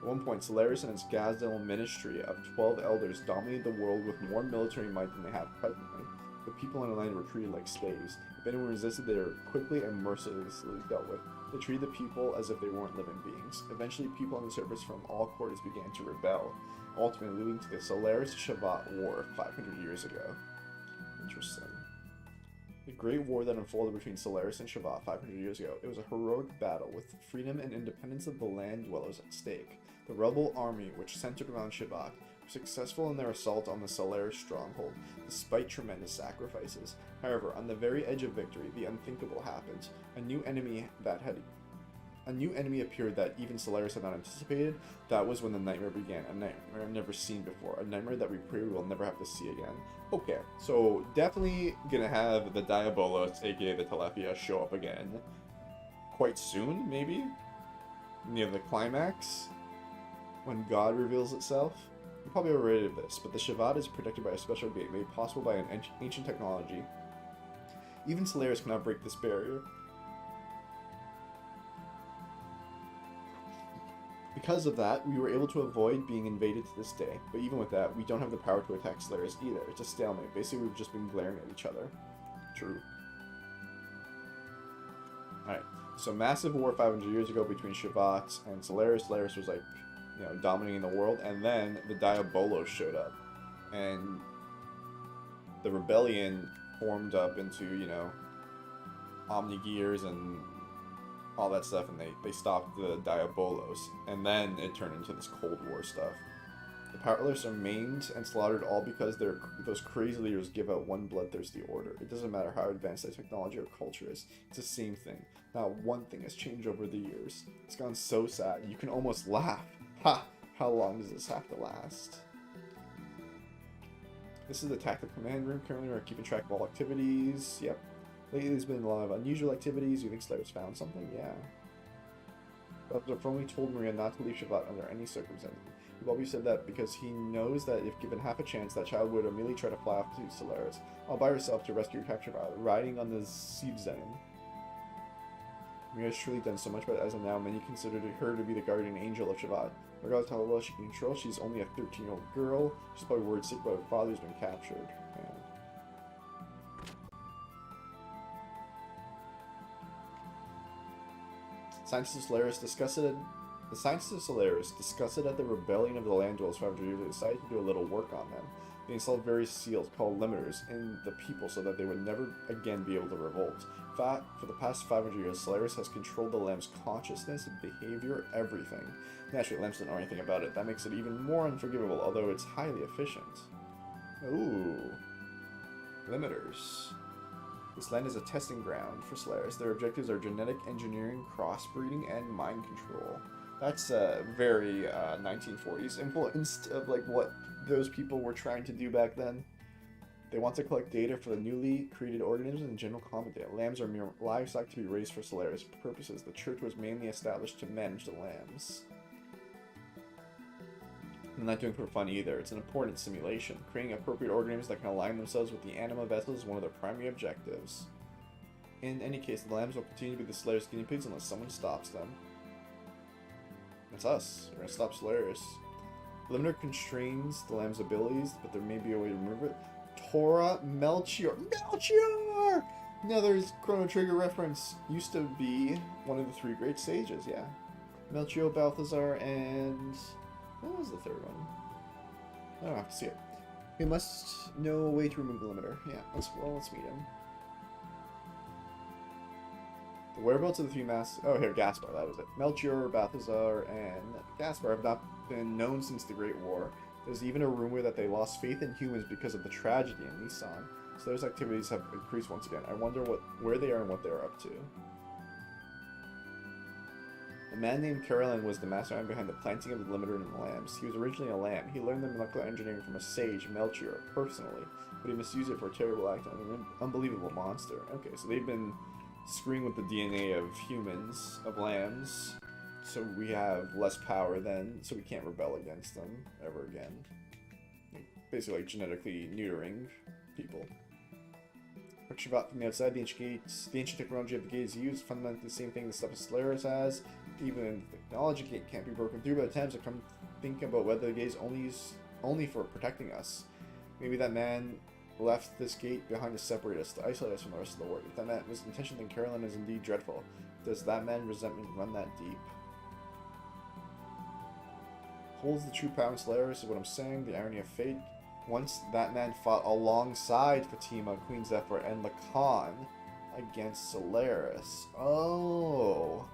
At one point, Solaris and its Gazdel ministry of 12 elders dominated the world with more military might than they have presently. The people on the land were treated like slaves. If anyone resisted, they were quickly and mercilessly dealt with. They treated the people as if they weren't living beings. Eventually, people on the surface from all quarters began to rebel, ultimately leading to the Solaris-Shavat War 500 years ago. Interesting. The Great War that unfolded between Solaris and Shavat 500 years ago. It was a heroic battle with freedom and independence of the land dwellers at stake. The rebel army, which centered around Shavat, were successful in their assault on the Solaris stronghold, despite tremendous sacrifices. However, on the very edge of victory, the unthinkable happened. A new enemy appeared that even Solaris had not anticipated. That was when the nightmare began. A nightmare I've never seen before. A nightmare that we pray we will never have to see again. Okay, so definitely gonna have the Diabolos, aka the Telethia, show up again quite soon, maybe? Near the climax? When God reveals itself? You're probably already aware of this, but the Shavat is protected by a special gate made possible by an ancient technology. Even Solaris cannot break this barrier. Because of that, we were able to avoid being invaded to this day. But even with that, we don't have the power to attack Slayers either. It's a stalemate. Basically, we've just been glaring at each other. True. Alright, so massive war 500 years ago between Shavat and Solaris. Solaris was like, you know, dominating the world, and then the Diabolos showed up. And the rebellion formed up into, you know, Omnigears and all that stuff, and they stopped the Diabolos, and then it turned into this Cold War stuff. The powerless are maimed and slaughtered all because those crazy leaders give out one bloodthirsty order. It doesn't matter how advanced their technology or culture is, it's the same thing. Not one thing has changed over the years. It's gone so sad, you can almost laugh. Ha! How long does this have to last? This is the tactical command room. Currently we're keeping track of all activities. Yep. Lately there's been a lot of unusual activities. You think Slayer's found something? Yeah. But firmly told Maria not to leave Shavat under any circumstances. Bobby said that because he knows that if given half a chance, that child would immediately try to fly off to Solaris, all by herself to rescue her captured pilot, riding on the Sievzen. Maria has truly done so much, but as of now, many consider her to be the guardian angel of Shavat. Regardless of how well she can control, she's only a 13-year-old girl. She's probably worried sick about her father who's been captured. Man. Scientists of Solaris discussed it. The scientists of Solaris discussed it at the rebellion of the land dwellers 500 years. They decided to do a little work on them. They installed various seals called limiters in the people so that they would never again be able to revolt. In fact, for the past 500 years, Solaris has controlled the lamb's consciousness, behavior, everything. Naturally, lambs don't know anything about it. That makes it even more unforgivable, although it's highly efficient. Ooh. Limiters. This land is a testing ground for Slayers. Their objectives are genetic engineering, crossbreeding, and mind control. That's very 1940s influenced of like what those people were trying to do back then. They want to collect data for the newly created organisms and general combat data. Lambs are mere livestock to be raised for Solaris purposes. The church was mainly established to manage the lambs. I'm not doing it for fun either. It's an important simulation. Creating appropriate organisms that can align themselves with the anima vessels is one of their primary objectives. In any case, the lambs will continue to be the Slayer's guinea pigs unless someone stops them. It's us. We're gonna stop Solaris. Limiter constrains the lamb's abilities, but there may be a way to remove it. Tora Melchior. Melchior! Another Chrono Trigger reference. Used to be one of the three great sages, yeah. Melchior, Balthazar, and... what was the third one? I don't have to see it. We must know a way to remove the limiter. Yeah, let's meet him. The whereabouts of the three masks... oh, here, Gaspar, that was it. Melchior, Balthazar, and Gaspar have not been known since the Great War. There's even a rumor that they lost faith in humans because of the tragedy in Nissan. So those activities have increased once again. I wonder where they are and what they're up to. A man named Carolyn was the mastermind behind the planting of the limiter in the lambs. He was originally a lamb. He learned the molecular engineering from a sage, Melchior, personally, but he misused it for a terrible act on an unbelievable monster. Okay, so they've been screwing with the DNA of humans, of lambs, so we have less power then, so we can't rebel against them ever again. Basically like genetically neutering people. Shavat from the outside, the ancient technology of the gate is used, fundamentally the same thing the stuff of Solaris has. Even the technology gate can't be broken through, but at times I come thinking about whether the gate is only for protecting us. Maybe that man left this gate behind to separate us, to isolate us from the rest of the world. If that man was intention, then Carolyn is indeed dreadful. Does that man resentment run that deep? Holds the true power in Solaris is what I'm saying, the irony of fate. Once that man fought alongside Fatima, Queen Zephyr, and Lacan against Solaris. Oh.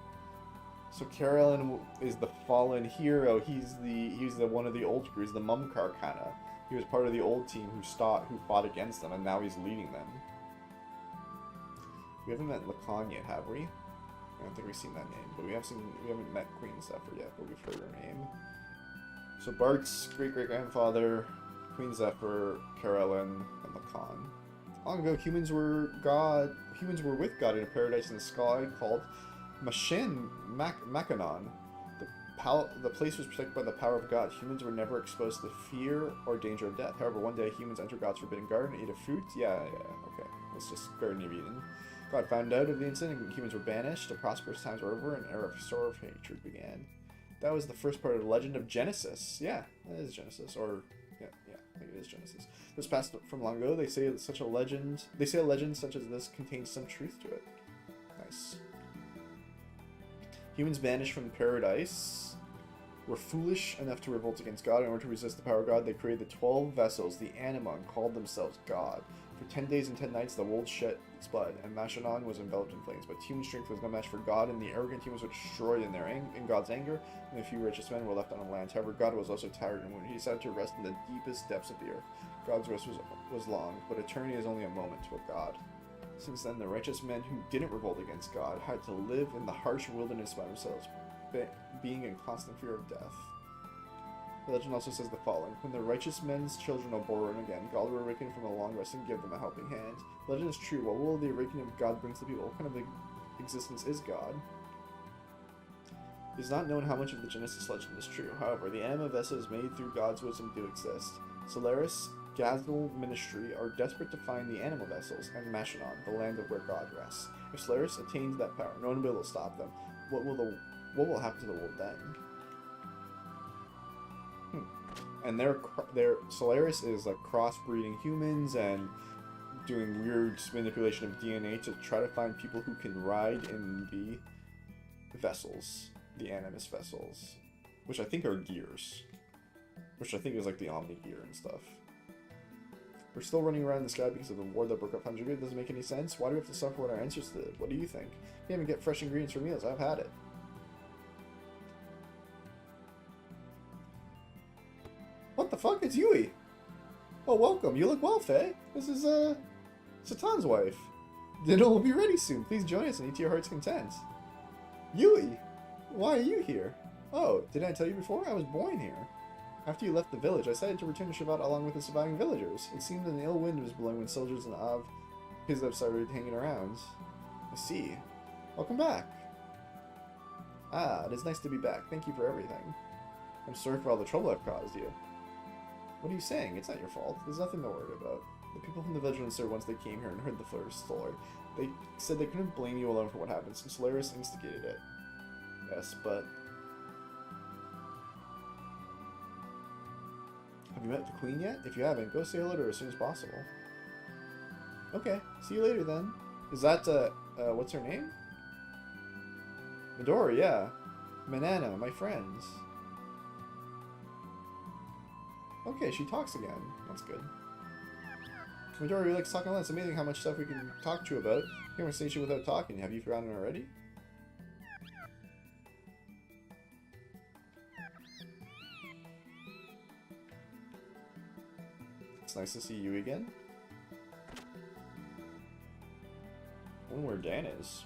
So Carolyn is the fallen hero. He's the one of the old crews, the Mumkar kinda. He was part of the old team who fought against them, and now he's leading them. We haven't met Lacan yet, have we? I don't think we've seen that name, but we haven't met Queen Zephyr yet, but we've heard her name. So Bart's great-great-grandfather, Queen Zephyr, Carolyn, and Lacan. Long ago, humans were with God in a paradise in the sky called Machinon. The place was protected by the power of God. Humans were never exposed to fear or danger of death. However, one day humans entered God's forbidden garden and ate a fruit. Yeah, okay. It's just Garden of Eden. God found out of the incident and humans were banished. The prosperous times were over and an era of sorrow and hatred began. That was the first part of the Legend of Genesis. Yeah, that is Genesis. Or, yeah, I think it is Genesis. It was passed from long ago. They say a legend such as this contains some truth to it. Nice. Humans banished from paradise were foolish enough to revolt against God. In order to resist the power of God, they created the 12 vessels, the Anima, and called themselves God. For 10 days and 10 nights, the world shed its blood, and Mashanon was enveloped in flames. But human strength was no match for God, and the arrogant humans were destroyed in God's anger, and a few righteous men were left on the land. However, God was also tired and wounded. He decided to rest in the deepest depths of the earth. God's rest was long, but eternity is only a moment to a God. Since then, the righteous men who didn't revolt against God had to live in the harsh wilderness by themselves, being in constant fear of death. The legend also says the following: when the righteous men's children are born again, God will awaken from a long rest and give them a helping hand. The legend is true. What will the awakening of God bring to the people? What kind of existence is God? It is not known how much of the Genesis legend is true. However, the Anima vessels made through God's wisdom do exist. Solaris, Gazal Ministry are desperate to find the Anima vessels, and Mashanon, the land of where God rests. If Solaris attains that power, no one will stop them. What will happen to the world then? And their Solaris is like crossbreeding humans and doing weird manipulation of DNA to try to find people who can ride in the vessels, the Animus vessels, which I think are gears, which I think is like the Omni gear and stuff. We're still running around in the sky because of the war that broke up 100 years. Doesn't make any sense. Why do we have to suffer what our ancestors did? What do you think? You can't even get fresh ingredients for meals. I've had it. What the fuck? It's Yui! Oh, welcome. You look well, Faye. This is, Satan's wife. Dinner will be ready soon. Please join us and eat to your heart's content. Yui! Why are you here? Oh, didn't I tell you before? I was born here. After you left the village, I decided to return to Shavat along with the surviving villagers. It seemed an ill wind was blowing when soldiers and Kizlev started hanging around. I see. Welcome back. Ah, it is nice to be back. Thank you for everything. I'm sorry for all the trouble I've caused you. What are you saying? It's not your fault. There's nothing to worry about. The people from the village answered once they came here and heard the Solaris story. They said they couldn't blame you alone for what happened, since Solaris instigated it. Yes, but... have you met the Queen yet? If you haven't, go say hello to her as soon as possible. Okay, see you later then. Is that, what's her name? Midori, yeah. Manana, my friends. Okay, she talks again. That's good. Midori really likes talking a lot. It's amazing how much stuff we can talk to you about. Conversation without talking. Have you forgotten already? It's nice to see you again. I wonder where Dan is.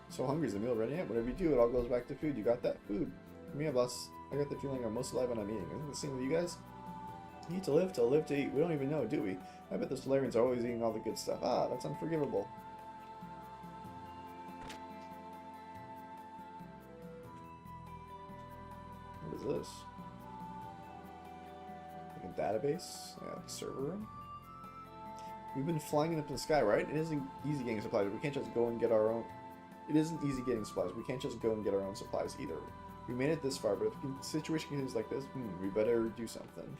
So hungry. Is the meal ready yet? Whatever you do, it all goes back to food. You got that food? For me, I got the feeling I'm most alive when I'm eating. Isn't it the same with you guys? You eat to live to eat. We don't even know, do we? I bet the Solarians are always eating all the good stuff. Ah, that's unforgivable. What is this? Like a database? Yeah, like a server room? We've been flying up in the sky, right? It isn't easy getting supplies. We can't just go and get our own... It isn't easy getting supplies. We can't just go and get our own supplies either. We made it this far, but if the situation continues like this, we better do something.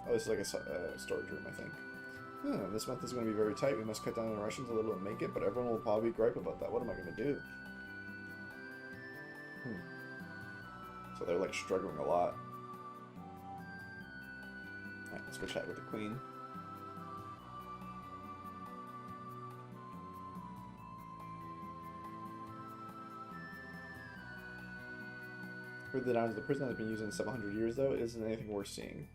Oh, this is like a storage room, I think. This month is going to be very tight. We must cut down on rations a little and make it, but everyone will probably gripe about that. What am I going to do? So they're like struggling a lot. Alright, let's go chat with the Queen. Heard the downs of the prison has been used in 700 years, though. It isn't anything worth seeing.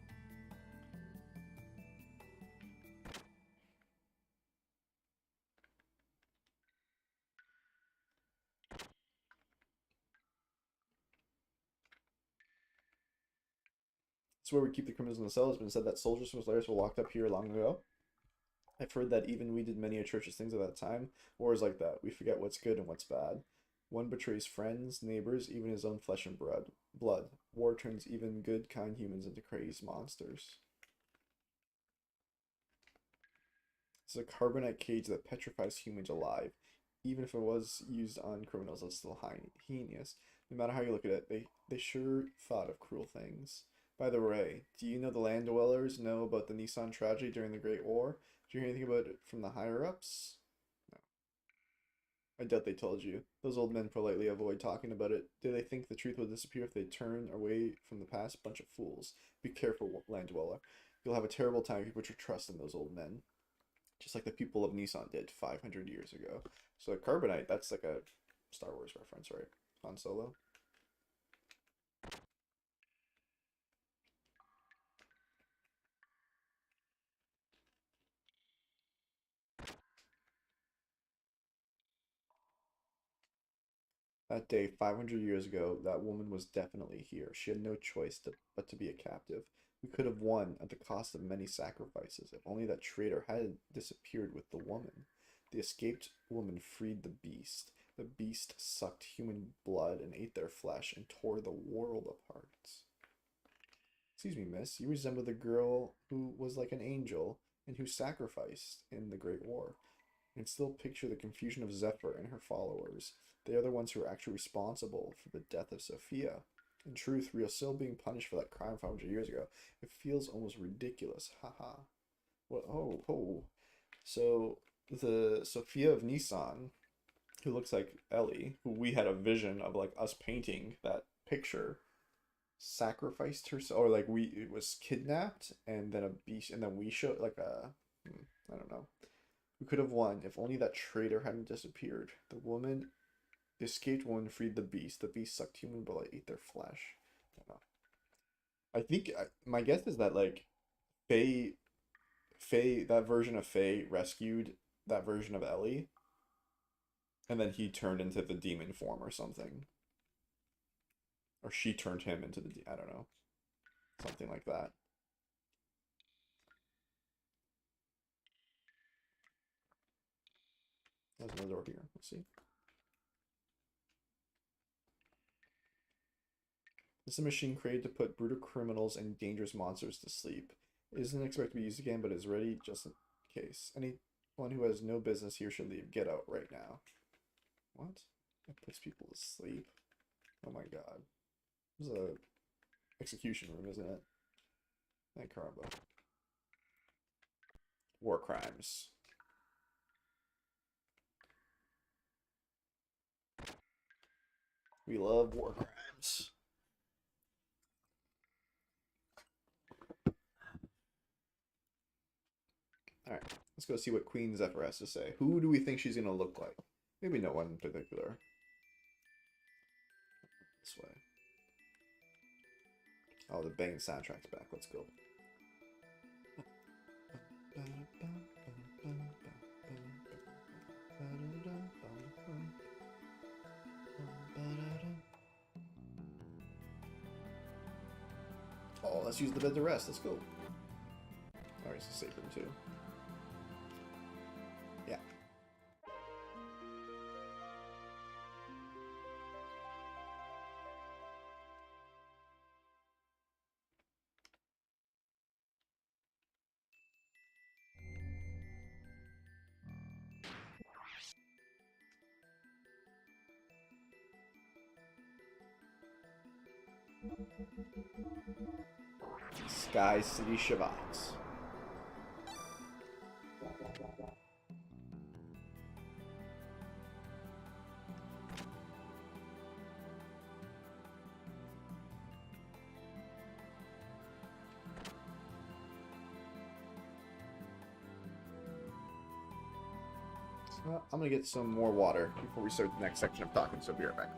It's where we keep the criminals in the cells. It's been said that soldiers from Solaris were locked up here long ago. I've heard that even we did many atrocious things at that time. War is like that. We forget what's good and what's bad. One betrays friends, neighbors, even his own flesh and blood. War turns even good, kind humans into crazed monsters. It's a carbonite cage that petrifies humans alive. Even if it was used on criminals, it's still heinous. No matter how you look at it, they sure thought of cruel things. By the way, do you know the land dwellers know about the Nissan tragedy during the Great War? Did you hear anything about it from the higher-ups? No. I doubt they told you. Those old men politely avoid talking about it. Do they think the truth will disappear if they turn away from the past? Bunch of fools. Be careful, land dweller. You'll have a terrible time if you put your trust in those old men. Just like the people of Nissan did 500 years ago. So carbonite, that's like a Star Wars reference, right? Han Solo. That day, 500 years ago, that woman was definitely here. She had no choice but to be a captive. We could have won at the cost of many sacrifices, if only that traitor hadn't disappeared with the woman. The escaped woman freed the beast. The beast sucked human blood and ate their flesh and tore the world apart. Excuse me, miss. You resemble the girl who was like an angel and who sacrificed in the Great War. I can still picture the confusion of Zephyr and her followers. They are the ones who are actually responsible for the death of Sophia. In truth, we are still being punished for that crime 500 years ago. It feels almost ridiculous. Haha. Well, oh. So, the Sophia of Nissan, who looks like Ellie, who we had a vision of like us painting that picture, sacrificed herself, or like it was kidnapped, and then a beast, and then we showed like I don't know. We could have won if only that traitor hadn't disappeared. The escaped woman freed the beast. The beast sucked human blood, ate their flesh. I don't know. I think my guess is that like Faye, that version of Faye rescued that version of Ellie, and then he turned into the demon form or something, or she turned him into I don't know, something like that. There's another door here. Let's see. This is a machine created to put brutal criminals and dangerous monsters to sleep. It isn't expected to be used again, but is ready just in case. Anyone who has no business here should leave. Get out right now. What? It puts people to sleep? Oh my god. This is a execution room, isn't it? Thank Carbo. War crimes. We love war crimes. Alright, let's go see what Queen Zephyr has to say. Who do we think she's going to look like? Maybe no one in particular. This way. Oh, the banging soundtrack's back. Let's go. Oh, let's use the bed to rest. Let's go. Oh, it's a safe room too. Yeah. Sky City Shavats. I'm gonna get some more water before we start the next section of talking, so I'll be right back.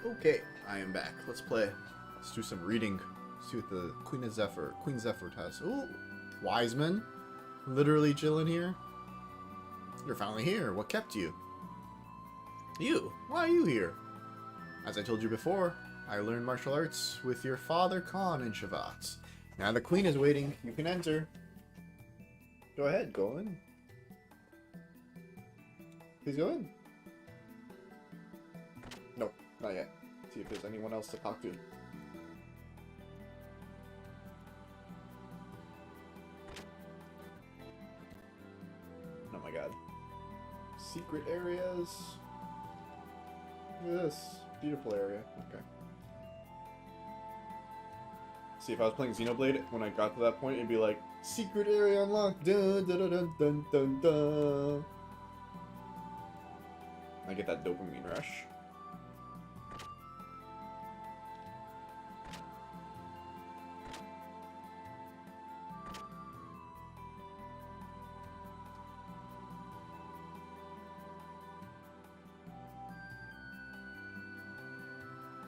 Okay, I am back. Let's play. Let's do some reading. See what the Queen Zephyr has. Ooh, Wiseman. Literally chilling here. You're finally here. What kept you? You? Why are you here? As I told you before, I learned martial arts with your father Khan in Shavat. Now the Queen is waiting. You can enter. Go ahead, go in. Please go in. Nope, not yet. See if there's anyone else to talk to. Oh my god. Secret areas. Look at this. Beautiful area. Okay. See, if I was playing Xenoblade, when I got to that point, it'd be like, secret area unlocked. Dun, dun, dun, dun, dun, dun, dun. I get that dopamine rush.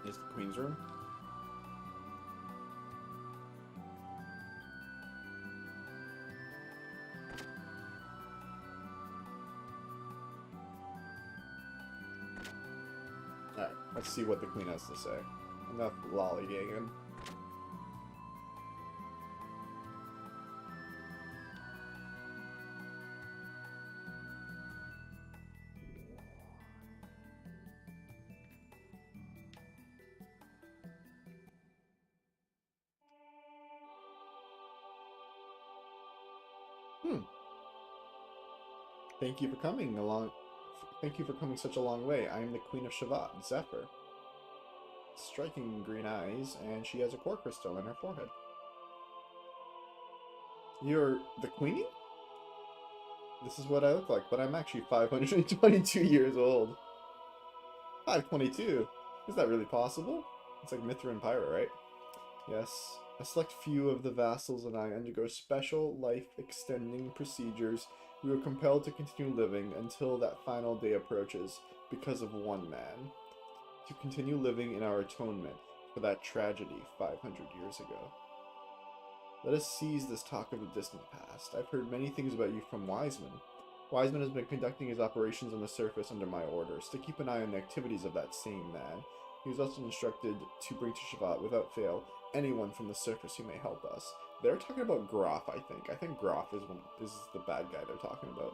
Is the Queen's room? Alright, let's see what the Queen has to say. Enough lollygagging. Thank you for coming along. Thank you for coming such a long way. I am the Queen of Shavat, Zephyr. Striking green eyes, and she has a core crystal in her forehead. You're the Queen? This is what I look like, but I'm actually 522 years old. 522? Is that really possible? It's like Mithra and Pyra, right? Yes. A select few of the vassals and I undergo special life-extending procedures. We were compelled to continue living until that final day approaches, because of one man. To continue living in our atonement for that tragedy 500 years ago. Let us seize this talk of the distant past. I've heard many things about you from Wiseman. Wiseman has been conducting his operations on the surface under my orders, to keep an eye on the activities of that same man. He was also instructed to bring to Shavat, without fail, anyone from the surface who may help us. They're talking about Groff, I think. I think Groff is the bad guy they're talking about.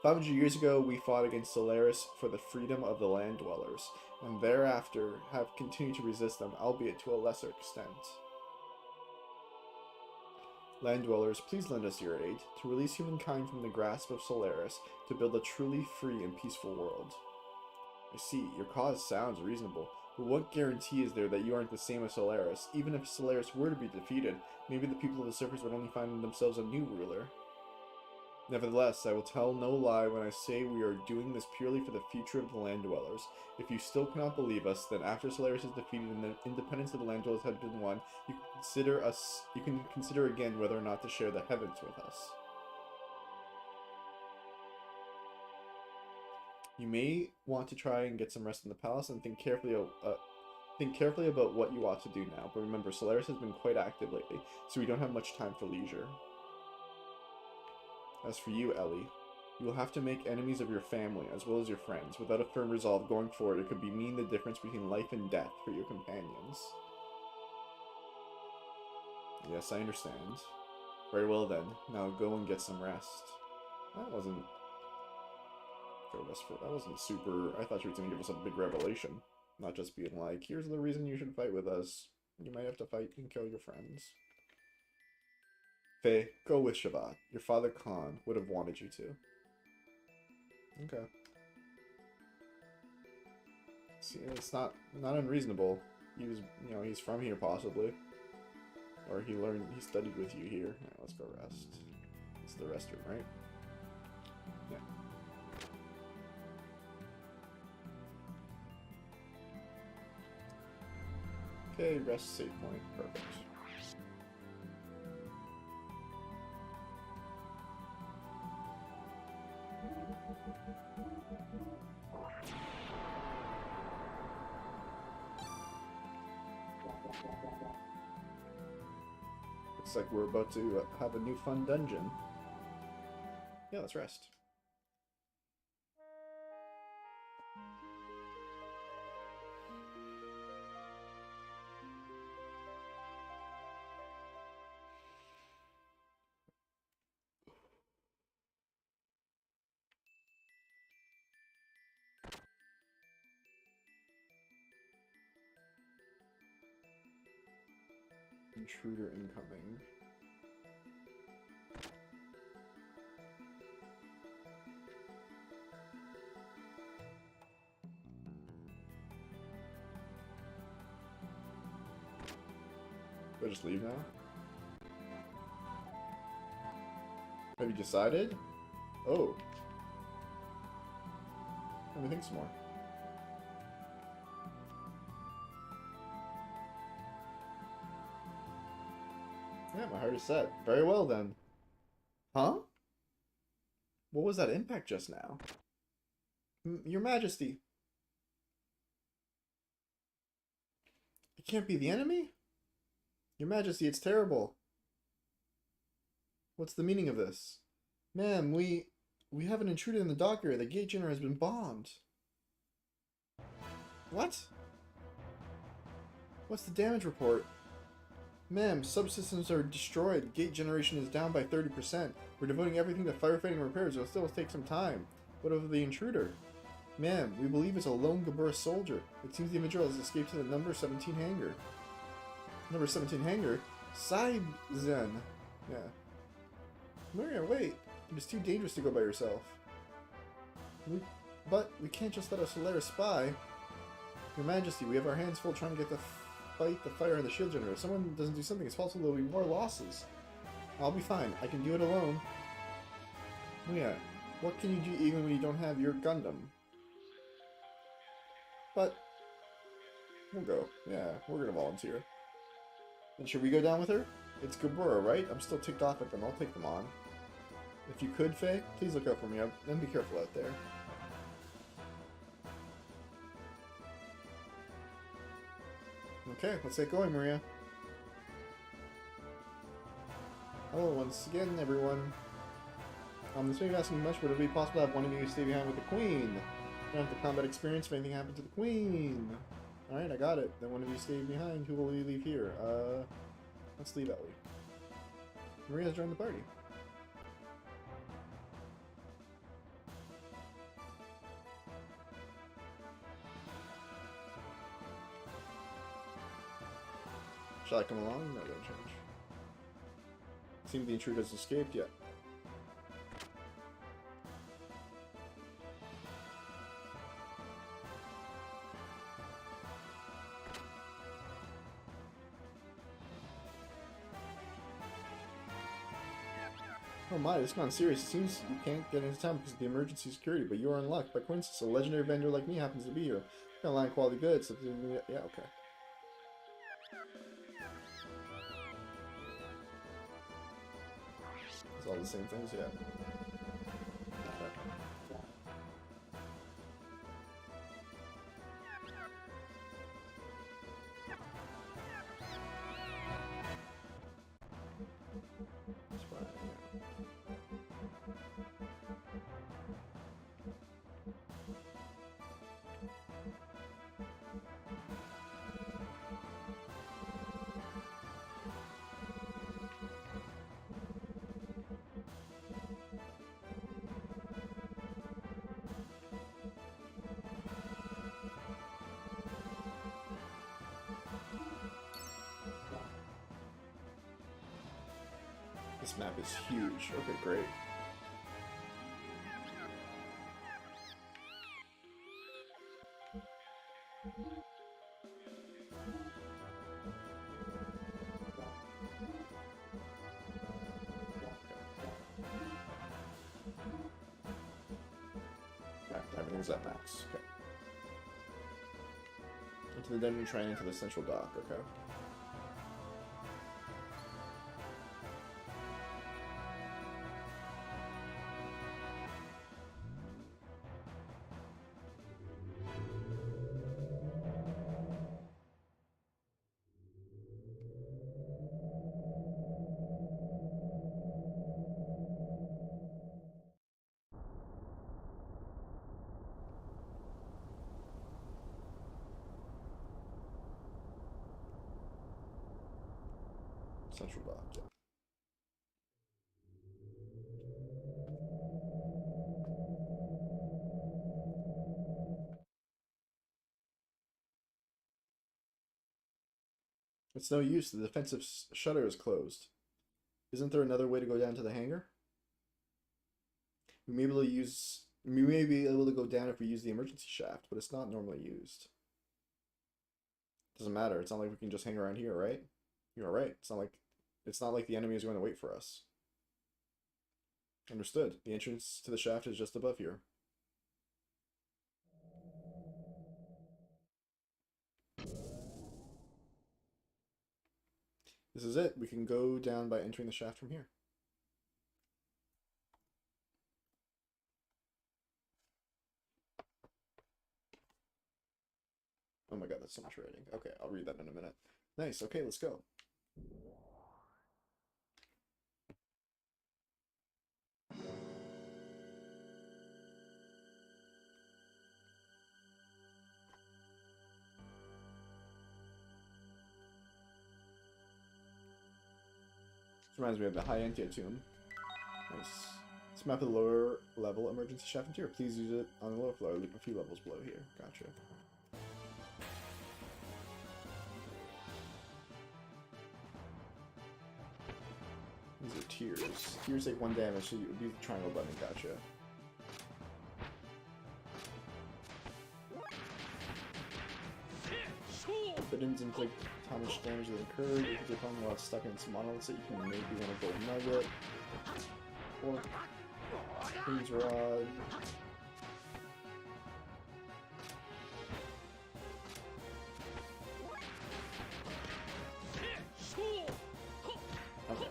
500 years ago, we fought against Solaris for the freedom of the land dwellers, and thereafter have continued to resist them, albeit to a lesser extent. Land dwellers, please lend us your aid, to release humankind from the grasp of Solaris, to build a truly free and peaceful world. I see, your cause sounds reasonable, but what guarantee is there that you aren't the same as Solaris? Even if Solaris were to be defeated, maybe the people of the surface would only find themselves a new ruler. Nevertheless, I will tell no lie when I say we are doing this purely for the future of the land dwellers. If you still cannot believe us, then after Solaris is defeated and the independence of the land dwellers has been won, you can consider again whether or not to share the heavens with us. You may want to try and get some rest in the palace and think carefully about what you ought to do now. But remember, Solaris has been quite active lately, so we don't have much time for leisure. As for you, Ellie, you will have to make enemies of your family as well as your friends. Without a firm resolve going forward, it could be mean the difference between life and death for your companions. Yes, I understand. Very well then. Now go and get some rest. That wasn't super. I thought she was going to give us a big revelation. Not just being like, here's the reason you should fight with us. You might have to fight and kill your friends. Faye, go with Shavat. Your father Khan would have wanted you to. Okay. See, it's not unreasonable. He was, he's from here possibly. Or he studied with you here. Alright, let's go rest. It's the restroom, right? Yeah. Okay, rest save point. Perfect. Looks like we're about to have a new fun dungeon. Yeah, let's rest. Intruder incoming. Do I just leave now? Have you decided? Oh. Let me think some more. Yeah, my heart is set. Very well then. Huh? What was that impact just now? Your Majesty. It can't be the enemy? Your Majesty, it's terrible. What's the meaning of this? Ma'am, we have an intruder in the dock area. The gate generator has been bombed. What? What's the damage report? Ma'am, subsystems are destroyed. The gate generation is down by 30%. We're devoting everything to firefighting and repairs. It'll still take some time. What of the intruder? Ma'am, we believe it's a lone Gabura soldier. It seems the individual has escaped to the number 17 hangar. Number 17 hangar? Zen. Yeah. Maria, wait. It is too dangerous to go by yourself. But we can't just let a Solaris spy. Your Majesty, we have our hands full trying to get the fight the fire and the shield generator. If someone doesn't do something, it's possible there'll be more losses. I'll be fine. I can do it alone. Oh yeah. What can you do even when you don't have your Gundam? But we'll go. Yeah, we're gonna volunteer. And should we go down with her? It's Gabura, right? I'm still ticked off at them. I'll take them on. If you could, Faye, please look out for me. And be careful out there. Okay, let's get going, Maria. Hello once again, everyone. This may be asking much, but it would be possible to have one of you stay behind with the Queen. You don't have the combat experience if anything happened to the Queen. Alright, I got it. Then one of you stay behind. Who will we leave here? Let's leave Ellie. Maria's joined the party. Shall I come along? No, don't change. Seems the intruder has escaped yet. Oh my, this is not serious. It seems you can't get into town because of the emergency security, but you are in luck. By coincidence, a legendary vendor like me happens to be here. Got a line of quality goods. So yeah, okay. It's all the same things, yeah. It's fine, yeah. This map is huge. Okay, great. Okay, everything's at max. Okay. Into the dungeon train, into the central dock. Okay. Central dock, yeah. It's no use. The defensive shutter is closed. Isn't there another way to go down to the hangar? We may be able to go down if we use the emergency shaft, but it's not normally used. Doesn't matter. It's not like we can just hang around here, right? You're right. It's not like the enemy is going to wait for us. Understood. The entrance to the shaft is just above here. This is it. We can go down by entering the shaft from here. Oh my god, that's so much writing. Okay, I'll read that in a minute. Nice. Okay, let's go. This reminds me of the high Entia tomb. Nice. This map of the lower level emergency shaft interior. Please use it on the lower floor, a few levels below here. Gotcha. These are tears. Tears take 1 damage, so you use the triangle button. Gotcha. Forbidden inflict how much damage they incurred. If you're opponent while stuck in some monoliths, you can maybe want a gold nugget. Or Queen's Rod. Okay.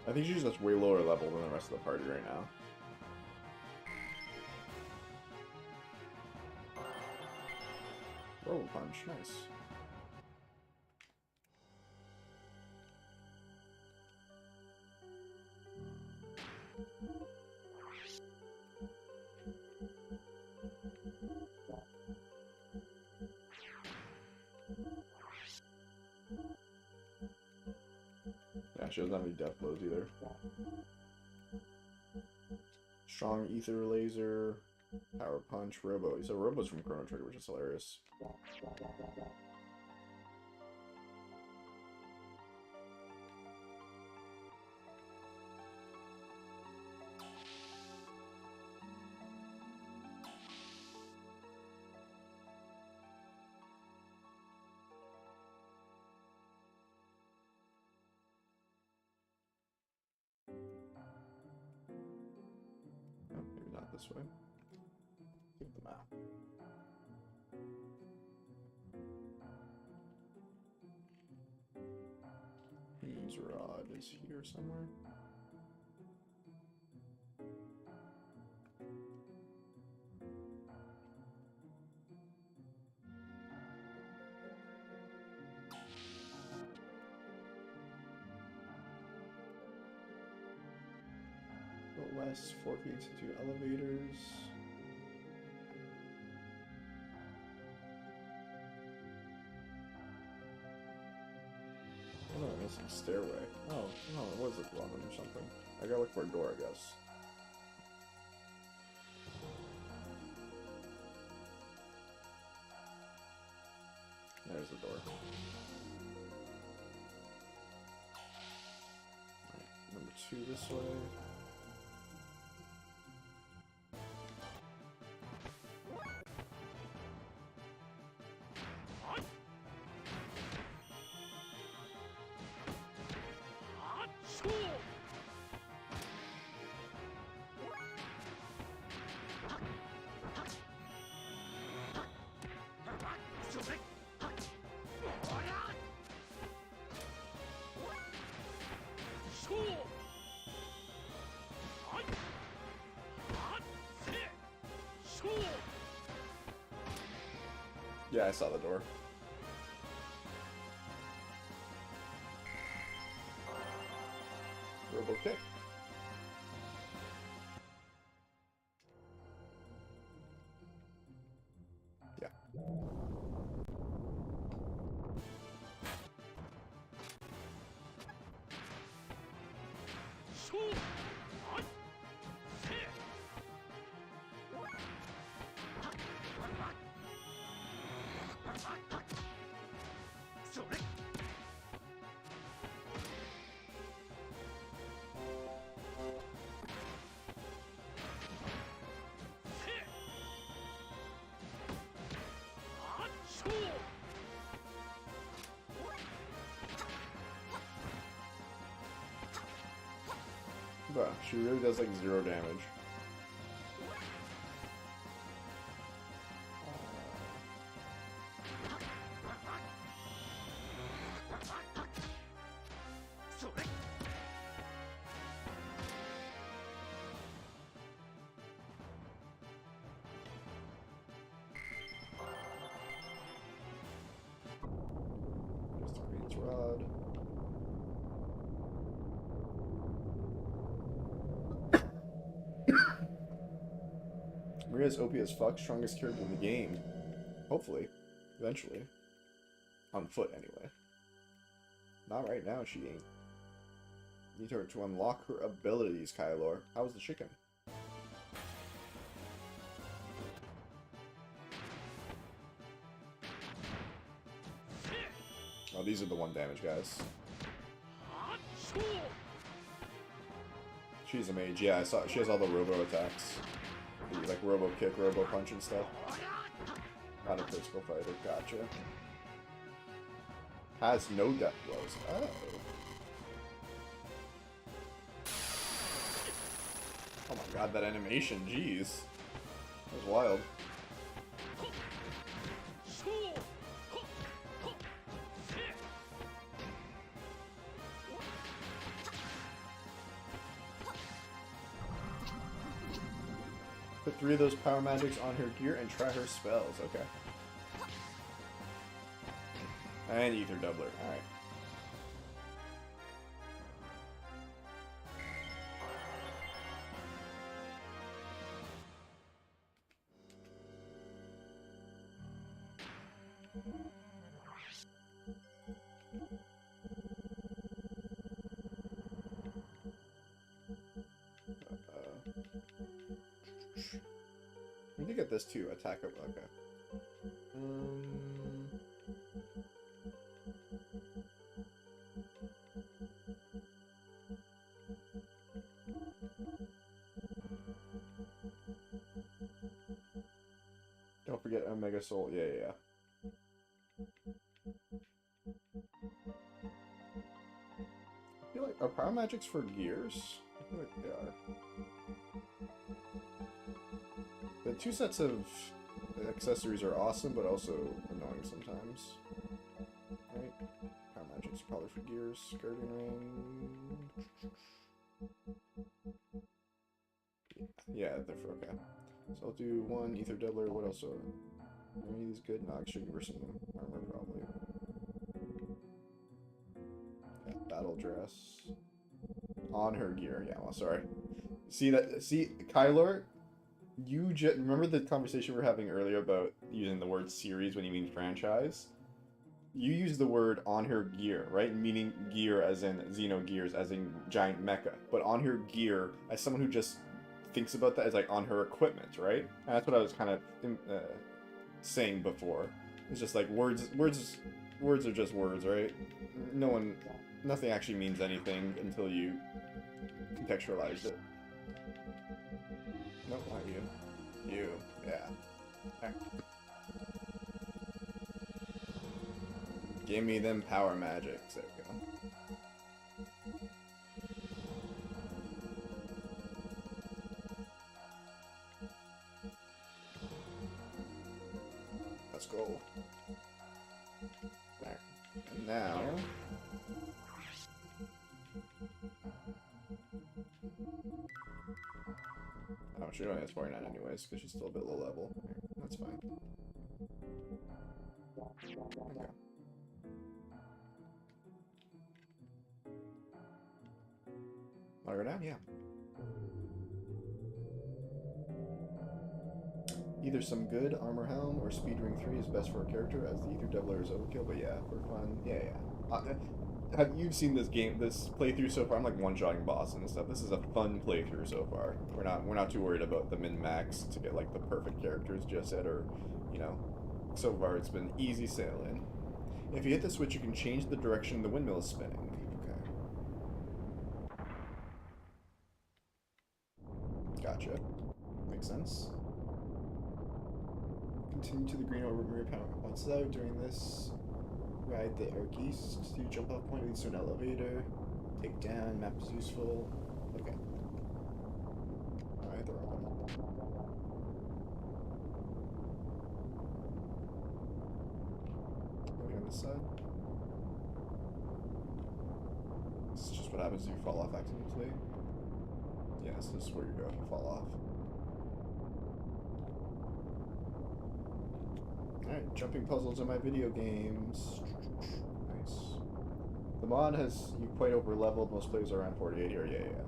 I think she's just way lower level than the rest of the party right now. Roll punch, nice. Yeah, she doesn't have any death blows either. Strong ether laser, power punch, robo. So robo's from Chrono Trigger, which is hilarious. Oh, maybe not this way. Take the map. Queen's Rod is here somewhere. Go west, 4 feet to 2 elevators. Oh, missing stairway. Oh, no, it was a London or something. I gotta look for a door, I guess. There's the door. Alright, number 2 this way. Yeah, I saw the door. Robo kick. Yeah. Wow, she really does like 0 damage. There's the Queen's Rod. Maria's OP as fuck, strongest character in the game. Hopefully. Eventually. On foot, anyway. Not right now, she ain't. Need her to unlock her abilities, Kylor. How's the chicken? Oh, these are the 1 damage guys. She's a mage. Yeah, I saw. She has all the robo attacks. Like robo kick, robo punch and stuff. Not a physical fighter. Gotcha. Has no death blows. Oh. Oh my god, that animation. Jeez. That was wild. Put 3 of those power magics on her gear and try her spells. Okay. And Ether Doubler. Alright. We need to get this too. Attack up. Okay. Don't forget Omega Soul. Yeah, yeah, yeah. I feel like, are power magics for gears? I feel like they are. The 2 sets of accessories are awesome, but also annoying sometimes. Right? Power magic's probably for gears. Skirting ring. Yeah, they're for okay. So I'll do 1 Ether Doubler. What else? Are any of these good? No, I should give her some armor probably. Yeah, battle dress. On her gear. Yeah, well, sorry. See that? See, Kylor. You just remember the conversation we were having earlier about using the word series when you mean franchise? You use the word on her gear, right? Meaning gear as in Xenogears, as in giant mecha. But on her gear, as someone who just thinks about that as like on her equipment, right? And that's what I was kind of saying before. It's just like words are just words, right? Nothing actually means anything until you contextualize it. Nope, not you. You, yeah. Okay. Give me them power magics. There we go. Let's go. Alright. And now... Oh, she only has 49 anyways, because she's still a bit low level. That's fine. Okay. Wanna go down? Yeah. Either some good armor helm or speed ring 3 is best for a character, as the Ether Doubler is overkill, but yeah, for fun. Yeah. Have you seen this playthrough so far? I'm like one-shotting boss and stuff. This is a fun playthrough so far. We're not too worried about the min-max to get like the perfect characters just yet, or, you know, so far it's been easy sailing. If you hit the switch, you can change the direction the windmill is spinning. Okay. Gotcha. Makes sense. Continue to the green over Maria Power. Once out during this, ride the arc east to jump off point leads to an elevator. Take down, map is useful. Okay. Alright, they're all on this side. This is just what happens if you fall off accidentally. Yes, this is where you go if you fall off. Alright, jumping puzzles in my video games. Nice. The mod has you quite over leveled. Most players are around 48 here. Yeah.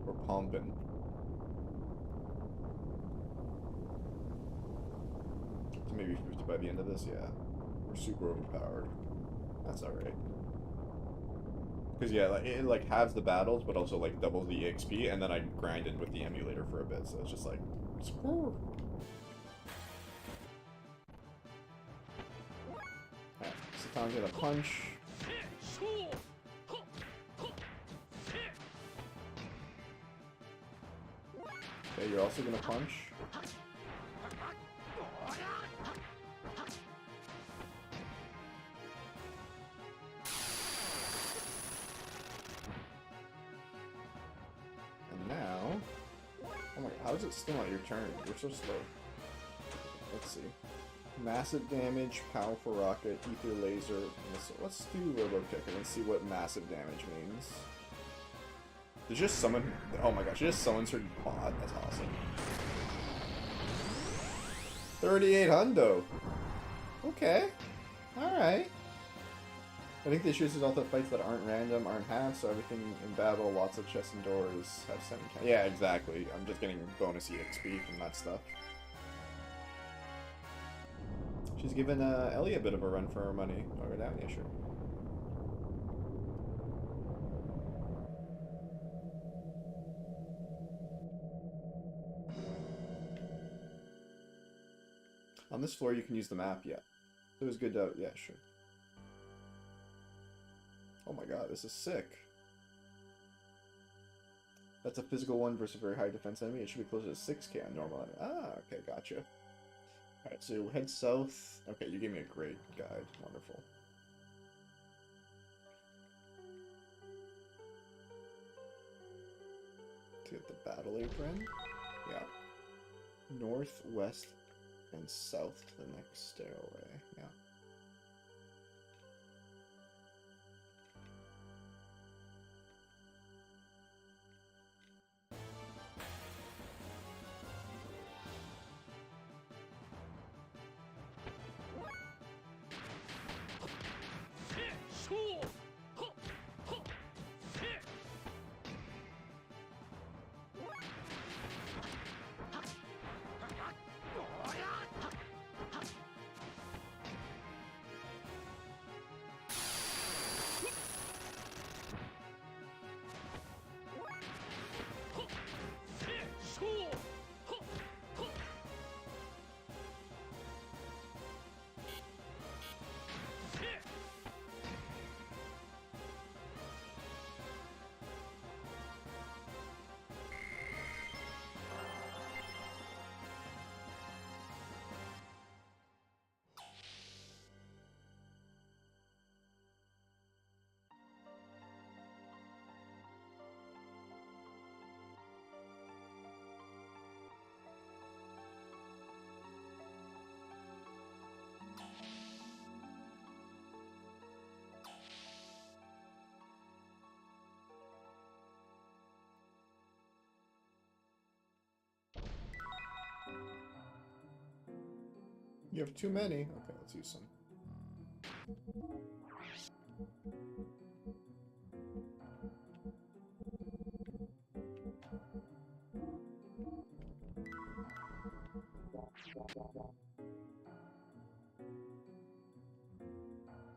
We're pumping. So maybe 50 by the end of this, yeah. We're super overpowered. That's alright. Because yeah, like, it like halves the battles, but also like doubles the EXP, and then I grinded with the emulator for a bit, so it's just like... Time to get a punch. Okay, you're also gonna punch. And now... Oh my god, how is it still not your turn? You're so slow. Let's see. Massive damage, powerful rocket, ether laser, missile. Let's do robo kicker and see what massive damage means. Did you just summon? Oh my gosh, she just summons her bot. That's awesome. 38 hundo. Okay. Alright. I think the issue is all the fights that aren't random aren't half, so everything in battle, lots of chests and doors have 7 count. Yeah, exactly. I'm just getting bonus EXP from that stuff. She's given Ellie a bit of a run for her money. I'll go down, yeah, sure. On this floor, you can use the map, yeah. It was good to, yeah, sure. Oh my god, this is sick. That's a physical one versus a very high defense enemy. It should be closer to 6k on normal enemy. Ah, okay, gotcha. Alright, so head south. Okay, you gave me a great guide. Wonderful. To get the battle apron. Yeah. North, west, and south to the next stairway. Yeah. You have too many. Okay, let's use some.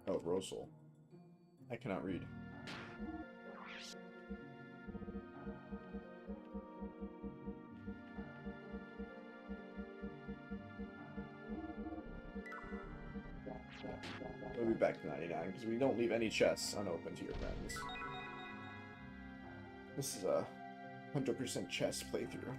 Oh, Rosal. I cannot read. We'll be back to 99 because we don't leave any chests unopened to your friends. This is a 100% chest playthrough.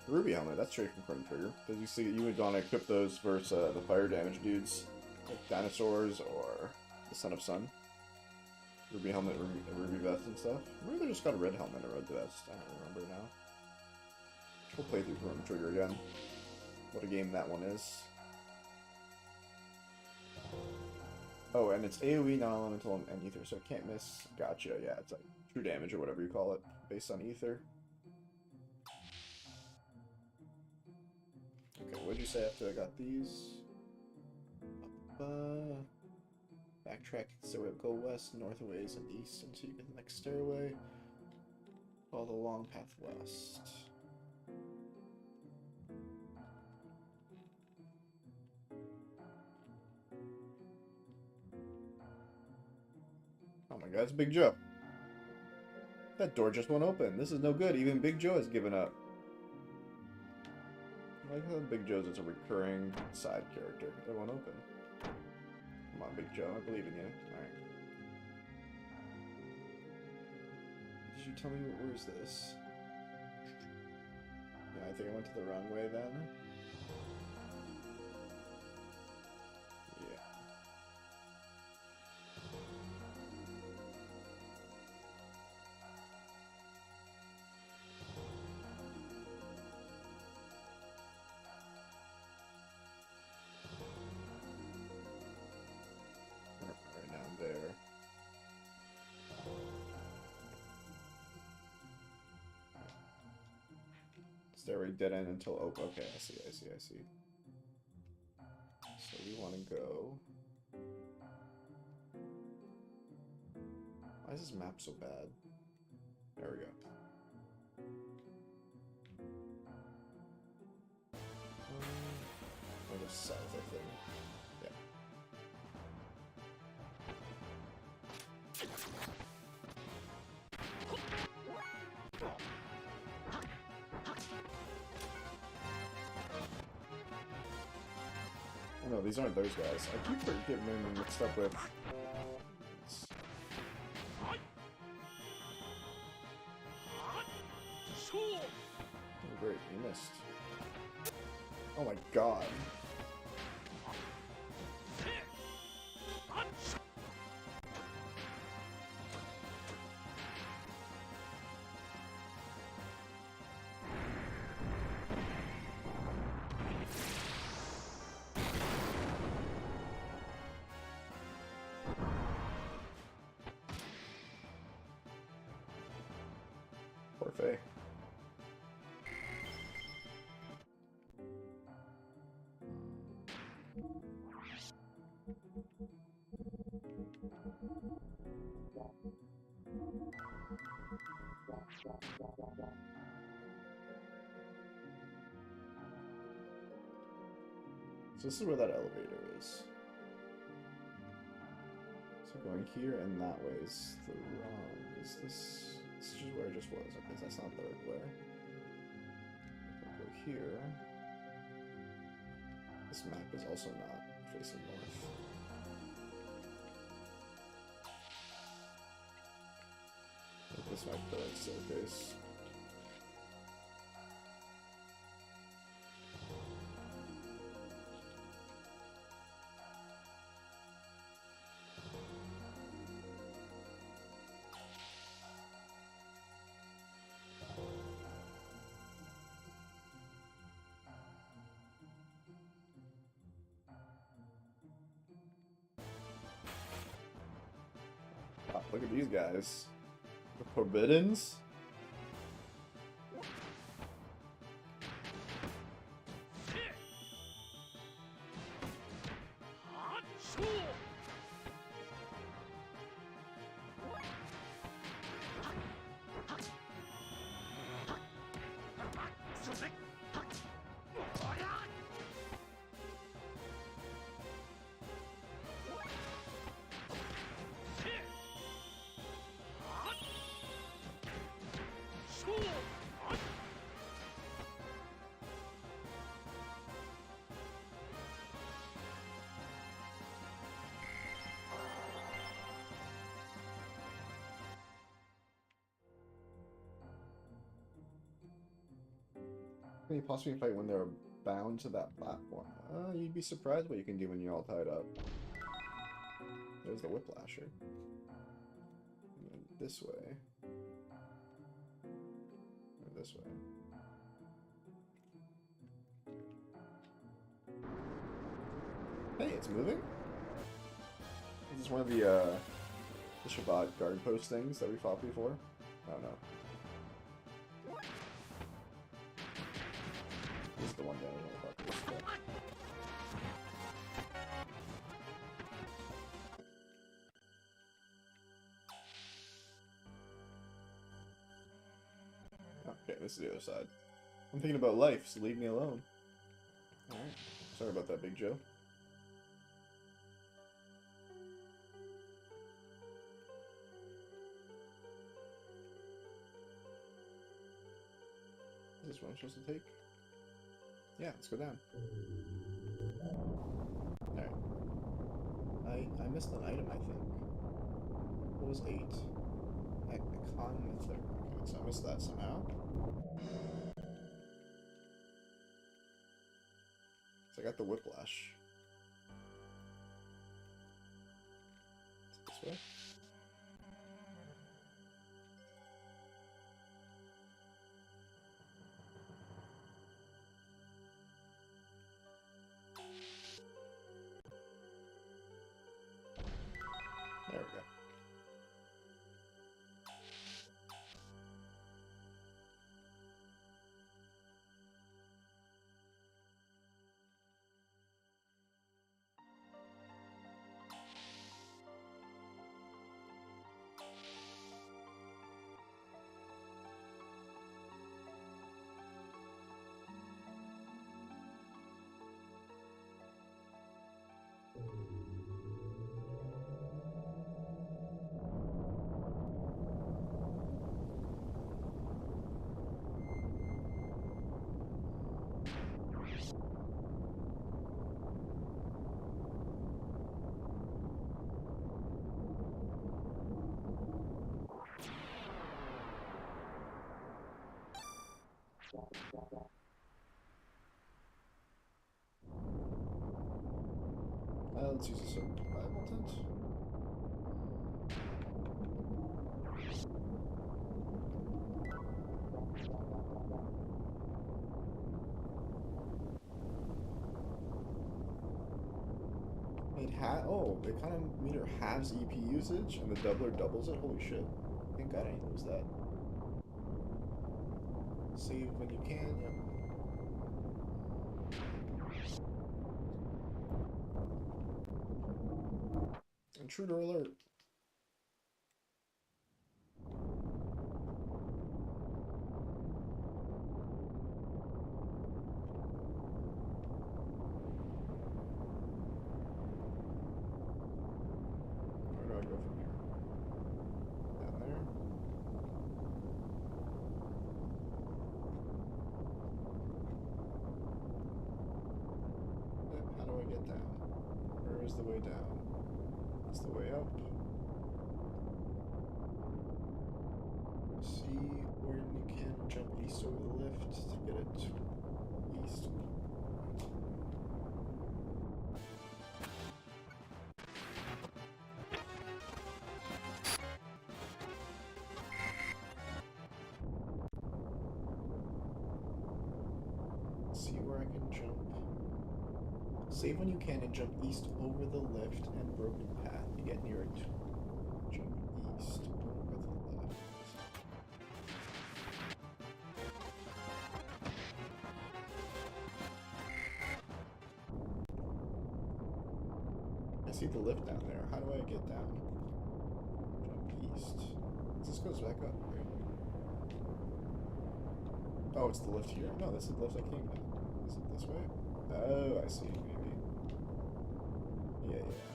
Ruby helmet, that's straight from Chrono Trigger. Because you see, you would want to equip those versus the fire damage dudes, like dinosaurs or the Son of Sun. Ruby helmet, Ruby vest and stuff. Maybe they just got a red helmet and a red vest. I don't remember now. We'll play through Chrono Trigger again. What a game that one is. Oh, and it's AoE, non-elemental, and ether, so it can't miss. Gotcha, yeah, it's like true damage or whatever you call it, based on ether. Okay, what'd you say after I got these? Backtrack, so we'll go west, north a ways, and east until you get the next stairway. Follow the long path west. Oh my god, it's Big Joe. That door just won't open. This is no good. Even Big Joe has given up. I like how Big Joe's is a recurring side character. It won't open. Come on, Big Joe. I believe in you. Alright. Did you tell me where's this? Yeah, I think I went to the wrong way then. Yeah. Right down there. Stairway dead end until open. Okay, I see. So we want to go. Why is this map so bad? There we go. I'll go south, I think. Yeah. Oh no, these aren't those guys. I keep getting them mixed up with. Oh great, you missed. Oh my god. Poor Faye. So this is where that elevator is. So going here and that way is the wrong. Is this? This is just where it just was. Okay, so that's not the right way. If I go here. This map is also not facing north. I think this might be the right staircase. Wow, look at these guys. The Forbiddens? Can you possibly fight when they're bound to that platform? You'd be surprised what you can do when you're all tied up. There's the whiplasher. And then this way. Or this way. Hey, it's moving? Is this one of the Shabbat guard post things that we fought before? I don't know. This is the one guy I don't know about this stuff. Okay, this is the other side. I'm thinking about life, so leave me alone. Alright. Sorry about that, Big Joe. Is this one I'm supposed to take? Yeah, let's go down. Alright. I missed an item, I think. What was 8? Icon Mythic. Okay, so I missed that somehow. So I got the whiplash. This way? There we go. Let's use a survival tent. It kind of meter halves EP usage and the doubler doubles it. Holy shit. Thank God I didn't lose that. Save when you can, yep. Intruder alert. Where do I go from here? Down there? Yep, how do I get down? Where is the way down? That's the way up. See where you can jump east over the lift to get it east. See where I can jump. Save when you can and jump east over the lift and broken path to get near it. Jump east over the left. see the lift down there. How do I get down? Jump east. This goes back up, right? Oh, it's the lift here? No, this is the lift I came down. Is it this way? Oh, I see, maybe. Yeah, yeah.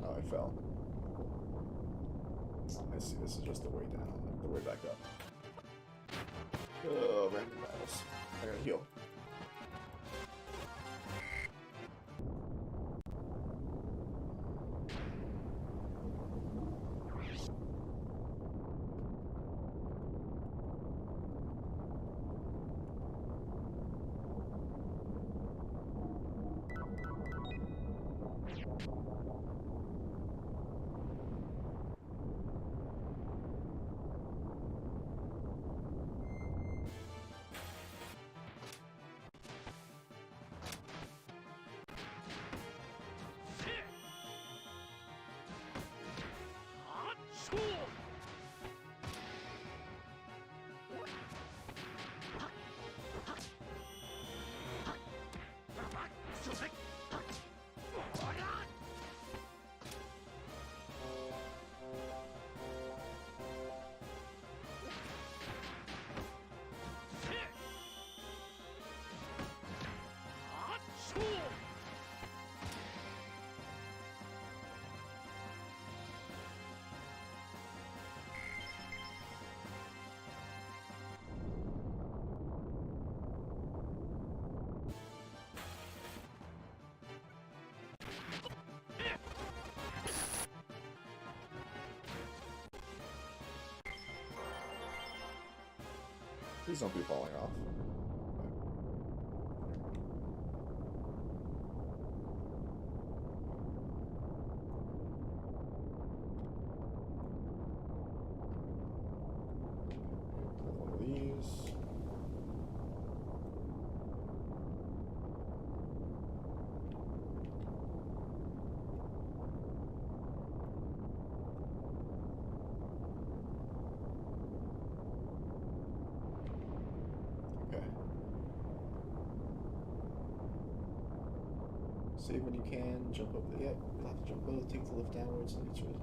Oh, I fell. I see, this is just the way down, the way back up. Oh, random battles. I gotta heal. Please don't be falling off. One of these. Okay. Save when you can, jump up the, yep, you'll have to jump over, take the lift downwards, and it's really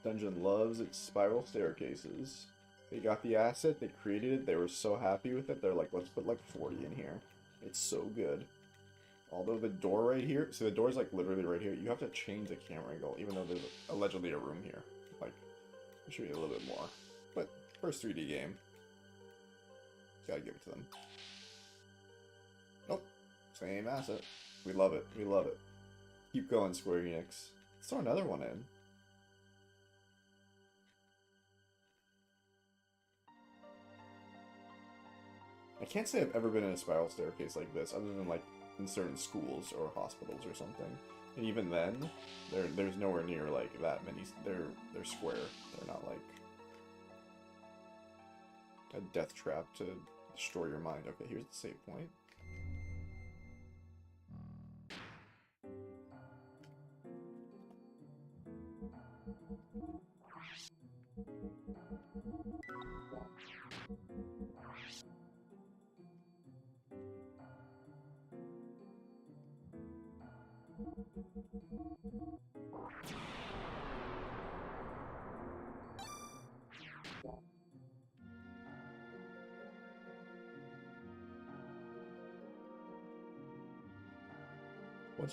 Dungeon loves its spiral staircases. They got the asset, they created it, they were so happy with it, they're like, let's put like 40 in here. It's so good. Although the door right here, so the door's like literally right here, you have to change the camera angle, even though there's allegedly a room here. Like, I'll show you a little bit more. But, first 3D game. Gotta give it to them. Nope. Same asset. We love it. We love it. Keep going, Square Enix. Let's throw another one in. I can't say I've ever been in a spiral staircase like this, other than like in certain schools or hospitals or something. And even then, there's nowhere near like that many. They're square. They're not like a death trap to destroy your mind. Okay, here's the save point. Once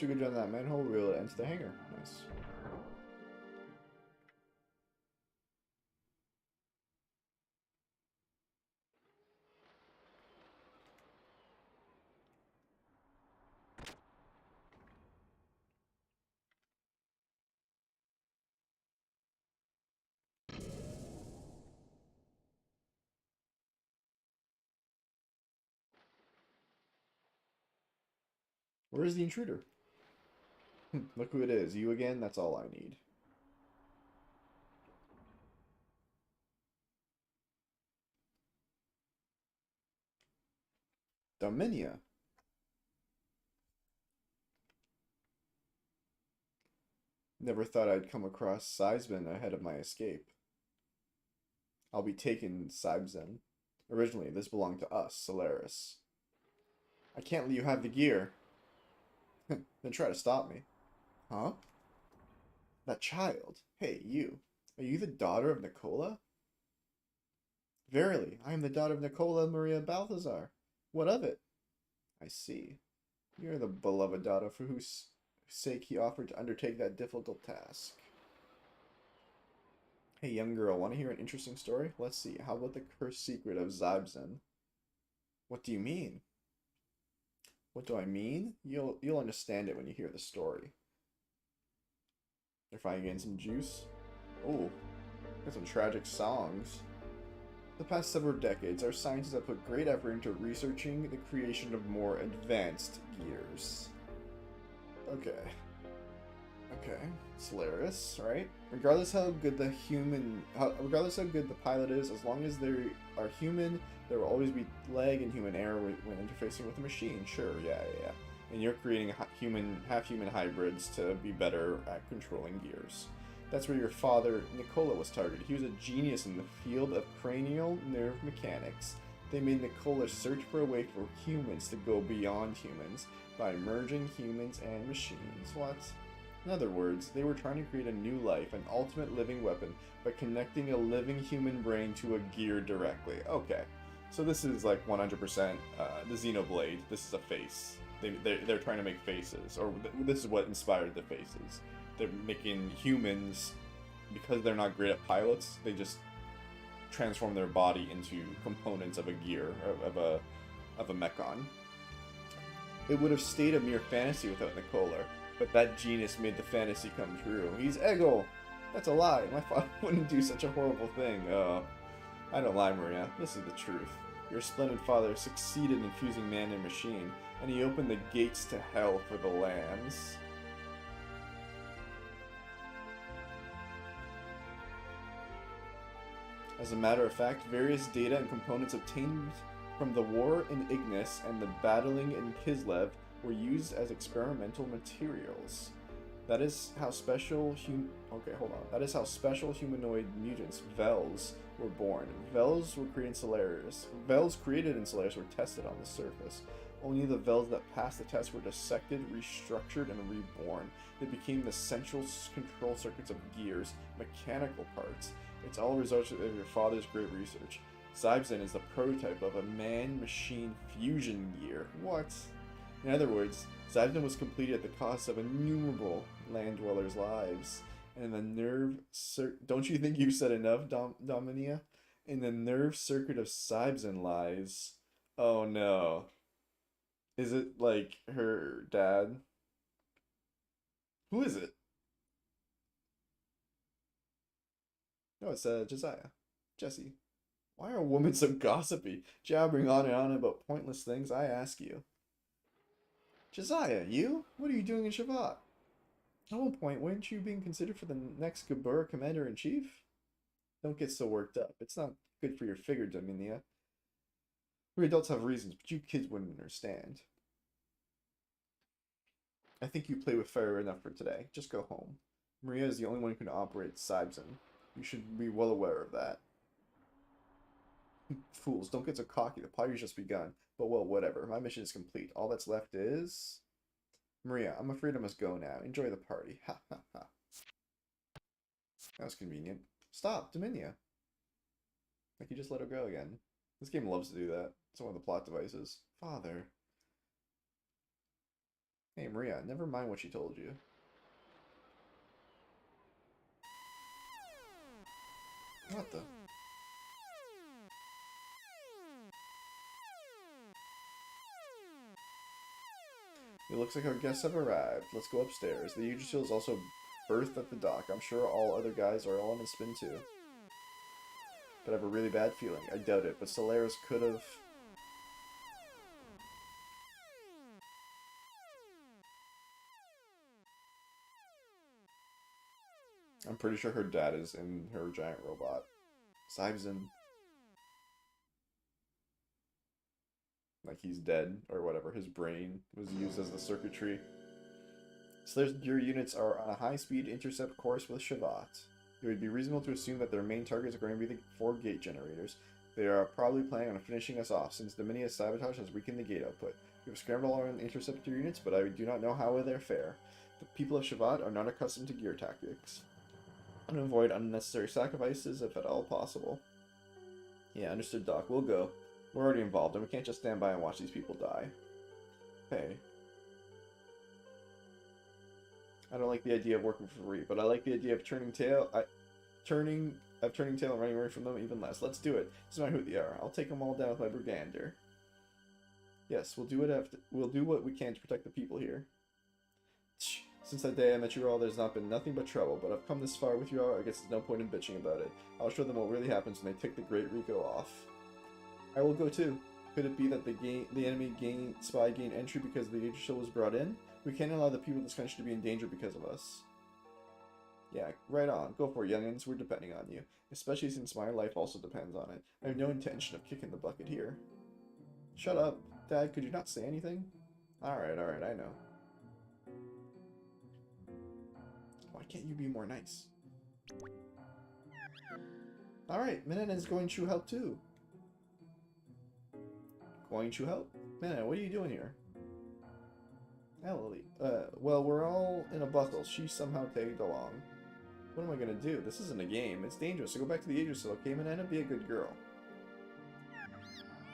we go down that manhole, we'll enter the hangar. Nice. Where's the intruder? Look who it is. You again? That's all I need. Dominia. Never thought I'd come across Seisman ahead of my escape. I'll be taking Seibzen. Originally, this belonged to us, Solaris. I can't let you have the gear. Then try to stop me. Huh? That child. Hey, you. Are you the daughter of Nicola? Verily, I am the daughter of Nicola Maria Balthazar. What of it? I see. You are the beloved daughter for whose sake he offered to undertake that difficult task. Hey, young girl, want to hear an interesting story? Let's see. How about the cursed secret of Seibzen? What do you mean? What do I mean? You'll understand it when you hear the story. They're finally getting some juice. Oh, got some tragic songs. The past several decades, our scientists have put great effort into researching the creation of more advanced gears. Okay. Solaris, right? Regardless how good the pilot is, as long as they are human, there will always be lag and human error when interfacing with a machine. Sure, yeah. And you're creating half-human hybrids to be better at controlling gears. That's where your father, Nicola, was targeted. He was a genius in the field of cranial nerve mechanics. They made Nicola search for a way for humans to go beyond humans by merging humans and machines. What? In other words, they were trying to create a new life, an ultimate living weapon, by connecting a living human brain to a gear directly. Okay, so this is like 100% the Xenoblade. This is a face. They're trying to make faces, or this is what inspired the faces. They're making humans, because they're not great at pilots, they just transform their body into components of a gear, of a mechon. It would have stayed a mere fantasy without Nicola, but that genius made the fantasy come true. He's Eggle! That's a lie. My father wouldn't do such a horrible thing. Oh, I don't lie, Maria. This is the truth. Your splendid father succeeded in fusing man and machine, and he opened the gates to hell for the lambs. As a matter of fact, various data and components obtained from the war in Ignis and the battling in Kislev were used as experimental materials. That is how special humanoid mutants, Vels, were born. Vels created in Solaris were tested on the surface. Only the Vels that passed the test were dissected, restructured, and reborn. They became the central control circuits of gears, mechanical parts. It's all results of your father's great research. Seibzen is the prototype of a man-machine fusion gear. What? In other words, Seibzen was completed at the cost of innumerable land dwellers' lives. And the nerve don't you think you've said enough, Dominia? In the nerve circuit of Seibzen lies. Oh no. Is it like her dad? Who is it? No, it's Jesse. Why are women so gossipy, jabbering on and on about pointless things? I ask you. Josiah, you? What are you doing in Shavat? At one point, weren't you being considered for the next Gabur Commander-in-Chief? Don't get so worked up. It's not good for your figure, Dominia. We adults have reasons, but you kids wouldn't understand. I think you play with fire enough for today. Just go home. Maria is the only one who can operate Seibzen. You should be well aware of that. Fools, don't get so cocky. The party's just begun. But well, whatever. My mission is complete. All that's left is... Maria, I'm afraid I must go now. Enjoy the party. Ha ha ha. That was convenient. Stop, Dominia. Like, you just let her go again. This game loves to do that. It's one of the plot devices. Father. Hey, Maria, never mind what she told you. What the? It looks like our guests have arrived. Let's go upstairs. The Yggdrasil is also berthed at the dock. I'm sure all other guys are all on a spin too. But I have a really bad feeling. I doubt it, but Solaris could have... I'm pretty sure her dad is in her giant robot. Sybzen. Like he's dead, or whatever. His brain was used as the circuitry. Slayer's gear units are on a high-speed intercept course with Shavat. It would be reasonable to assume that their main targets are going to be the 4 gate generators. They are probably planning on finishing us off, since Dominia's sabotage has weakened the gate output. We have scrambled all around the interceptor units, but I do not know how they're fare. The people of Shavat are not accustomed to gear tactics. And avoid unnecessary sacrifices if at all possible. Yeah, understood, Doc. We'll go. We're already involved, and we can't just stand by and watch these people die. Hey. I don't like the idea of working for free, but I like the idea of turning tail and running away from them even less. Let's do it. It's not who they are. I'll take them all down with my Brigander. Yes, we'll do what we can to protect the people here. Since that day I met you all, there's not been nothing but trouble, but I've come this far with you all, I guess there's no point in bitching about it. I'll show them what really happens when they take the Great Rico off. I will go too. Could it be that the enemy spy gained entry because the Yggdrasil was brought in? We can't allow the people of this country to be in danger because of us. Yeah, right on. Go for it, youngins. We're depending on you. Especially since my life also depends on it. I have no intention of kicking the bucket here. Shut up. Dad, could you not say anything? Alright, I know. Why can't you be more nice? Alright, Minna is going to help too. Going to help? Minna, what are you doing here? Ellie. Well, we're all in a bustle. She somehow tagged along. What am I gonna do? This isn't a game. It's dangerous, so go back to the Yggdrasil, okay, Minna? Be a good girl.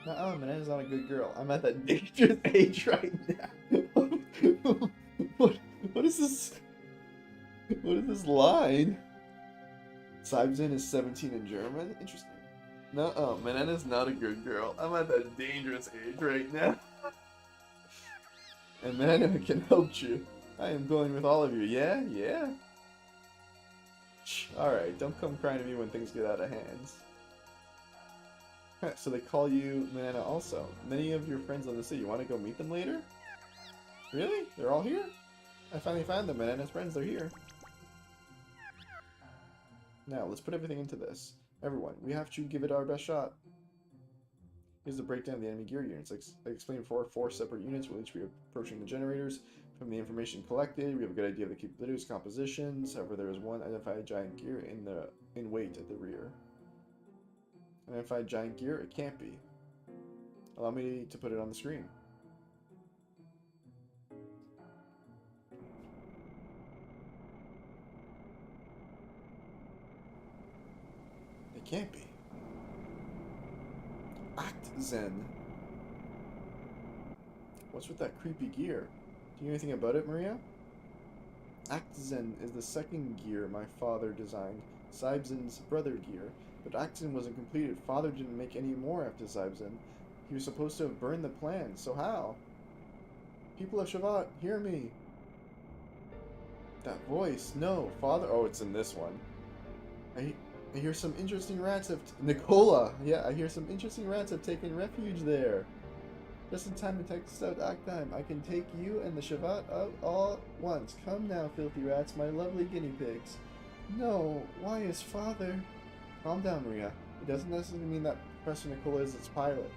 No, Minna's not a good girl. I'm at that dangerous age right now. What is this? What is this line? Sybzen is 17 in German? Interesting. No, Minna's not a good girl. I'm at that dangerous age right now. And Minna can help you. I am going with all of you. Yeah? Yeah? Alright, don't come crying to me when things get out of hand. So they call you Minna also. Many of your friends live in the city. You want to go meet them later? Really? They're all here? I finally found them, Minna's friends. They're here. Now, let's put everything into this. Everyone, we have to give it our best shot. Here's the breakdown of the enemy gear units. Like I explained before, 4 separate units will each be approaching the generators. From the information collected, we have a good idea of the capabilities, compositions. However, there is one identified giant gear in weight at the rear. Identified giant gear? It can't be. Allow me to put it on the screen. It can't be. Zen. What's with that creepy gear? Do you know anything about it, Maria? Zen is the second gear my father designed, Sybzen's brother gear, but Zen wasn't completed. Father didn't make any more after Sybzen. He was supposed to have burned the plan, so how? People of Shavat, hear me! That voice, no, Father. Oh, it's in this one. I hear some interesting rats have... Nicola! Yeah, I hear some interesting rats have taken refuge there. Just in time to text out Akheim. I can take you and the Shavat out all at once. Come now, filthy rats, my lovely guinea pigs. No, why is Father... Calm down, Maria. It doesn't necessarily mean that Professor Nicola is its pilot.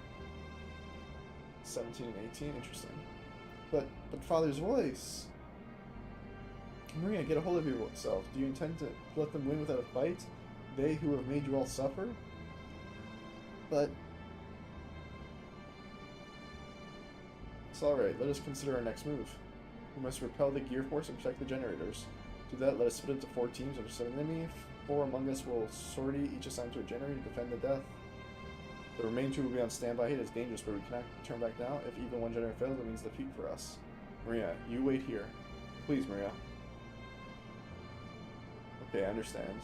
17 and 18, interesting. But Father's voice... Maria, get a hold of yourself. Do you intend to let them win without a fight? They who have made you all suffer? But... It's alright, let us consider our next move. We must repel the gear force and protect the generators. To do that, let us split into 4 teams of 7 enemy. 4 among us will sortie, each assigned to a generator to defend the death. The remaining 2 will be on standby. It is dangerous, but we cannot turn back now. If even one generator fails, it means defeat for us. Maria, you wait here. Please, Maria. Okay, I understand.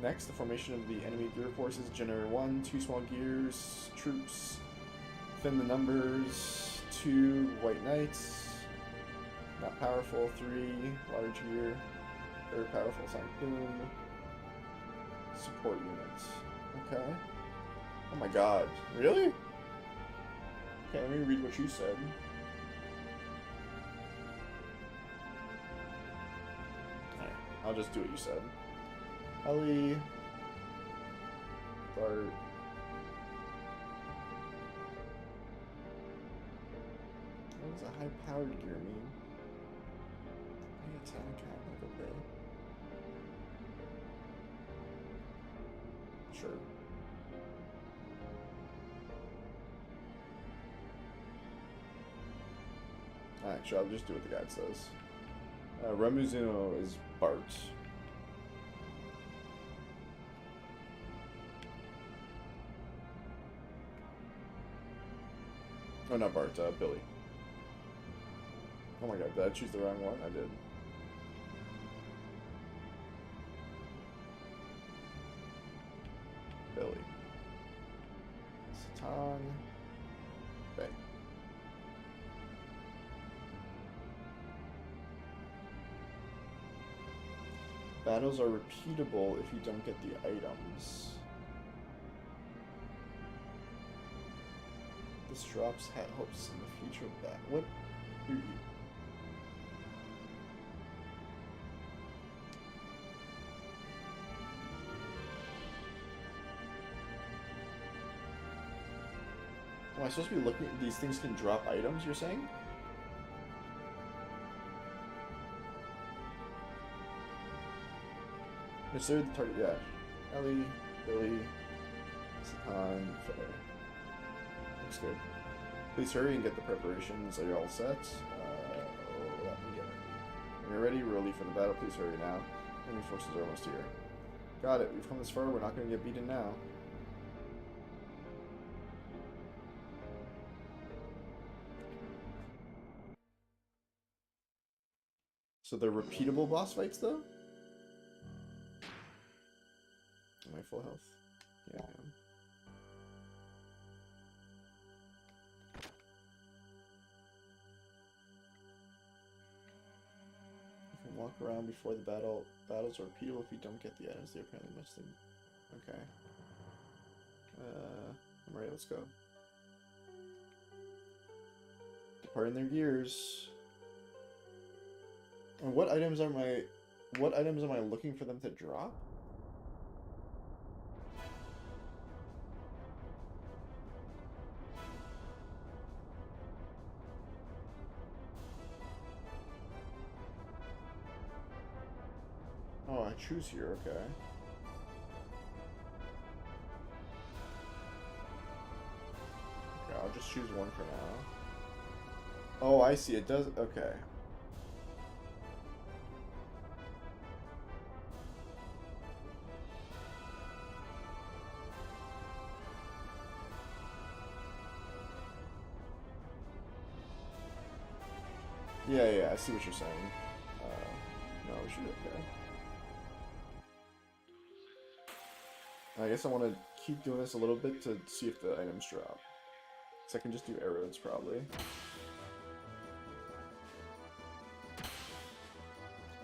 Next, the formation of the enemy gear forces. Generator 1, 2 small gears, troops. Thin the numbers. 2 white knights. Not powerful. 3 large gear. Very powerful. Sonic Boom. Support units. Okay. Oh my god. Really? Okay, let me read what you said. Alright, I'll just do what you said. Ellie. Bart. What does a high-powered gear mean? Hey, attack, like, okay. Sure. Alright, sure, I'll just do what the guide says. Remuzuno is Bart. Oh, not Bart, Billy. Oh my god, did I choose the wrong one? I did. Billy. Satan. Bay. Battles are repeatable if you don't get the items. This drops hopes in the future of that. What? Am I supposed to be looking at these things can drop items, you're saying? Consider the target, yeah. Ellie, Billy, Satan, Faye. Looks good. Please hurry and get the preparations. Are you all set? Let me get ready. When you're ready, we're ready for the battle. Please hurry now. Enemy forces are almost here. Got it. We've come this far. We're not going to get beaten now. So they're repeatable boss fights, though? Am I full health? Yeah, I am. You can walk around before the battle. Battles are repeatable if you don't get the items. They apparently must think. Okay. I'm ready. Let's go. Departing their gears. And what items am I looking for them to drop? Oh, I choose here, okay. Okay, I'll just choose one for now. Oh, I see, it does, okay. Yeah, I see what you're saying. No, we should be okay. I guess I want to keep doing this a little bit to see if the items drop. So I can just do arrows, probably.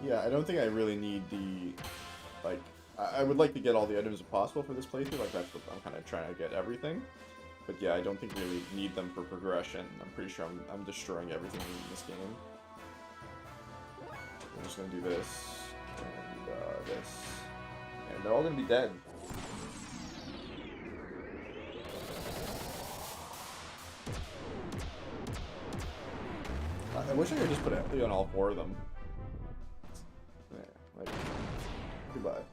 Yeah, I don't think I really need the... Like, I would like to get all the items if possible for this playthrough. Like, that's what I'm kind of trying to get everything. But yeah, I don't think we really need them for progression. I'm pretty sure I'm destroying everything in this game. I'm just gonna do this, and this, and they're all gonna be dead. I wish I could just put it on all 4 of them. Yeah, like, goodbye.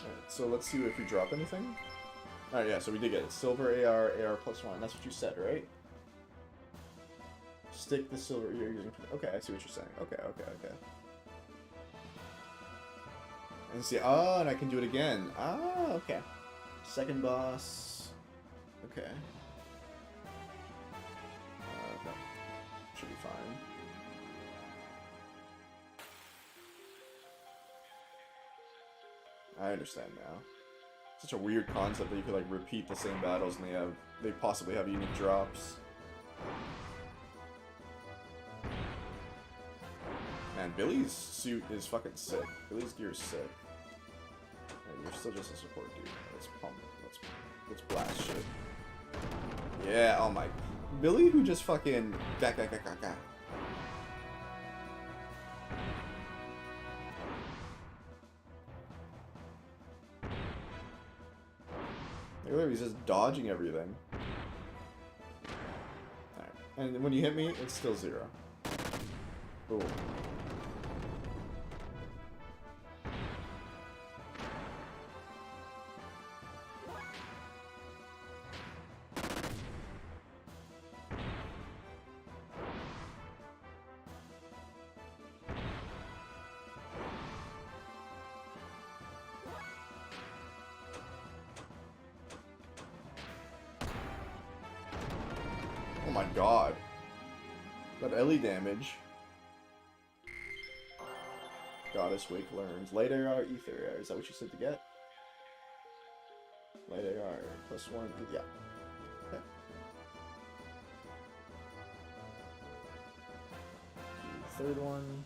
Alright, so let's see if we drop anything. Alright, yeah, so we did get it. Silver AR, AR +1. That's what you said, right? Stick the silver you're using. Okay, I see what you're saying. Okay. And see, oh, and I can do it again. Ah, okay. Second boss. Okay. Okay. Should be fine. I understand now. Such a weird concept that you could like repeat the same battles and they possibly have unique drops. Man, Billy's suit is fucking sick. Billy's gear is sick. Yeah, you're still just a support dude. Let's pump. Let's blast shit. Yeah, oh my. Billy who just fucking ga. Look, he's just dodging everything. Alright. And when you hit me, it's still 0. Boom. Oh my god. That Ellie damage. Goddess Wake learns. Light AR, Ether AR. Is that what you said to get? Light AR, +1. Yeah. Okay. The third one.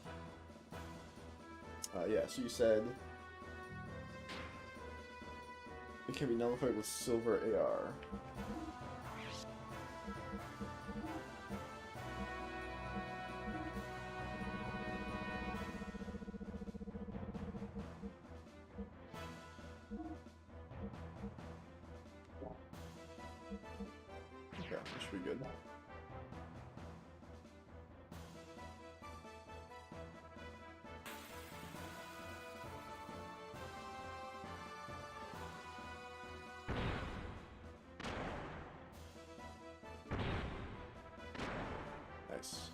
Yeah, so you said it can be nullified with silver AR. Okay, that should be good. Nice.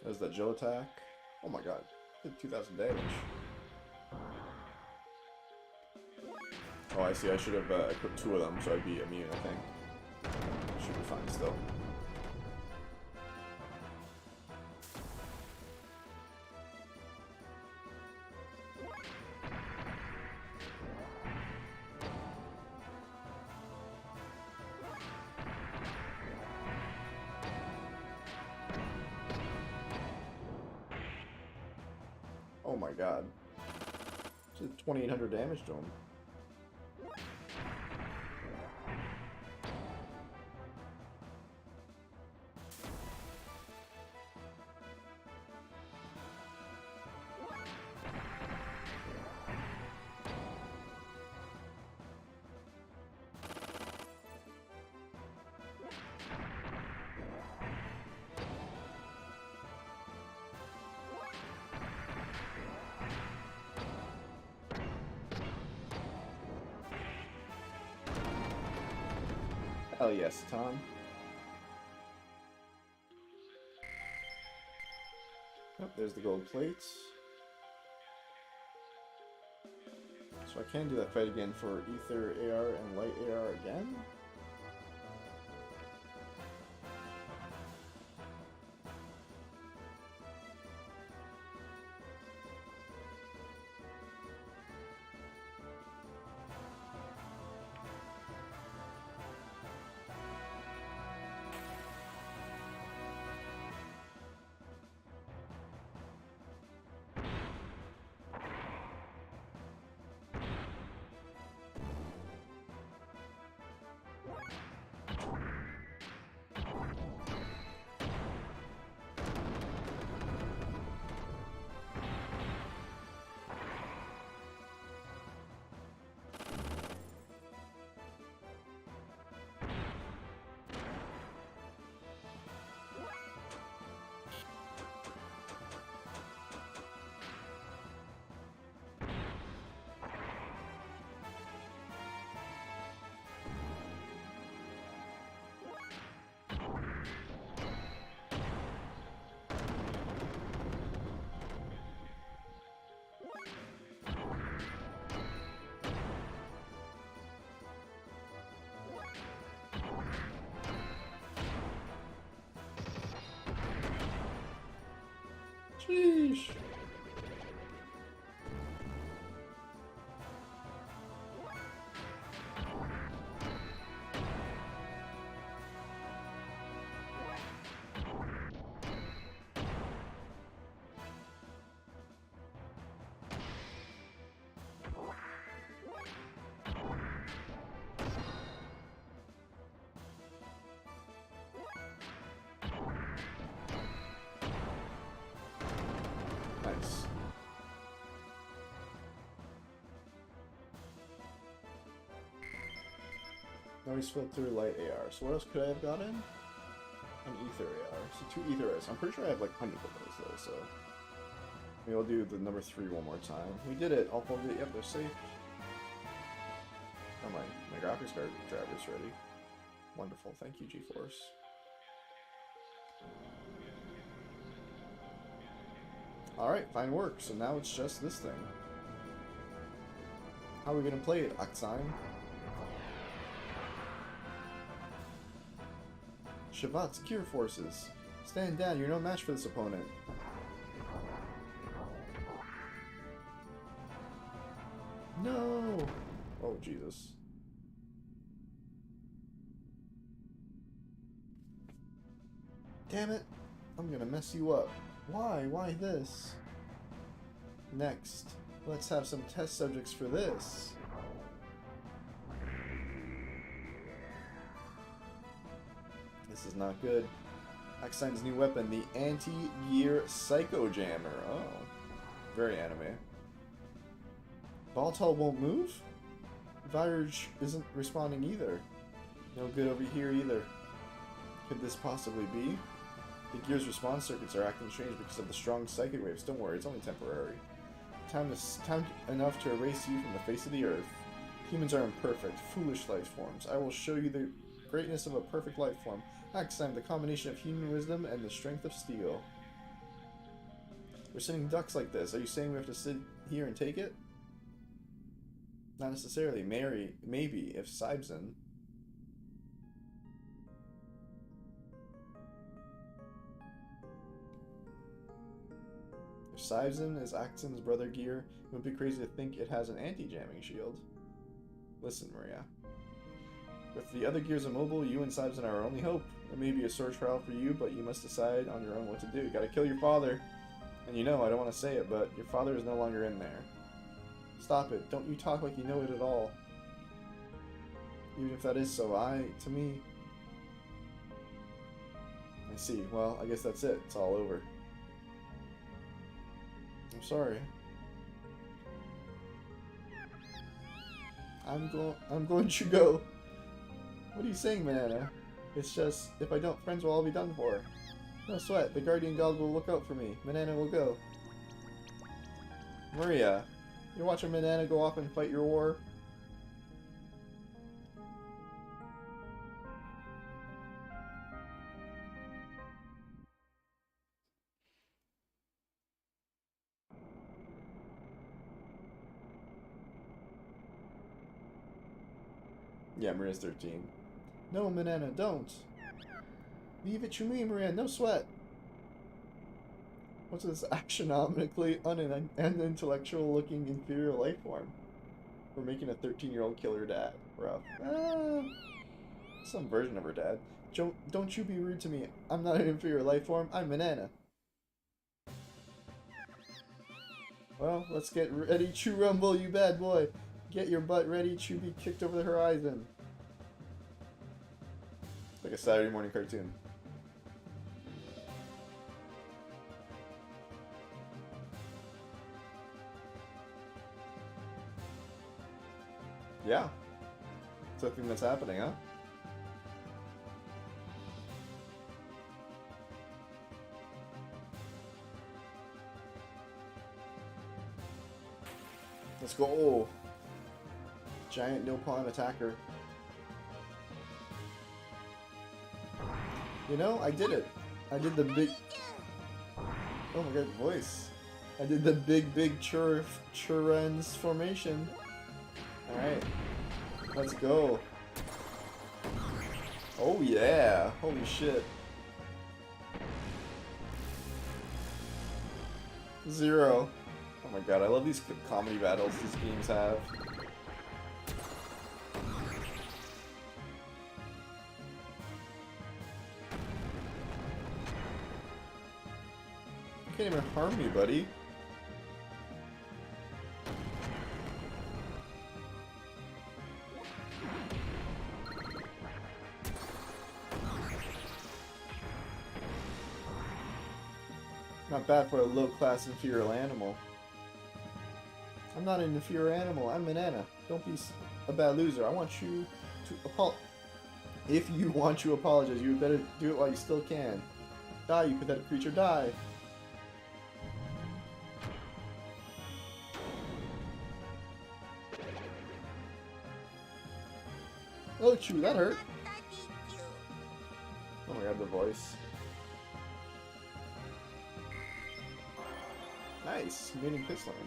There's that Joe attack. Oh my god. Did 2,000 damage. Oh, I see. I should have equipped 2 of them so I'd be immune, I think. Should be fine still. Oh my god. Did 2,800 damage to him. Hell yes, Tom. Yep, there's the gold plates. So I can do that fight again for Ether AR and Light AR again. Sheesh. Nice. Now he's filled through light AR. So what else could I have gotten? An ether AR. So 2 ether ARs. I'm pretty sure I have like hundreds of those though, so maybe I'll do the number 3 one more time. We did it. All 4 of it. Yep, they're safe. Oh my graphics card driver's ready. Wonderful. Thank you, GeForce. Alright, fine work. So now it's just this thing. How are we gonna play it, Aksaim? Shavat, secure forces. Stand down, you're no match for this opponent. No! Oh, Jesus. Damn it! I'm gonna mess you up. Why? Why this? Next, let's have some test subjects for this. This is not good. Aksaim's new weapon, the Anti-Gear Psycho Jammer. Oh, very anime. Baltal won't move? Virage isn't responding either. No good over here either. Could this possibly be? The Gear's response circuits are acting strange because of the strong psychic waves. Don't worry, it's only temporary. Time enough to erase you from the face of the earth. Humans are imperfect, foolish life forms. I will show you the greatness of a perfect life form. Aksaim, the combination of human wisdom and the strength of steel. We're sitting ducks like this. Are you saying we have to sit here and take it? Not necessarily. Maybe, if Sibzen. If Sibzen is Aksaim's brother Gear, it would be crazy to think it has an anti-jamming shield. Listen, Maria. With the other Gears immobile, you and Sibzen are our only hope. It may be a sore trial for you, but you must decide on your own what to do. You gotta kill your father. And you know, I don't want to say it, but your father is no longer in there. Stop it. Don't you talk like you know it at all. Even if that is so, to me... I see. Well, I guess that's it. It's all over. I'm sorry. I'm going to go. What are you saying, Manana? It's just, if I don't, friends will all be done for. No sweat. The Guardian God will look out for me. Manana will go. Maria, you're watching Manana go off and fight your war? Yeah, Maria's 13. No, Manana, don't. Leave it to me, Maria. No sweat. What's this astronomically unintellectual-looking inferior life form? We're making a 13-year-old kill her dad. Rough. Some version of her dad. Don't you be rude to me. I'm not an inferior life form. I'm Manana. Well, let's get ready to rumble, you bad boy. Get your butt ready to be kicked over the horizon. Like a Saturday morning cartoon. Yeah. It's a thing that's happening, huh? Let's go. Giant no-pawn attacker. You know, I did it. I did the big... Oh my god, voice. I did the big Churen's formation. Alright. Let's go. Oh yeah. Holy shit. 0. Oh my god, I love these comedy battles these games have. You can't even harm me, buddy. Not bad for a low-class inferior animal. I'm not an inferior animal, I'm Banana. Don't be a bad loser. I want you to If you want to apologize, you better do it while you still can. Die, you pathetic creature, die! Oh, chew, that hurt! Oh my god, the voice. Nice, meeting Pistol Range.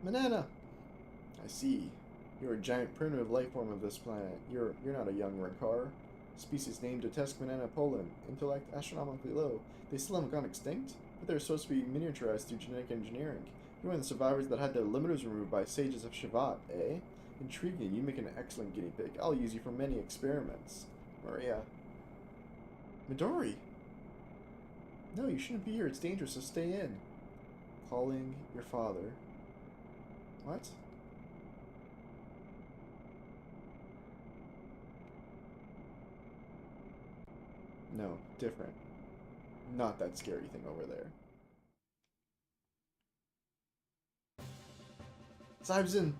Banana! I see. You're a giant primitive life form of this planet. You're not a young Rakar. Species named Detesk Banana Poland. Intellect astronomically low. They still haven't gone extinct? But they're supposed to be miniaturized through genetic engineering. You're one of the survivors that had their limiters removed by sages of Shivat, eh? Intriguing. You make an excellent guinea pig. I'll use you for many experiments. Maria. Midori! No, you shouldn't be here. It's dangerous, so stay in. Calling your father. What? No, different. Not that scary thing over there. Sibson!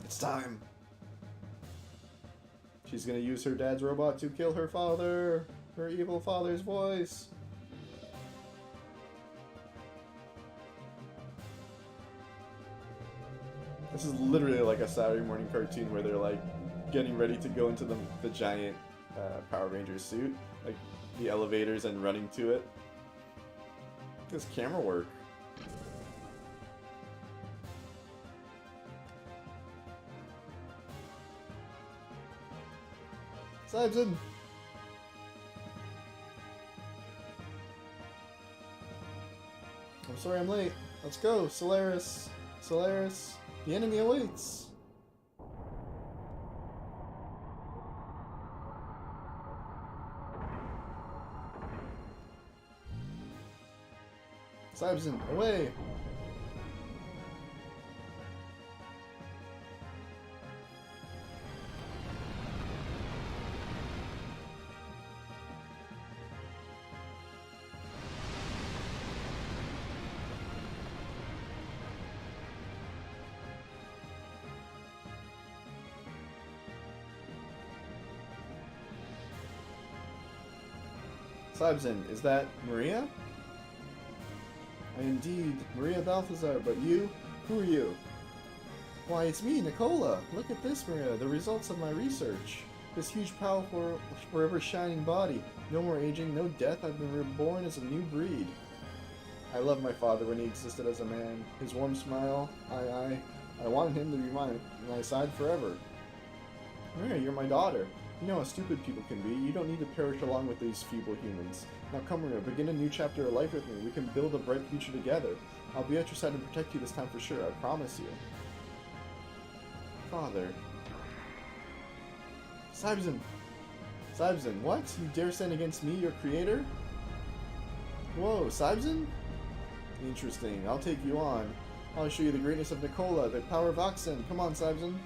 It's time! She's gonna use her dad's robot to kill her father! Her evil father's voice! This is literally like a Saturday morning cartoon where they're like getting ready to go into the giant Power Ranger suit. Like the elevators and running to it. This camera work. Sibson! I'm sorry I'm late. Let's go, Solaris. Solaris. The enemy awaits! Sibson, away! Sibson, is that Maria? I indeed, Maria Balthazar, but you? Who are you? Why, it's me, Nicola! Look at this, Maria, the results of my research. This huge, powerful, forever shining body. No more aging, no death, I've been reborn as a new breed. I loved my father when he existed as a man. His warm smile, I wanted him to be my side forever. Maria, you're my daughter. You know how stupid people can be. You don't need to perish along with these feeble humans. Now come, Maria, begin a new chapter of life with me. We can build a bright future together. I'll be at your side and protect you this time for sure, I promise you. Father. Sibson! Sibson, what? You dare stand against me, your creator? Whoa, Sibson? Interesting. I'll take you on. I'll show you the greatness of Nicola, the power of Oxen. Come on, Sibson.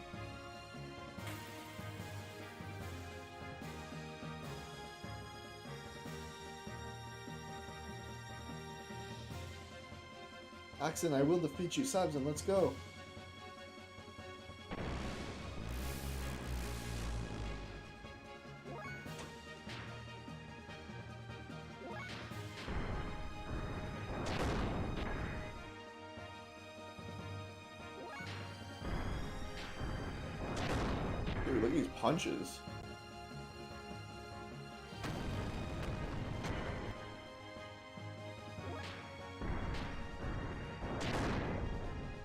Oxen, I will defeat you. Sibson, let's go. Dude, look at these punches.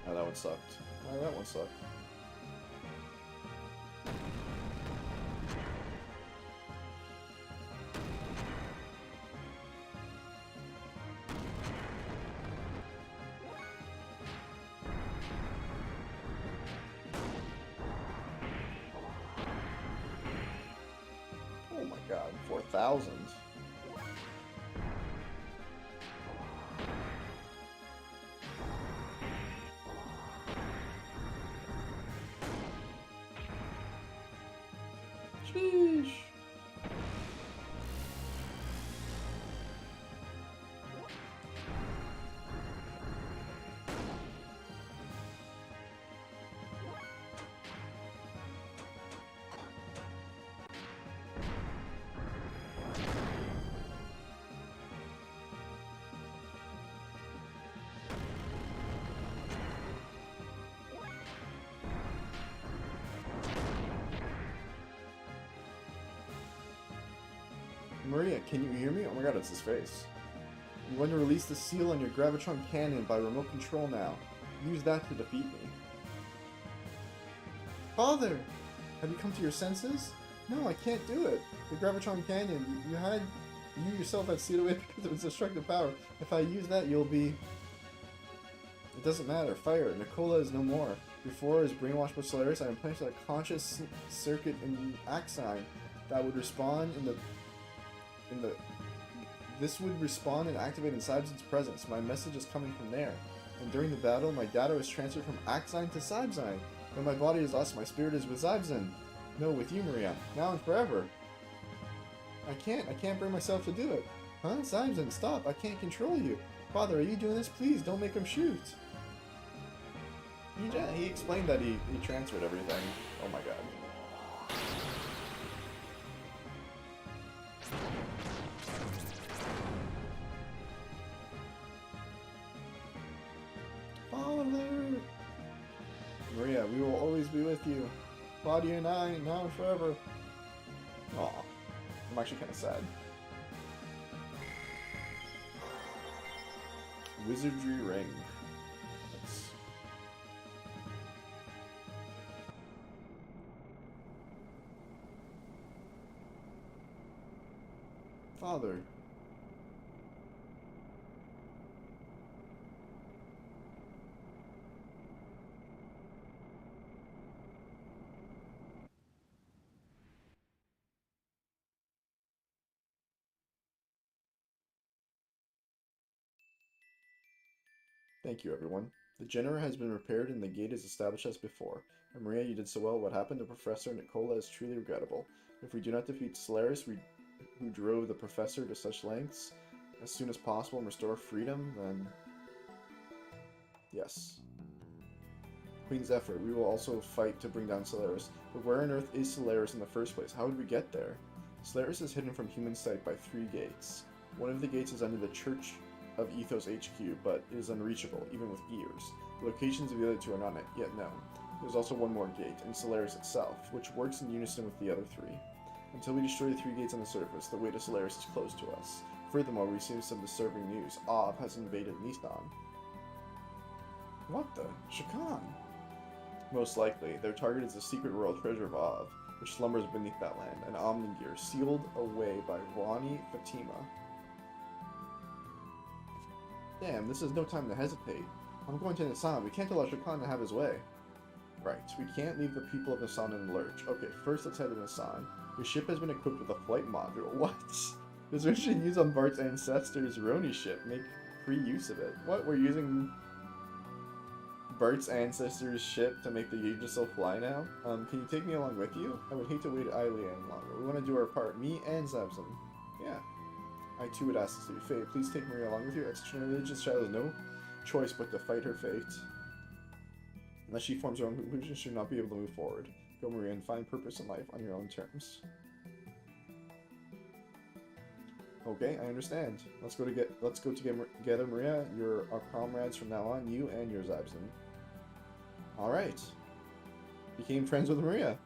Oh, that one sucked. Oh, that one sucked. 1,000. Sheesh. Maria, can you hear me? Oh my god, it's his face. I'm going to release the seal on your Gravitron Cannon by remote control now. Use that to defeat me. Father! Have you come to your senses? No, I can't do it. The Gravitron Cannon, you yourself had sealed away because of its destructive power. If I use that, you'll be... It doesn't matter. Fire. Nicola is no more. Before I was brainwashed by Solaris, I implanted a conscious circuit in Axine that would respond This would respond and activate in Sibzon's presence. My message is coming from there. And during the battle, my data was transferred from Axine to Sibzon. When my body is lost, my spirit is with Sibzon. No, with you, Maria. Now and forever. I can't bring myself to do it. Huh? Sibzon, stop. I can't control you. Father, are you doing this? Please, don't make him shoot. He explained that he transferred everything. Oh my god. Father! Maria, we will always be with you. Body and I, now and forever. Aw. I'm actually kind of sad. Wizardry Ring. That's... Father. Thank you, everyone. The generator has been repaired and the gate is established as before. And Maria, you did so well. What happened to Professor Nicola is truly regrettable. If we do not defeat Solaris, who drove the Professor to such lengths, as soon as possible and restore freedom, then... Yes. Queen's effort. We will also fight to bring down Solaris. But where on earth is Solaris in the first place? How would we get there? Solaris is hidden from human sight by 3 gates. One of the gates is under the Church of Ethos HQ, but it is unreachable, even with gears. The locations of the other 2 are not yet known. There's also one more gate, in Solaris itself, which works in unison with the other 3. Until we destroy the 3 gates on the surface, the way to Solaris is closed to us. Furthermore, we receive some disturbing news. Av has invaded Nistan. What the? Shakan? Most likely, their target is the secret royal treasure of Av, which slumbers beneath that land, an Omnigear sealed away by Rani Fatima. Damn, this is no time to hesitate. I'm going to Nisan. We can't allow Shakan to have his way. Right, we can't leave the people of Nisan in the lurch. Okay, first let's head to Nisan. Your ship has been equipped with a flight module. What? This we should use on Bart's ancestor's Roni ship. Make free use of it. What? We're using Bart's ancestor's ship to make the Yggdrasil fly now? Can you take me along with you? I would hate to wait idly any longer. We want to do our part. Me and Zabzin. Yeah. I too would ask this to be Faye. Please take Maria along with you. Such an religious child has no choice but to fight her fate. Unless she forms her own conclusion, she will not be able to move forward. Go, Maria, and find purpose in life on your own terms. Okay, I understand. Let's go together, Maria. You're our comrades from now on. You and your Zabzin. All right. Became friends with Maria.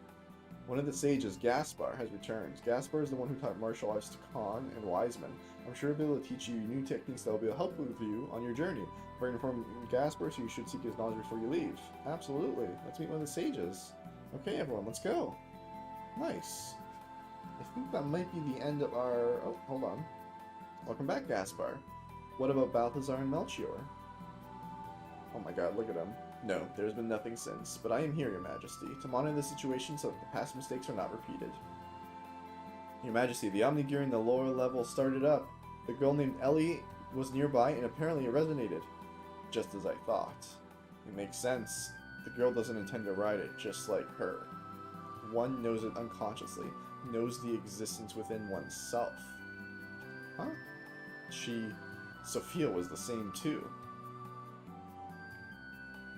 One of the sages, Gaspar, has returned. Gaspar is the one who taught martial arts to Khan and Wiseman. I'm sure he'll be able to teach you new techniques that will be able to help with you on your journey. Very informed Gaspar, so you should seek his knowledge before you leave. Absolutely. Let's meet one of the sages. Okay, everyone, let's go. Nice. I think that might be the end of our... Oh, hold on. Welcome back, Gaspar. What about Balthazar and Melchior? Oh my god, look at him. No, there's been nothing since, but I am here, Your Majesty, to monitor the situation so that the past mistakes are not repeated. Your Majesty, the Omnigear in the lower level started up. The girl named Ellie was nearby, and apparently it resonated. Just as I thought. It makes sense. The girl doesn't intend to ride it, just like her. One knows it unconsciously, knows the existence within oneself. Huh? Sophia was the same too.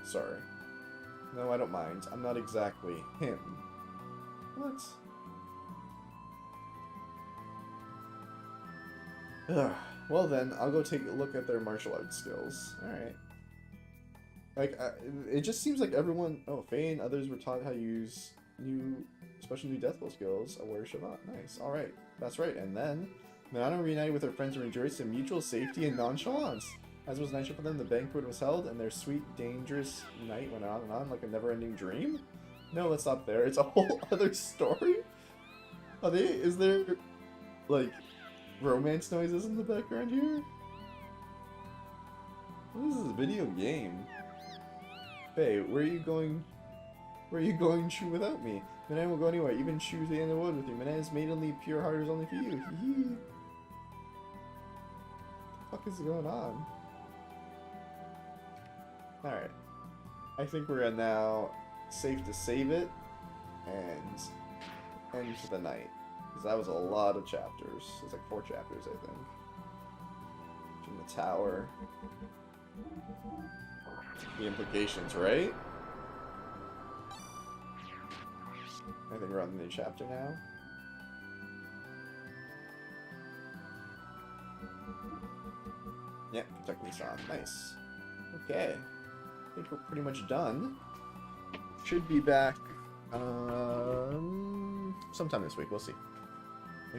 Sorry. No, I don't mind. I'm not exactly him. What? Ugh. Well then, I'll go take a look at their martial arts skills. Alright. Like, it just seems like everyone... Oh, Faye and others were taught how to use especially new deathblow skills. Aware Shabbat. Nice. Alright. That's right. And then, Milano reunited with her friends and rejoiced in mutual safety and nonchalance. As was natural for them, the banquet was held, and their sweet, dangerous night went on and on like a never-ending dream? No, let's stop there. It's a whole other story? Is there, like, romance noises in the background here? This is a video game. Hey, where are you going Shu without me? Minette won't go anywhere, even Shu stay in the wood with you. Minette's maidenly pure heart is only for you. Hee. What the fuck is going on? Alright. I think we're now safe to save it and end for the night. Because that was a lot of chapters. There's like 4 chapters, I think. From the tower. The implications, right? I think we're on the new chapter now. Yeah, protect Nissan. Nice. Okay. I think we're pretty much done. Should be back sometime this week. We'll see.